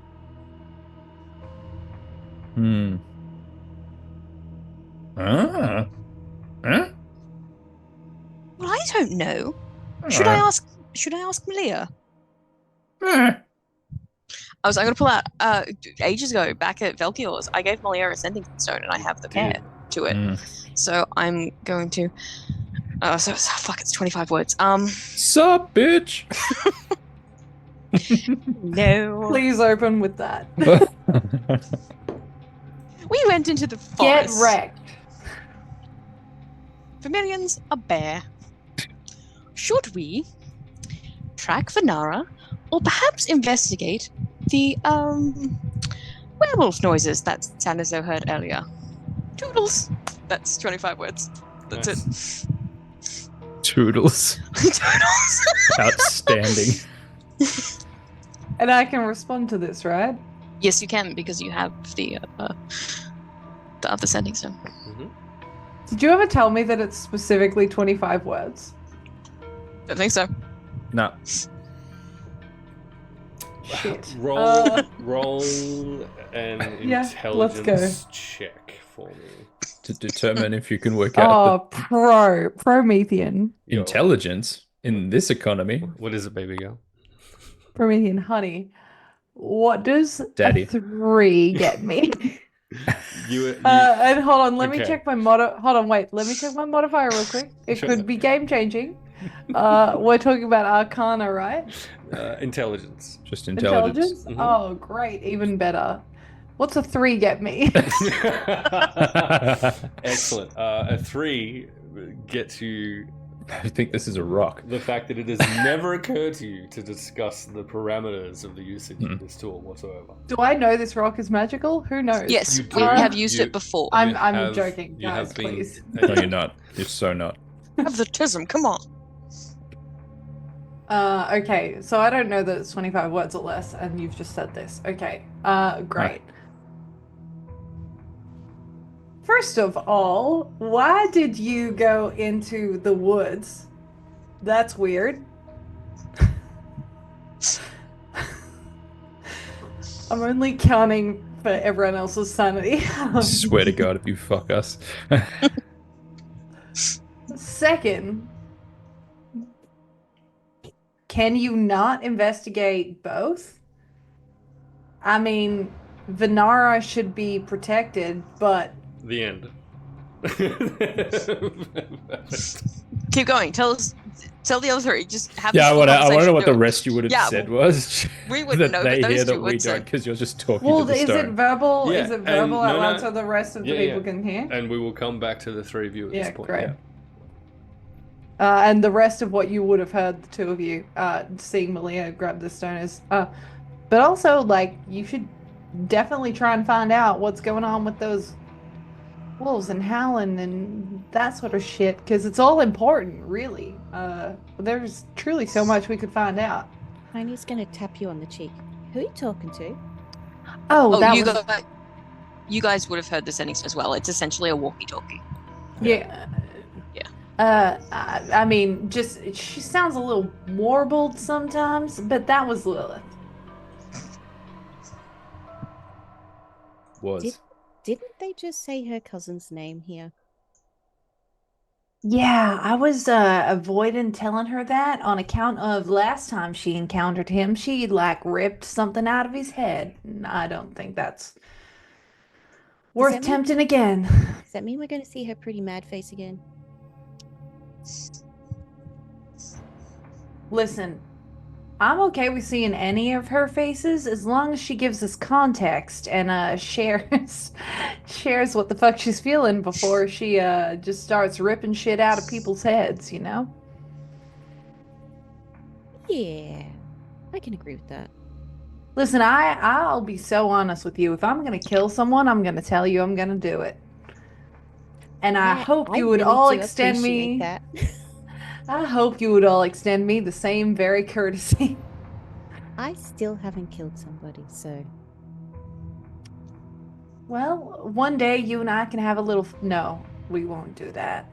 Well, I don't know. Should I ask Malia? I'm going to pull out, ages ago, back at Velkior's, I gave Malia a sending stone, and I have the pair to it. So I'm going to... it's 25 words. Sup, bitch? No. Please open with that. We went into the Get forest. wrecked. Vermillion's a bear. Should we track Venara, or perhaps investigate the werewolf noises that Saliso heard earlier? Toodles. That's 25 words. That's it. Toodles. Toodles. Outstanding. And I can respond to this, right? Yes, you can, because you have the other sending stone. Mm-hmm. Did you ever tell me that it's specifically 25 words? Don't think so. No. Shit. Roll an Yeah, let's go. intelligence check for me. To determine if you can work out Promethean. the intelligence in this economy. What is it, baby girl? Promethean, honey. What does Daddy. a 3 get me? And hold on, let me okay. check my hold on, wait, let me check my modifier real quick. It Sure. could be game changing. We're talking about Arcana, right? Intelligence. Just intelligence. Mhm. Oh, great, even better. What's a 3 get me? Excellent. A 3 gets you I think this is a rock. the fact that it has never occurred to you to discuss the parameters of the usage of this tool whatsoever. Do I know this rock is magical? Who knows? Yes, You we do. have used You- it before. I'm have- joking, you guys, have been- please. No, you're not. You're so not. Have the tism, come on. Okay, so I don't know that it's 25 words or less, and you've just said this. Okay, great. First of all, why did you go into the woods? That's weird. I'm only counting for everyone else's sanity. I swear to God, if you fuck us. Second, can you not investigate both? I mean, Venara should be protected, but The end. Keep going. Tell the other 3. Just have Yeah, this I full want to conversation, know what do the it. rest you would have Yeah, said was. we wouldn't that know, but they those hear two that we would say. don't, because you're just talking well, to the is stone. it verbal? Yeah, Is it and verbal out no, loud no. so the rest of the Yeah, people yeah. can hear? And we will come back to the 3 of you at Yeah, this point. great. Yeah. And the rest of what you would have heard, the 2 of you, seeing Malia grab the stone is, but also, like, you should definitely try and find out what's going on with those wolves and howling and that sort of shit, because it's all important, really. There's truly so much we could find out. Tiny's gonna tap you on the cheek. Who are you talking to? Oh, that you was you guys would have heard this as well. It's essentially a walkie-talkie. yeah. I mean, just she sounds a little warbled sometimes, but that was Lilith. Was. Didn't they just say her cousin's name here? Yeah, I was avoiding telling her that on account of last time she encountered him, she like ripped something out of his head. And I don't think that's worth that mean- tempting again. Does that mean we're going to see her pretty mad face again? Listen, I'm okay with seeing any of her faces as long as she gives us context and shares what the fuck she's feeling before she just starts ripping shit out of people's heads, you know? Yeah, I can agree with that. Listen, I'll be so honest with you. If I'm gonna kill someone, I'm gonna tell you I'm gonna do it. And I hope you would really all do extend appreciate me. that. I hope you would all extend me the same very courtesy. I still haven't killed somebody, so Well, one day you and I can have a little. No, we won't do that.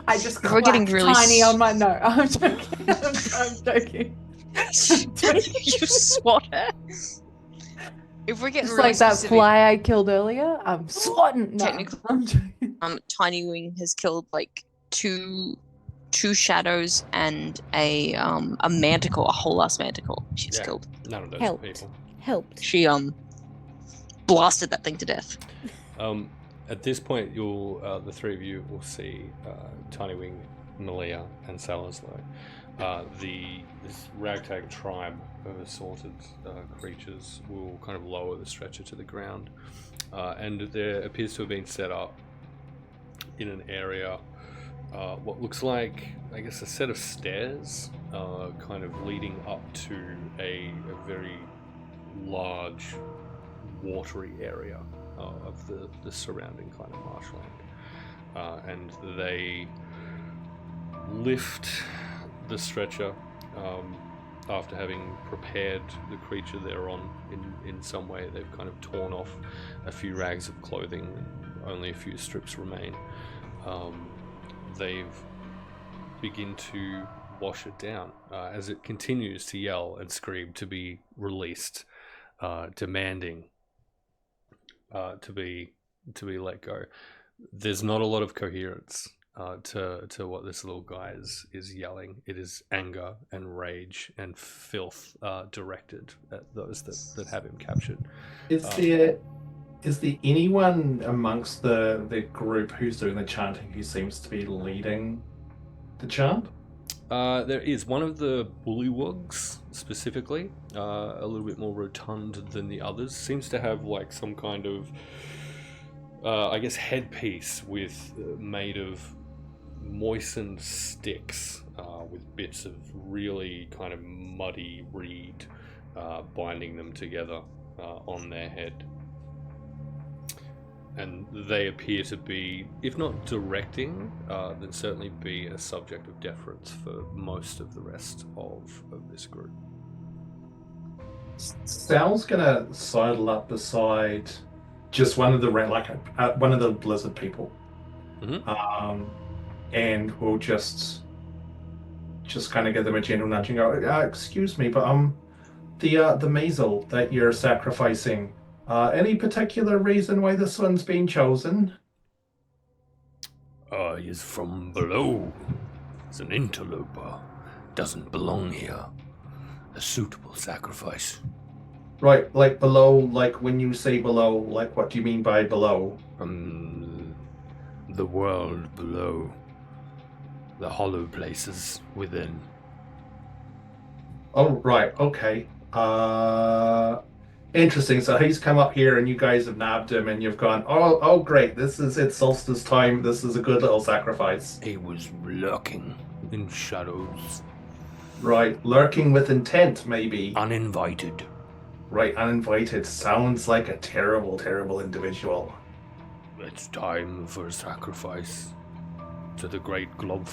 I just We're getting clapped really Tiny on my no. I'm joking. I'm joking. You swat her. If we're getting Just really like that specific, fly I killed earlier. I'm swatting. No, Technically- I'm joking. Tinywing has killed like two shadows and a manticore, a whole ass manticore. She's Yeah. killed. None of those Helped. people. helped. She blasted that thing to death. At this point, you'll the 3 of you will see Tinywing, Malia, and Salislo. This ragtag tribe of assorted creatures will kind of lower the stretcher to the ground, and there appears to have been set up in an area, what looks like, I guess, a set of stairs, kind of leading up to a very large watery area of the surrounding kind of marshland, and they lift the stretcher after having prepared the creature they're on in some way. They've kind of torn off a few rags of clothing and only a few strips remain. They've begin to wash it down as it continues to yell and scream to be released, demanding to be let go. There's not a lot of coherence to what this little guy is yelling. It is anger and rage and filth directed at those that have him captured. Is there anyone amongst the group who's doing the chanting who seems to be leading the chant? There is one of the bullywugs specifically, a little bit more rotund than the others. Seems to have like some kind of, I guess, headpiece made of moistened sticks with bits of really kind of muddy reed binding them together on their head. And they appear to be, if not directing, then certainly be a subject of deference for most of the rest of this group. Sal's gonna sidle up beside just one of the one of the blizzard people, and we'll just kind of give them a gentle nudge and go, "Excuse me, but the mazel that you're sacrificing. Any particular reason why this one's been chosen?" He's from below. He's an interloper. Doesn't belong here. A suitable sacrifice. Right, like below, like when you say below, like what do you mean by below? From the world below. The hollow places within. Oh, right, okay. Interesting. So he's come up here and you guys have nabbed him and you've gone, oh great, it's solstice time, this is a good little sacrifice. He was lurking in shadows. Right, lurking with intent, maybe. Uninvited. Right, uninvited. Sounds like a terrible, terrible individual. It's time for a sacrifice to the Great Glump.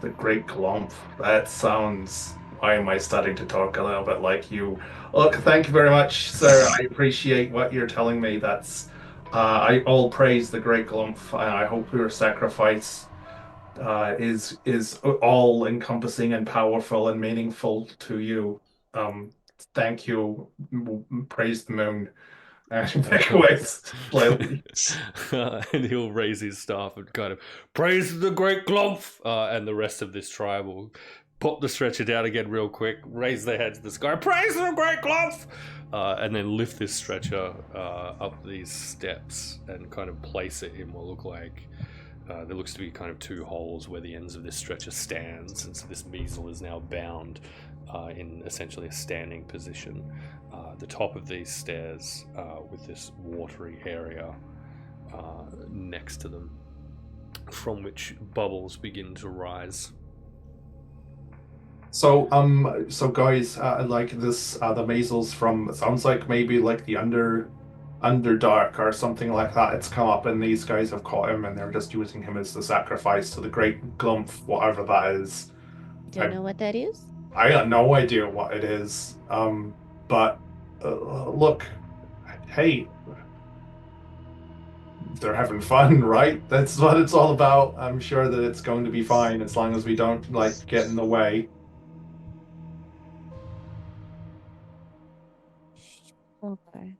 The Great Glump. That sounds... Why am I starting to talk a little bit like you? Look, thank you very much, sir. I appreciate what you're telling me. That's... I all praise the Great Glump. I hope your sacrifice is all encompassing and powerful and meaningful to you. Thank you. Praise the moon. And back away slowly. And he'll raise his staff and kind of praise the Great Glump, and the rest of this tribe will pop the stretcher down again real quick, raise their heads to the sky, praise the Great Glump, and then lift this stretcher up these steps and kind of place it in what look like there looks to be kind of two holes where the ends of this stretcher stands, and so this measle is now bound in essentially a standing position. The top of these stairs with this watery area next to them, from which bubbles begin to rise. So guys, like this, the measles from, it sounds like maybe like the Underdark or something like that. It's come up and these guys have caught him and they're just using him as the sacrifice to the Great Glump, whatever that is. Don't know what that is? I got no idea what it is. But look, hey, they're having fun, right? That's what it's all about. I'm sure that it's going to be fine as long as we don't like get in the way. Okay.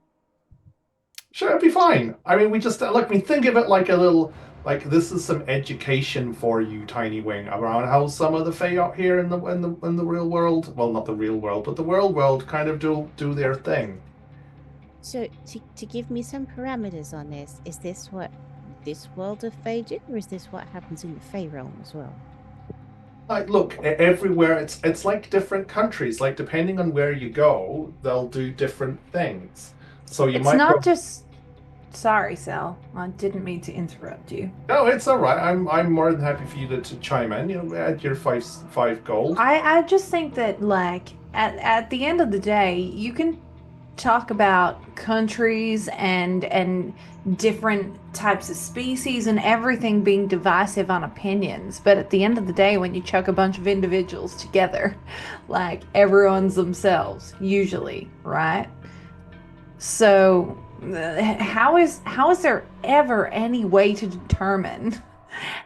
Sure, it'll be fine. I mean, we just look. I mean, think of it like a little, like this is some education for you, Tinywing, around how some of the Fae out here in the real world, well, not the real world, but the world kind of do their thing. So, to give me some parameters on this, is this what this world of Fae do, or is this what happens in the Fae realm as well? Like, look, everywhere it's like different countries. Like, depending on where you go, they'll do different things. So you It's might not go... just. Sorry, Sal. I didn't mean to interrupt you. No, it's all right. I'm more than happy for you to chime in. You know, add your five gold. I just think that, like, at the end of the day, you can talk about countries and different types of species and everything being divisive on opinions, but at the end of the day, when you chuck a bunch of individuals together, like, everyone's themselves usually, right? So how is there ever any way to determine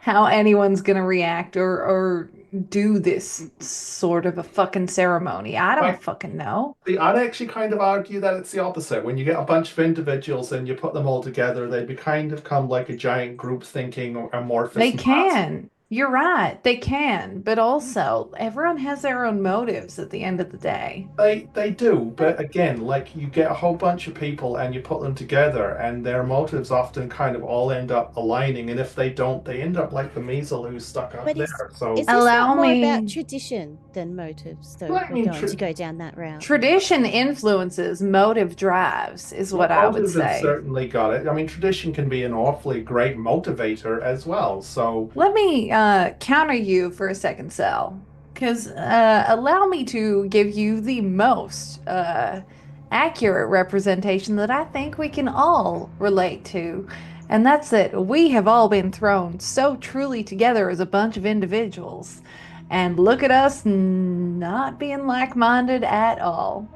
how anyone's gonna react or do this sort of a fucking ceremony? I don't Like, fucking know. See, I'd actually kind of argue that it's the opposite. When you get a bunch of individuals and you put them all together, they become like a giant group thinking amorphous They mass. can. You're right. They can. But also, everyone has their own motives at the end of the day. They do, but again, like you get a whole bunch of people and you put them together, and their motives often kind of all end up aligning. And if they don't, they end up like the measle who's stuck up But there. So is this Allow not more me- about tradition than motives, though? Well, I We're mean, going to go down that route. Tradition influences, motive drives, is what I would motive has say. certainly got it. I mean, tradition can be an awfully great motivator as well. So Let me counter you for a second, Sal, because allow me to give you the most accurate representation that I think we can all relate to, and that's that we have all been thrown so truly together as a bunch of individuals, and look at us not being like-minded at all.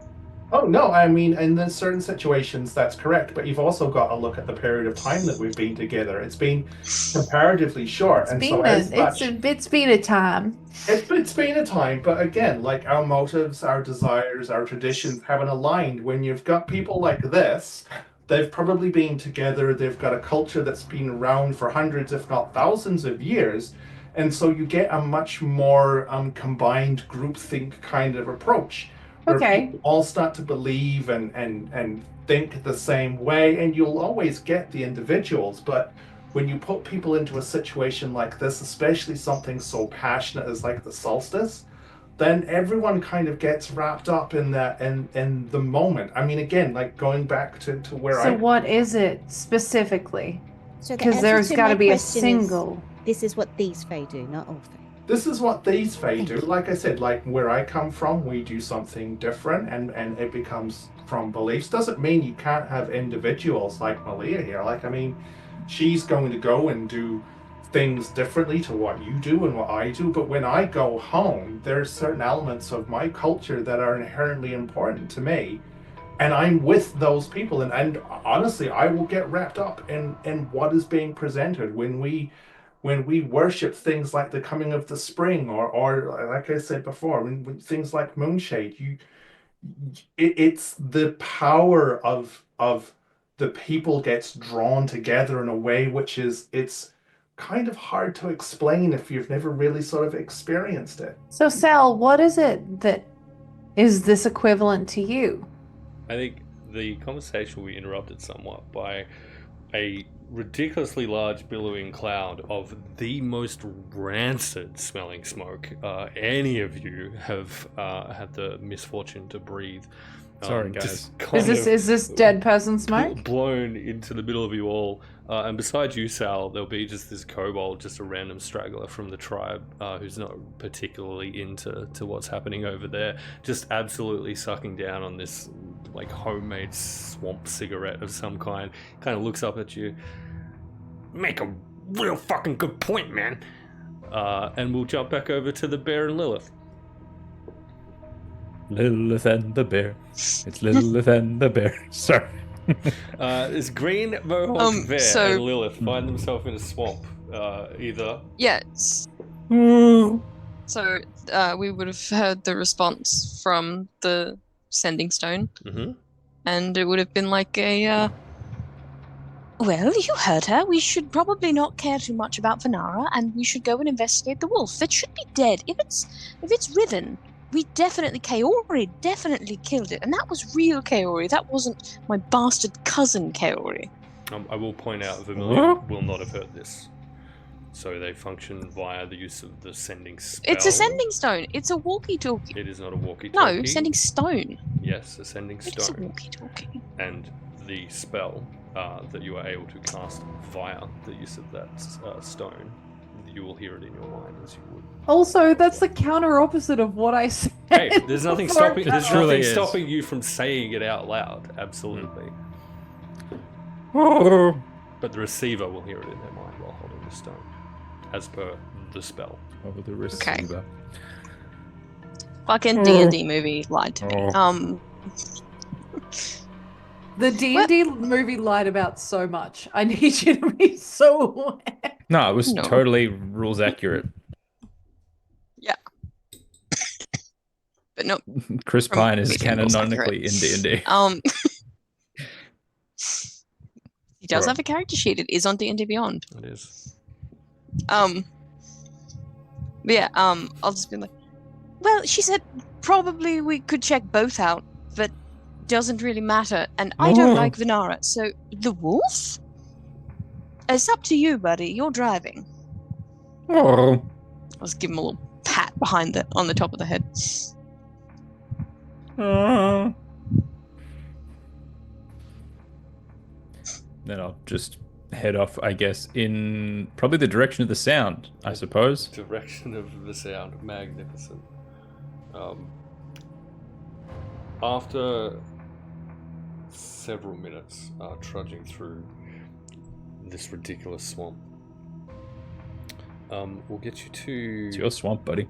oh no, I mean, in certain situations that's correct, but you've also got to look at the period of time that we've been together. It's been comparatively short, and so as such, It's been a time. it's been a time. But again, like our motives, our desires, our traditions haven't aligned. When you've got people like this, they've probably been together. They've got a culture that's been around for hundreds, if not thousands, of years, and so you get a much more combined groupthink kind of approach where Okay. people all start to believe and think the same way, and you'll always get the individuals, but when you put people into a situation like this, especially something so passionate as like the solstice, then everyone kind of gets wrapped up in that in the moment. I mean, again, like going back to where So what is it specifically? So the Because answer there's to got to my be a question is, single. this is what these Fae do, not all Fae. this is what these Fae Thank do. you. Like I said, like where I come from, we do something different, and it becomes from beliefs. Doesn't mean you can't have individuals like Malia here. Like, I mean, she's going to go and do things differently to what you do and what I do. But when I go home, there's certain elements of my culture that are inherently important to me. And I'm with those people. And honestly, I will get wrapped up in what is being presented when we worship things like the coming of the spring, or like I said before, when things like moonshade, it's the power of the people gets drawn together in a way which is it's kind of hard to explain if you've never really sort of experienced it. So, Sal, what is it that is this equivalent to you? I think the conversation will be interrupted somewhat by a ridiculously large billowing cloud of the most rancid smelling smoke any of you have had the misfortune to breathe. Sorry, guys. Just kind Is this dead person smoke? blown into the middle of you all, and beside you, Sal, there'll be just this kobold, just a random straggler from the tribe who's not particularly into what's happening over there, just absolutely sucking down on this like homemade swamp cigarette of some kind. Kind of looks up at you. Make a real fucking good point, man. And we'll jump back over to the bear and Lilith. Lilith and the bear. It's Lilith and the bear. Sorry. This green mohawk bear so- and Lilith find themselves in a swamp. Either Yes. So we would have heard the response from the sending stone, and it would have been like a. Well, you heard her. We should probably not care too much about Vanara, and we should go and investigate the wolf. It should be dead. If it's Riven, we definitely Kaori definitely killed it, and that was real Kaori. That wasn't my bastard cousin Kaori. I will point out Vermillion will not have heard this. So they function via the use of the sending spell. It's a sending stone. It's a walkie-talkie. It is not a walkie-talkie. No, sending stone. Yes, a sending It's a stone. walkie-talkie. And the spell that you are able to cast via the use of that stone, you will hear it in your mind as you would. Also, that's the counter opposite of what I said. Hey, there's nothing before. stopping. There's truly nothing is. stopping you from saying it out loud. Absolutely. But the receiver will hear it in their mind while holding the stone, as per the spell. Oh, the receiver. Fucking D&D movie lied to me. The D&D movie lied about so much. I need you to be so aware. No, it was No. totally rules accurate. Yeah. but not. Chris From Pine is anything else canonically in D&D. He does Right. have a character sheet. It is on D&D Beyond. It is. But yeah, I'll just be like, well, she said probably we could check both out, but doesn't really matter. And I don't like Venara, so the wolf? It's up to you, buddy. You're driving. Oh. I'll just give him a little pat on the top of the head. Then I'll just head off, I guess, in probably the direction of the sound, I suppose. Direction of the sound. Magnificent. After several minutes trudging through this ridiculous swamp, we'll get you to... It's your swamp, buddy.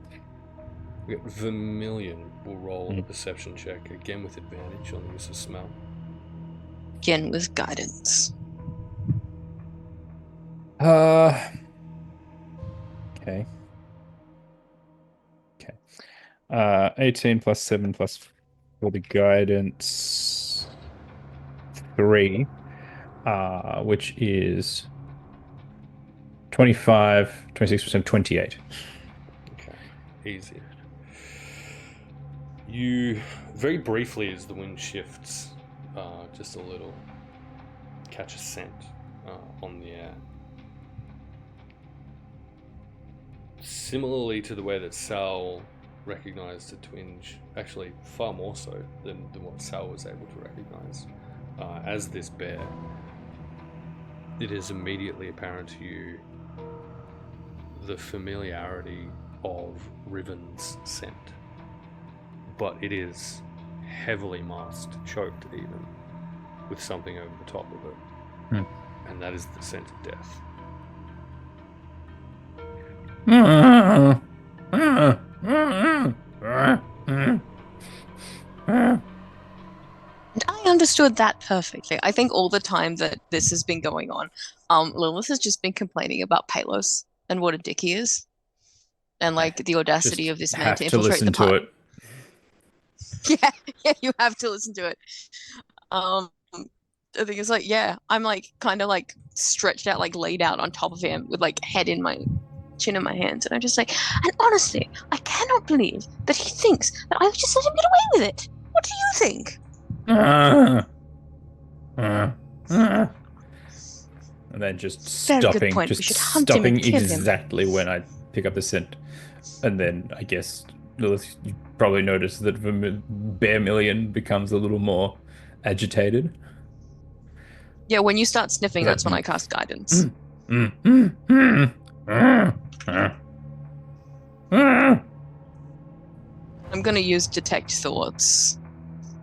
Vermillion will roll a perception check, again with advantage on the use of smell. Again with guidance. Okay. 18 plus 7 plus for the guidance 3, which is 25, 26%, 28. Okay, easy. You, very briefly as the wind shifts, just a little, catch a scent on the air. Similarly to the way that Sal recognized a twinge, actually far more so than what Sal was able to recognize, as this bear, it is immediately apparent to you the familiarity of Riven's scent. But it is heavily masked, choked even, with something over the top of it. And that is the scent of death. And I understood that perfectly. I think all the time that this has been going on, Lilith has just been complaining about Palos and what a dick he is. And like the audacity of this man to infiltrate the party. Listen to it. Yeah, you have to listen to it. I think it's like, yeah, I'm like kind of like stretched out, like laid out on top of him with like head in my chin in my hands, and I'm just like, and honestly, I cannot believe that he thinks that I would just let him get away with it. What do you think? And then just Very good stopping, point. We just should hunt him and stopping kill him. exactly when I pick up the scent. And then I guess, Lilith, you probably noticed that Vermillion becomes a little more agitated. Yeah, when you start sniffing, that's when I cast guidance. I'm gonna use detect thoughts.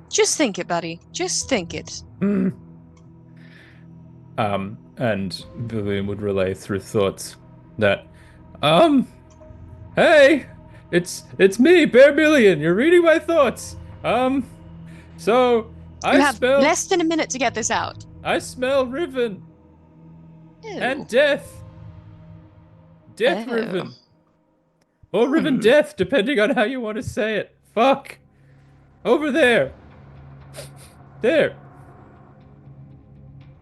Just think it, buddy. Just think it. And Vermillion would relay through thoughts that, hey, it's me, Vermillion. You're reading my thoughts. So You have less than a minute to get this out. I smell Riven Ew. and death. Death Oh. Riven. Or Riven Death, depending on how you want to say it. Fuck. Over there. There.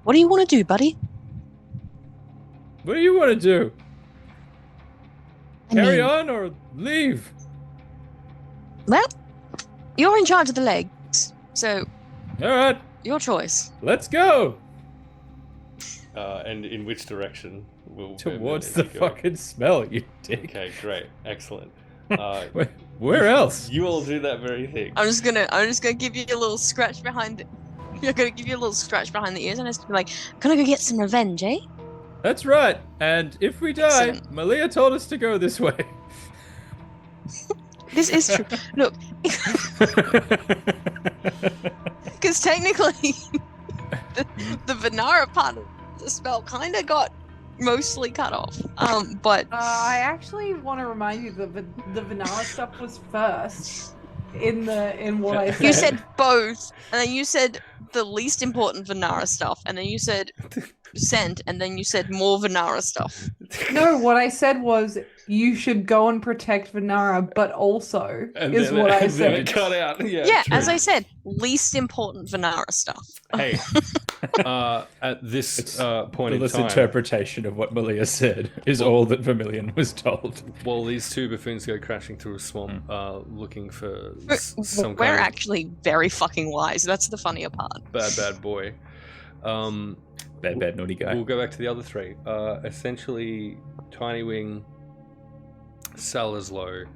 What do you want to do, buddy? What do you want to do? I Carry mean, on or leave? Well, you're in charge of the legs, so All right, your choice. let's go. And in which direction will Towards Vermillion the go? fucking smell, you dick. Okay, great, excellent. Where else? You all do that very thing. I'm just gonna give you a little scratch behind. You're gonna give you a little scratch behind the ears, and it's gonna be like, gonna go get some revenge, eh? That's right. And if we die, Excellent. Malia told us to go this way. This is true. Look, because technically, the Venara part of the spell kind of got mostly cut off. But I actually want to remind you that the vanilla stuff was first in what I said. you said both, and then you said the least important Venara stuff, and then you said sent, and then you said more Vanara stuff. No, what I said was you should go and protect Vanara, but also And is then, what I and then said. it cut out. Yeah, Yeah, true. as I said, least important Vanara stuff. Hey, at this point in Lilith's time, interpretation of what Malia said is all that Vermillion was told. while these two buffoons go crashing through a swamp, looking for some We're kind of actually very fucking wise. That's the funnier part. bad boy. Bad naughty guy. We'll go back to the other three. Essentially, Tinywing, Salislo,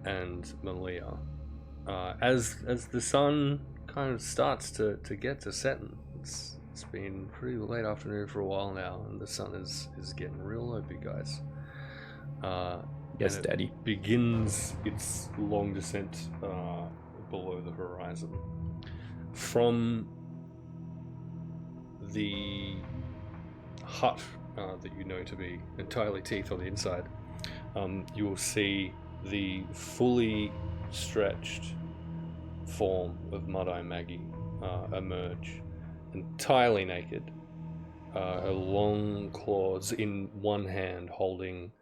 and Malia. As the sun kind of starts to get to setting, it's been pretty late afternoon for a while now, and the sun is getting real low, big guys. Yes, and it Daddy. begins its long descent below the horizon. From the hut that you know to be entirely teeth on the inside, you will see the fully stretched form of Mud-Eye Maggie emerge, entirely naked, her long claws in one hand holding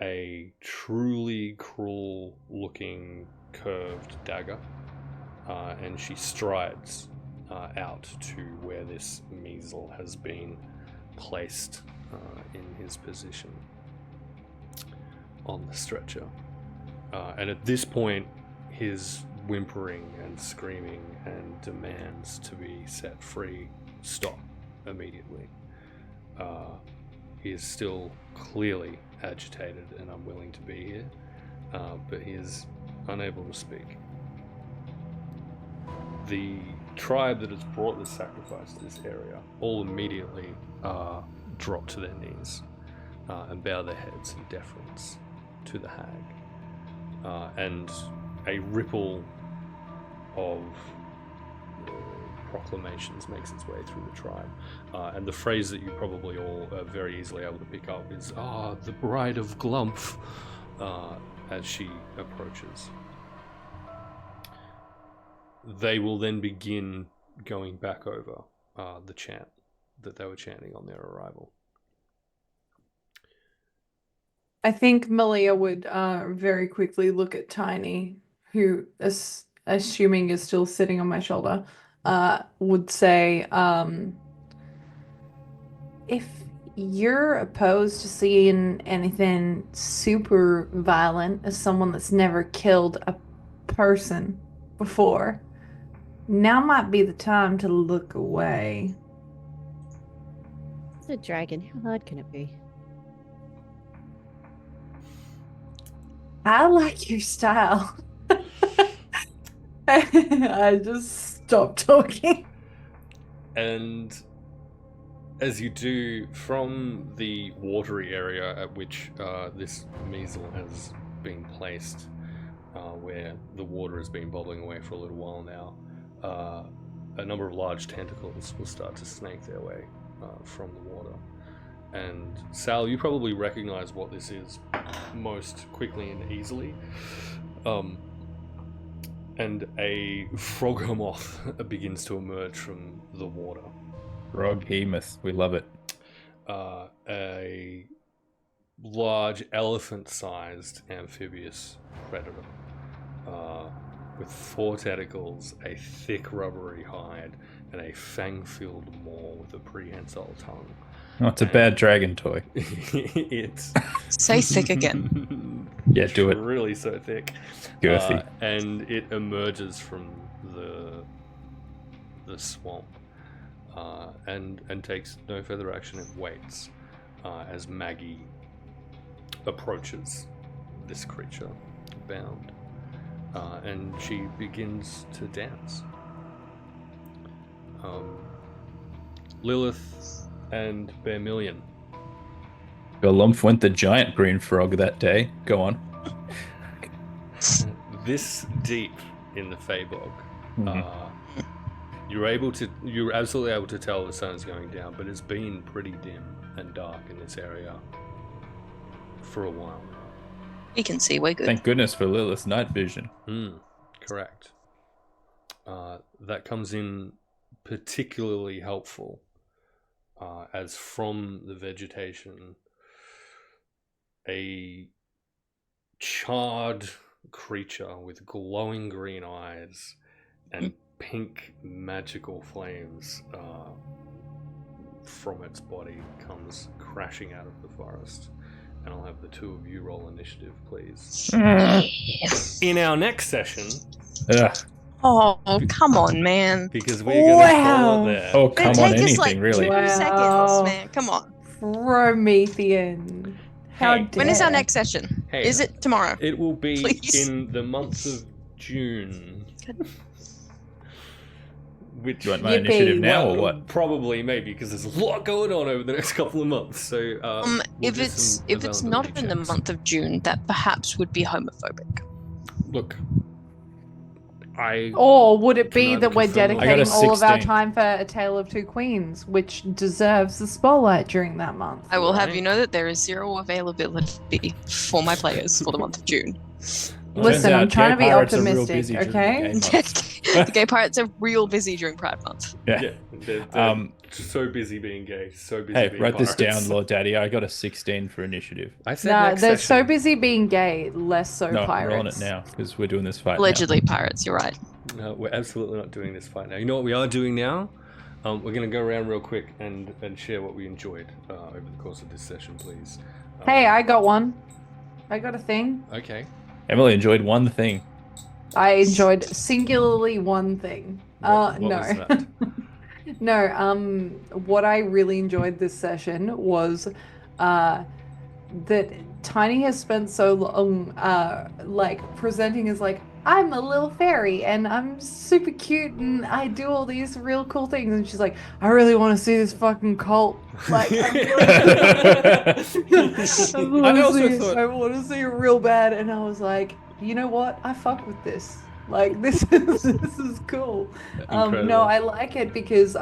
a truly cruel looking curved dagger, and she strides out to where this measle has been placed in his position on the stretcher. And at this point, his whimpering and screaming and demands to be set free stop immediately. He is still clearly agitated and unwilling to be here, but he is unable to speak. The tribe that has brought this sacrifice to this area all immediately drop to their knees and bow their heads in deference to the hag. And a ripple of proclamations makes its way through the tribe. And the phrase that you probably all are very easily able to pick up is, the bride of Glumph, as she approaches. They will then begin going back over the chant that they were chanting on their arrival. I think Malia would very quickly look at Tiny, who, assuming is still sitting on my shoulder, would say, if you're opposed to seeing anything super violent as someone that's never killed a person before, now might be the time to look away. It's a dragon. How hard can it be? I like your style. I just stopped talking. And as you do, from the watery area at which this measle has been placed, where the water has been bubbling away for a little while now, a number of large tentacles will start to snake their way from the water. And Sal, you probably recognize what this is most quickly and easily. And a froghemoth begins to emerge from the water. Froghemoth, we love it. A large elephant-sized amphibious predator with 4 tentacles, a thick rubbery hide, and a fang-filled maw with a prehensile tongue. Oh, it's a bad dragon toy. It's Say thick again. Yeah, do it. Really so thick. Girthy. And it emerges from the swamp and takes no further action. It waits as Maggie approaches this creature bound, and she begins to dance. Lilith and Vermillion. Galumph went the giant green frog that day. Go on. This deep in the Feyblog, you're absolutely able to tell the sun is going down, but it's been pretty dim and dark in this area for a while now. We can see, we're good. Thank goodness for Lilith's night vision. Correct. That comes in particularly helpful as from the vegetation, a charred creature with glowing green eyes and pink magical flames from its body comes crashing out of the forest. And I'll have the two of you roll initiative, please. In our next session, Oh, come on, man. because we're going to call Wow. it there. Oh, It'd come on, take us anything, like really. 2 seconds, Wow. man. Come on. Promethean. How Hey. dare. When is our next session? Hey. Is it tomorrow? It will be Please. in the month of June. Which Do you want my Yippee. initiative now or well, what? Probably, maybe, because there's a lot going on over the next couple of months. So, we'll if do it's some not availability in the checks. month of June, that perhaps would be homophobic. Look, I Or would it be Can that we're either confirm or- I got a dedicating all of our 16. time for A Tale of Two Queens, which deserves the spotlight during that month? I will have Right. you know that there is zero availability for my players for the month of June. Listen, Turns I'm out trying gay to be pirates are real optimistic, busy during the okay? gay months. The gay pirates are real busy during Pride Month. yeah, they're Um, so busy being gay, so busy Hey, being write this pirates. down, Lord Daddy. I got a 16 for initiative. I said Nah, next they're session. so busy being gay, less so No, pirates. we're on it now because we're doing this fight Allegedly pirates, you're right. No, we're absolutely not doing this fight now. You know what we are doing now? We're going to go around real quick and share what we enjoyed over the course of this session, please. Hey, I got one. I got a thing. Okay. now. Emily enjoyed one thing. I enjoyed singularly one thing. What No. was that? No, what I really enjoyed this session was that Tiny has spent so long like presenting as like, I'm a little fairy and I'm super cute and I do all these real cool things, and she's like, I really want to see this fucking cult. Like, I want to see it real bad, and I was like, you know what? I fuck with this. Like, this is cool. No, Incredible. I like it because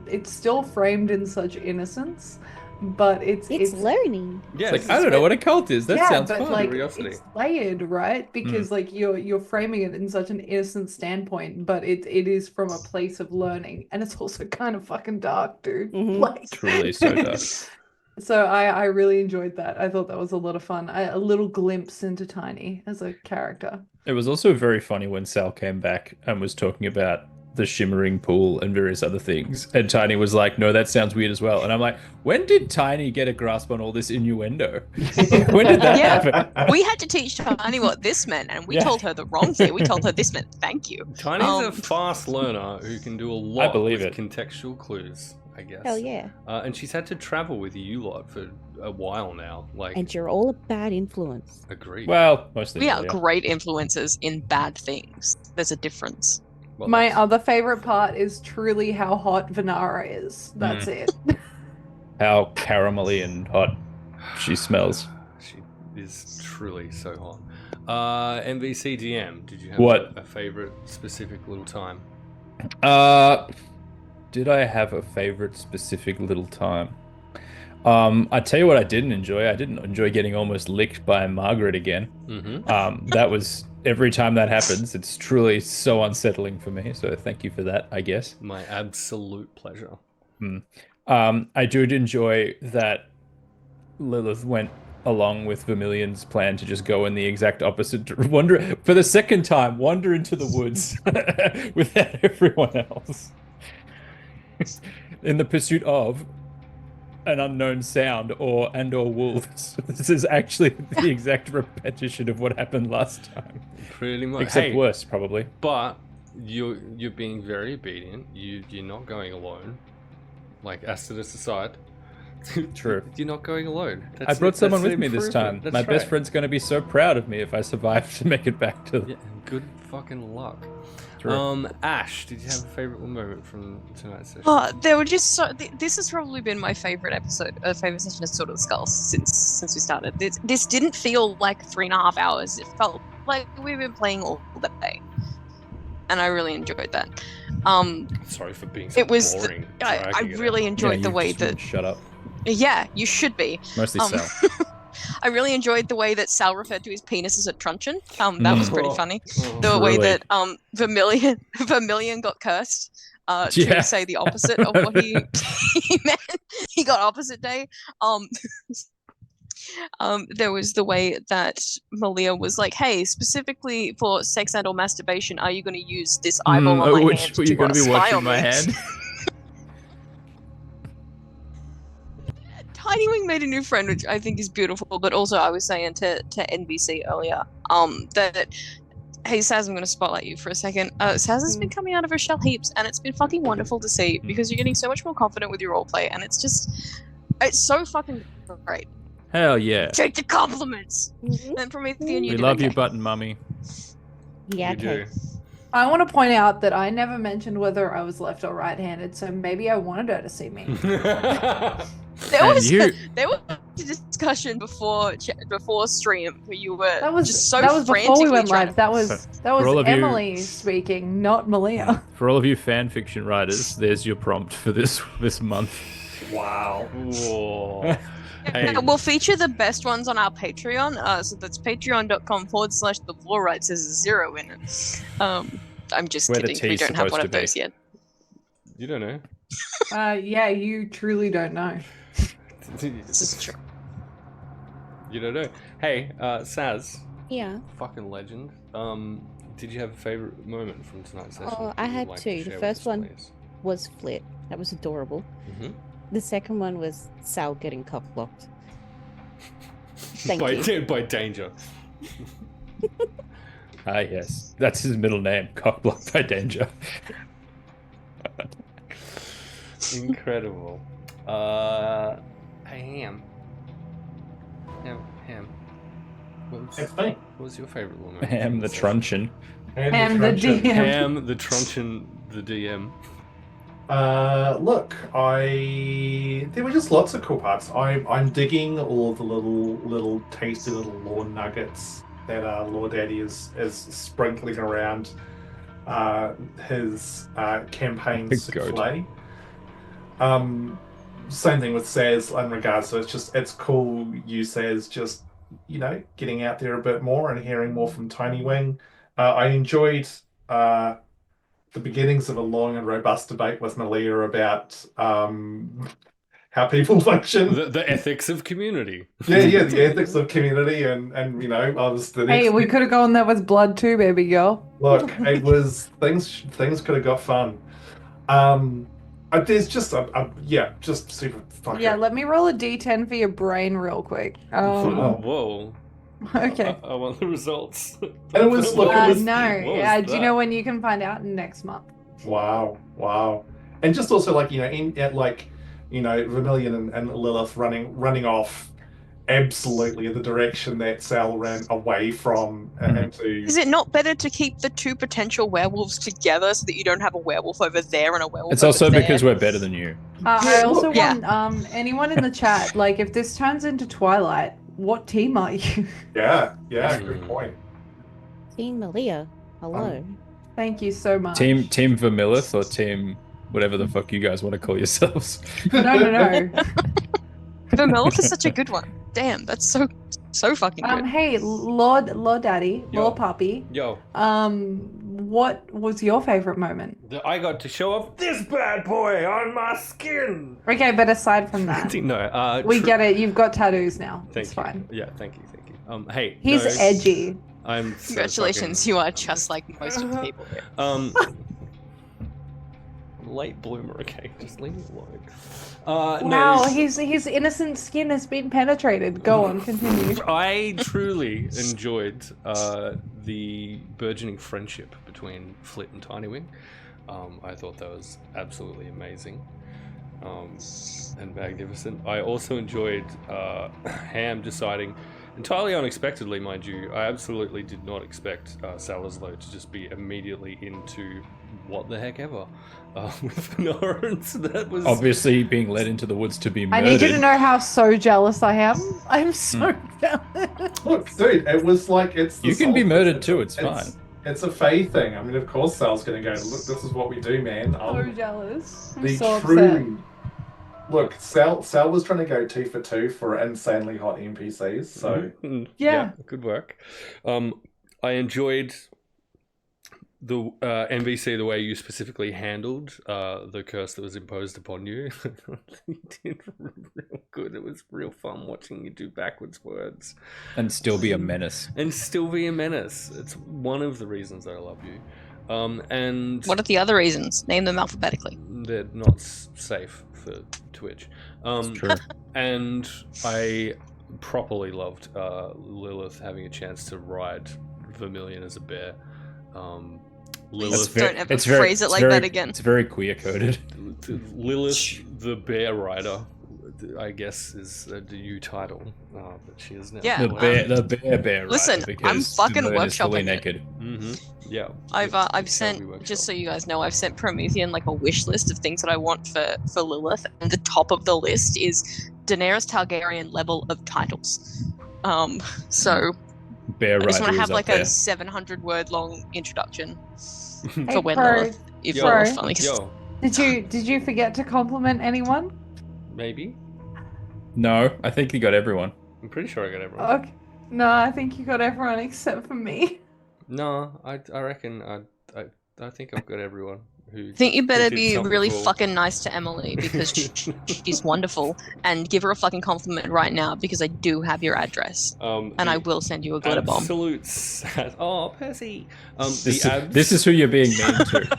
it's still framed in such innocence, but it's learning. Yeah, It's like, I don't know what a cult is. That yeah, sounds but fun. like Curiosity. it's layered, right? Because like you're framing it in such an innocent standpoint, but it is from a place of learning, and it's also kind of fucking dark, dude. Mhm. Like, Truly so dark. So I really enjoyed that. I thought that was a lot of fun. A little glimpse into Tiny as a character. It was also very funny when Sal came back and was talking about the shimmering pool and various other things. And Tiny was like, no, that sounds weird as well. And I'm like, when did Tiny get a grasp on all this innuendo? When did that Yeah. happen? We had to teach Tiny what this meant, and we Yeah. told her the wrong thing. We told her this meant thank you. Tiny's a fast learner who can do a lot believe with it. contextual clues, I guess. Hell yeah. And she's had to travel with you lot for a while now. Like, And you're all a bad influence. agreed. Well, mostly. We are Malia. great influences in bad things. There's a difference. Well, My that's- other favorite part is truly how hot Vanara is. That's it. How caramelly and hot she smells. She is truly so hot. MVC DM, did you have What? a favorite specific little time? Did I have a favorite specific little time? I tell you what I didn't enjoy. I didn't enjoy getting almost licked by Margaret again. Mm-hmm. That was every time that happens. It's truly so unsettling for me. So thank you for that, I guess. My absolute pleasure. I did enjoy that Lilith went along with Vermillion's plan to just go in the exact opposite, wander for the second time, wander into the woods without everyone else, in the pursuit of an unknown sound or wolves. This is actually the exact repetition of what happened last time, Pretty much. except Hey, worse, probably. But you're being very obedient. You're not going alone. Like, Acidus aside. True. You're not going alone. I brought someone that's with me an this time. improvement. That's My best right. friend's going to be so proud of me if I survive to make it back to. Yeah, good fucking luck. True. Ash, did you have a favorite moment from tonight's session? There were just so. This has probably been my favorite episode, favorite session of Sword of the Skulls since we started. This didn't feel like 3.5 hours. It felt like we've been playing all day, and I really enjoyed that. Sorry for being so It was. boring. I dragging it really out. enjoyed the you way just that. shut up. Yeah, you should be. Mostly Sal. I really enjoyed the way that Sal referred to his penis as a truncheon. That was pretty Oh. funny. Oh. The way Truly. that Vermillion got cursed Yeah. to say the opposite of what he meant. He got opposite day. There was the way that Malia was like, "Hey, specifically for sex and or masturbation, are you going to use this eyeball on my which hand were you to going to be spy watching on my me?" hand? Tinywing made a new friend, which I think is beautiful. But also, I was saying to NBC earlier, that hey Saz, I'm going to spotlight you for a second. Saz has been coming out of her shell heaps, and it's been fucking wonderful to see because you're getting so much more confident with your roleplay, and it's so fucking great. Hell yeah. Take the compliments. Mhm. And Promethean, you We did love okay. you, button mummy. Yeah, We okay. do. I want to point out that I never mentioned whether I was left or right-handed, so maybe I wanted her to see me. There And was you- there was a discussion before stream where you were That was just so before we frantically went trying live. That was For all of you- Emily speaking, not Malia. For all of you fan fiction writers, there's your prompt for this month. Wow. Whoa. Hey. We'll feature the best ones on our Patreon. So that's patreon.com/the floor right says 0 in it. I'm just Where the kidding. We T's don't have one supposed of to be. those yet. You don't know. Yeah, you truly don't know. This is true. You don't know. Hey, Saz, Yeah. fucking legend. Did you have a favorite moment from tonight's session? Oh, that I you would had like to two. The share with first us, one please? was Flit. That was adorable. Mhm. The second one was Sal getting cock-blocked. Thank by, you. by Danger. Ah, yes. That's his middle name. Cockblock by Danger. Incredible. Hey, Ham. Ham. It's me. What was your favorite moment? Ham from the session? truncheon. And the truncheon. DM. Ham the Truncheon, the DM. Look, there were just lots of cool parts. I'm digging all of the little tasty little lore nuggets that Lore Daddy is sprinkling around his campaign Big souffle. Same thing with Saz in regards to it's cool you Saz just getting out there a bit more and hearing more from Tinywing. I enjoyed the beginnings of a long and robust debate with Malia about how people function. The ethics of community. Yeah, the ethics of community, and I was the next. Hey, we could have gone there with blood too, baby girl. Look, it was things could have got fun. There's just just super fun. Yeah, let me roll a d10 for your brain real quick. Whoa. Okay. I want the results. And it was- look, it was- No. What was Do you that? know when you can find out next month? Wow, and just also Vermillion and Lilith running off absolutely in the direction that Sal ran away from into. Is it not better to keep the two potential werewolves together so that you don't have a werewolf over there and a werewolf It's over also there? because we're better than you. I also Yeah. want anyone in the chat, like, if this turns into Twilight, what team are you? Yeah, good point. Team Malia. Hello. Thank you so much. Team Vermilith or team whatever the fuck you guys want to call yourselves. No. Vermillion is such a good one. Damn, that's so fucking good. Hey, Lord Daddy, Yo. Lord Puppy. Yo, What was your favorite moment? I got to show off this bad boy on my skin. Okay, but aside from that, No, we get it. You've got tattoos now. Thank It's you. fine. Yeah, thank you. Hey, He's no, edgy. I'm so Congratulations, you are just like most of the people here. I'm a late bloomer. Okay, just leave me alone. Wow, no, his innocent skin has been penetrated. Go on, continue. I truly enjoyed the burgeoning friendship between Flit and Tinywing. I thought that was absolutely amazing and magnificent. I also enjoyed Ham deciding, entirely unexpectedly, mind you, I absolutely did not expect Salislo to just be immediately into what the heck ever with Norrens. That was Obviously being led into the woods to be I murdered. need you to know how so jealous I am. I'm so jealous. Look, dude, it was like it's. You can be murdered too, it's fine. It's a Fae thing. I mean, of course, Sal's gonna go. Look, this is what we do, man. So jealous. I'm The so upset. true. Look, Sal was trying to go 2 for 2 for insanely hot NPCs. So Mhm. Yeah. Good work. I enjoyed the NBC, the way you specifically handled the curse that was imposed upon you, you did real good. It was real fun watching you do backwards words And still be a menace. and still be a menace. It's one of the reasons I love you. And What are the other reasons? Name them alphabetically. they're not safe for Twitch. True. And I properly loved Lilith having a chance to ride Vermillion as a bear. Lilith, Don't ever phrase it like that again. It's very queer coded. Lilith the Bear Rider, I guess, is the new title that she is now. Yeah. The bear rider, Listen, because I'm fucking the bird is fully workshopping it. naked. Yeah. I've sent, just so you guys know, I've sent Promethean like a wish list of things that I want for Lilith, and the top of the list is Daenerys Targaryen level of titles. So Bear I just rider want to have is like up a there. 700 word long introduction Hey, for when Pro, Lilith, if Yo, Lilith finally yo, did you forget to compliment anyone? maybe. No, I think you got everyone. I'm pretty sure I got everyone. Okay. No, I think you got everyone except for me. No, I reckon I think I've got everyone who. I think you better did be something really cool. fucking nice to Emily because she's wonderful, and give her a fucking compliment right now because I do have your address and I will send you a glitter bomb. Absolute sad. Oh, Percy. This is who you're being mean to.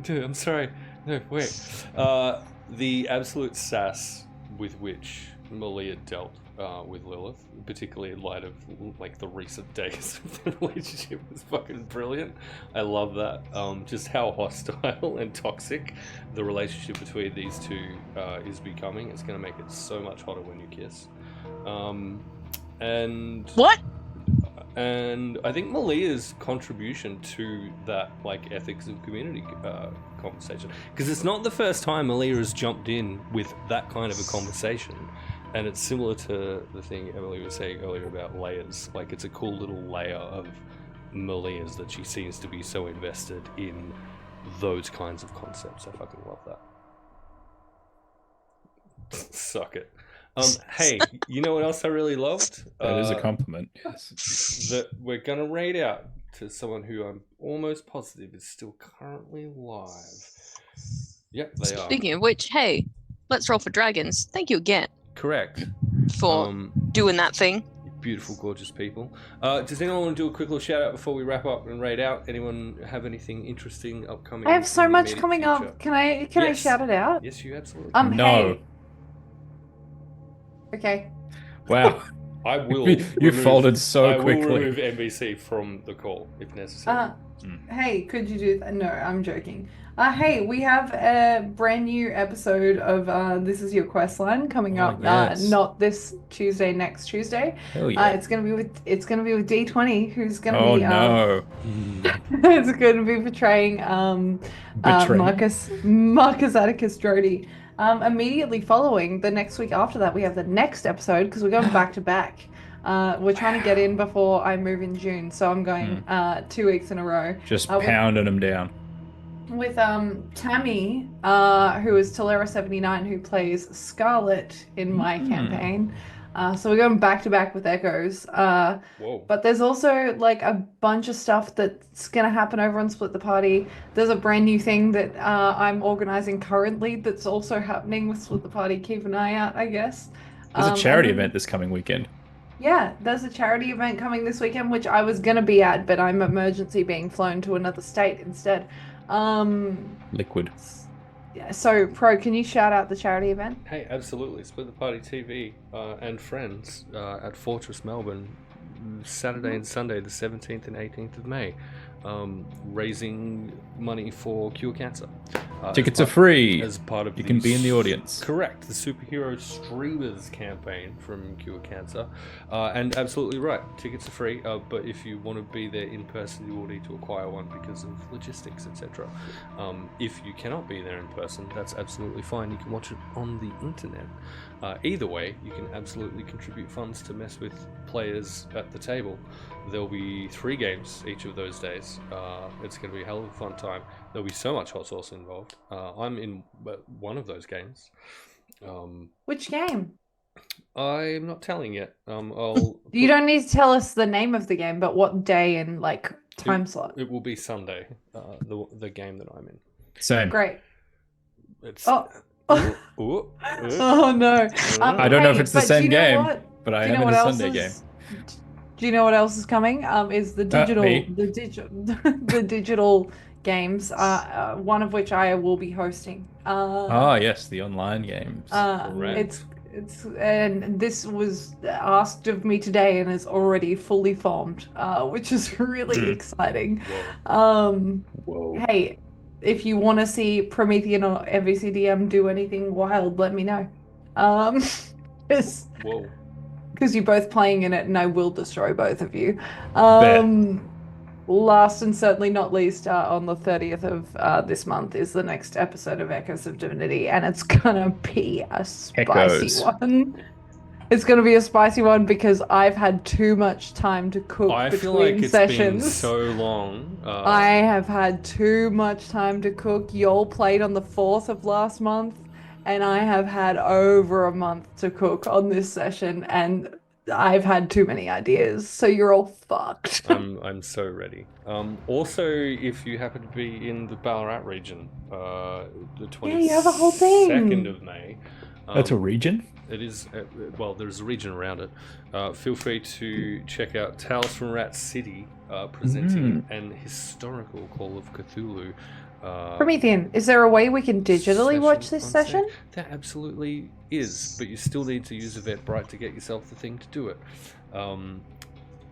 Dude, I'm sorry. No, wait. The absolute sass with which Malia dealt with Lilith, particularly in light of like the recent days of the relationship, was fucking brilliant. I love that. Just how hostile and toxic the relationship between these two is becoming. It's going to make it so much hotter when you kiss. And What? And I think Malia's contribution to that, like, ethics of community conversation, because it's not the first time Malia has jumped in with that kind of a conversation, and it's similar to the thing Emily was saying earlier about layers. Like, it's a cool little layer of Malia's that she seems to be so invested in those kinds of concepts. I fucking love that. Suck it. Hey, you know what else I really loved? That is a compliment. Yes. That we're gonna raid out to someone who I'm almost positive is still currently live. Yep, they are. Speaking of which, hey, let's roll for dragons. Thank you again Correct. for doing that thing. Beautiful, gorgeous people. Does anyone want to do a quick little shout out before we wrap up and raid out? Anyone have anything interesting upcoming? I have so in the much immediate coming future? up. Can I Yes. shout it out? Yes, you absolutely. No. Hey. Okay. Wow. I will. You folded so I quickly. will remove NBC from the call if necessary. Hey, could you do that? No, I'm joking. Hey, we have a brand new episode of This Is Your Questline coming Oh, up. yes. Not this Tuesday, next Tuesday. Hell yeah. It's gonna be with D20, who's gonna Oh be no. it's gonna be portraying Betraying? Marcus Atticus Drody. Immediately following, the next week after that, we have the next episode because we're going back to back. We're trying to get in before I move in June, so I'm going 2 weeks in a row. Just pounding them down. With Tammy, who is Tolera79, who plays Scarlet in my campaign. So we're going back to back with Echoes. Whoa. But there's also like a bunch of stuff that's gonna happen over on Split the Party. There's a brand new thing that I'm organizing currently that's also happening with Split the Party. Keep an eye out, I guess. There's a charity and then- event this coming weekend. Yeah, there's a charity event coming this weekend, which I was gonna be at, but I'm emergency being flown to another state instead. Liquid. Yeah, so Pro, can you shout out the charity event? Hey, absolutely. Split the Party TV and friends at Fortress Melbourne, Saturday and Sunday, the 17th and 18th of May, raising money for Cure Cancer. Tickets are free. As part of You can be in the audience. Correct, the Superhero Streamers campaign from Cure Cancer. And absolutely right, tickets are free, but if you want to be there in person, you will need to acquire one because of logistics, etc. If you cannot be there in person, that's absolutely fine. You can watch it on the internet. Either way, you can absolutely contribute funds to mess with players at the table. There'll be 3 games each of those days. It's going to be a hell of a fun time. There'll be so much hot sauce involved. I'm in one of those games. Which game? I'm not telling yet. I'll You don't need to tell us the name of the game, but what day and like time slot? It will be Sunday, the game that I'm in. Same. Great. It's Oh. Ooh, ooh. Oh no! I don't know if it's the but same do you know game, what? but I Do you am know in what a else Sunday is? game. Do you know what else is coming? Is the me. the digital games. One of which I will be hosting. Ah, yes, the online games. Correct. It's and this was asked of me today and is already fully formed, which is really exciting. Whoa. Hey, if you want to see Promethean or MVCDM do anything wild, let me know. Because Whoa. you're both playing in it, and I will destroy both of you. Bet. Last and certainly not least, on the 30th of this month is the next episode of Echoes of Divinity, and it's gonna be a spicy Echoes. one. It's gonna be a spicy one because I've had too much time to cook I between feel like it's sessions. been so long. I have had too much time to cook. Y'all played on the 4th of last month, and I have had over a month to cook on this session, and I've had too many ideas, so you're all fucked. I'm so ready. Also, if you happen to be in the Ballarat region, the 22nd Yeah, you have a whole thing. of May. That's a region? It is, well, there's a region around it. Feel free to check out Tales from Rat City, presenting an historical Call of Cthulhu. Promethean, is there a way we can digitally watch this on session? stage. There absolutely is, but you still need to use Eventbrite to get yourself the thing to do it.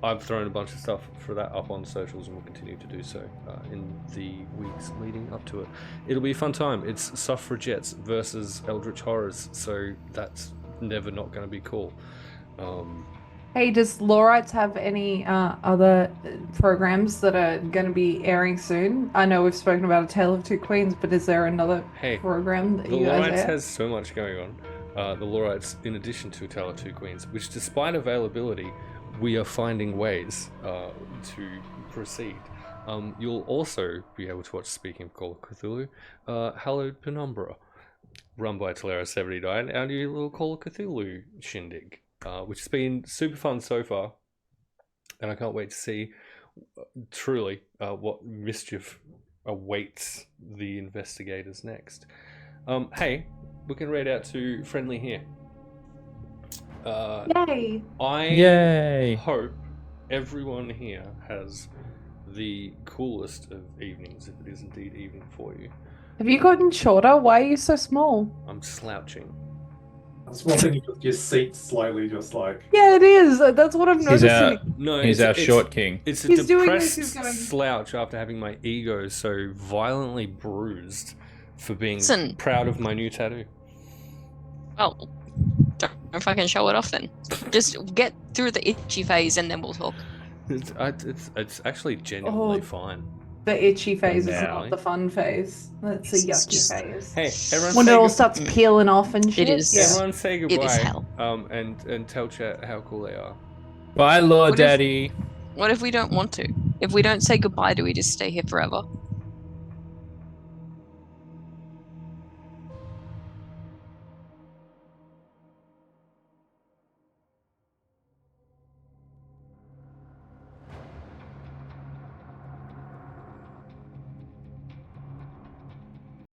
I've thrown a bunch of stuff for that up on socials and will continue to do so in the weeks leading up to it. It'll be a fun time. It's suffragettes versus eldritch horrors, so that's never not going to be cool. Hey, does Lorites have any other programs that are going to be airing soon? I know we've spoken about A Tale of Two Queens, but is there another program that The you guys Lorites air? has so much going on. The Lorites, in addition to A Tale of Two Queens, which despite availability, we are finding ways to proceed. You'll also be able to watch, speaking of Call of Cthulhu, Hallowed Penumbra, run by Tolera79, our new little Call of Cthulhu shindig, which has been super fun so far, and I can't wait to see truly what mischief awaits the investigators next. Hey, we can read out to Friendly here. Yay! Yay! Hope everyone here has the coolest of evenings, if it is indeed evening for you. Have you gotten shorter? Why are you so small? I'm slouching. I was wondering if your seat slowly just like... Yeah, it is. That's what I'm He's noticing. He's our short king. It's a He's doing this, depressed he's going- slouch after having my ego so violently bruised for being Listen. proud of my new tattoo. Well, don't fucking show it off then. Just get through the itchy phase and then we'll talk. It's actually genuinely fine. The itchy phase is Now. not the fun phase. That's a yucky phase. Hey, everyone When say it all good- starts peeling off and shit. is. Yeah. Everyone say It is goodbye. hell. And tell chat how cool they are. Bye, Lord What if- Daddy. What if we don't want to? If we don't say goodbye, do we just stay here forever?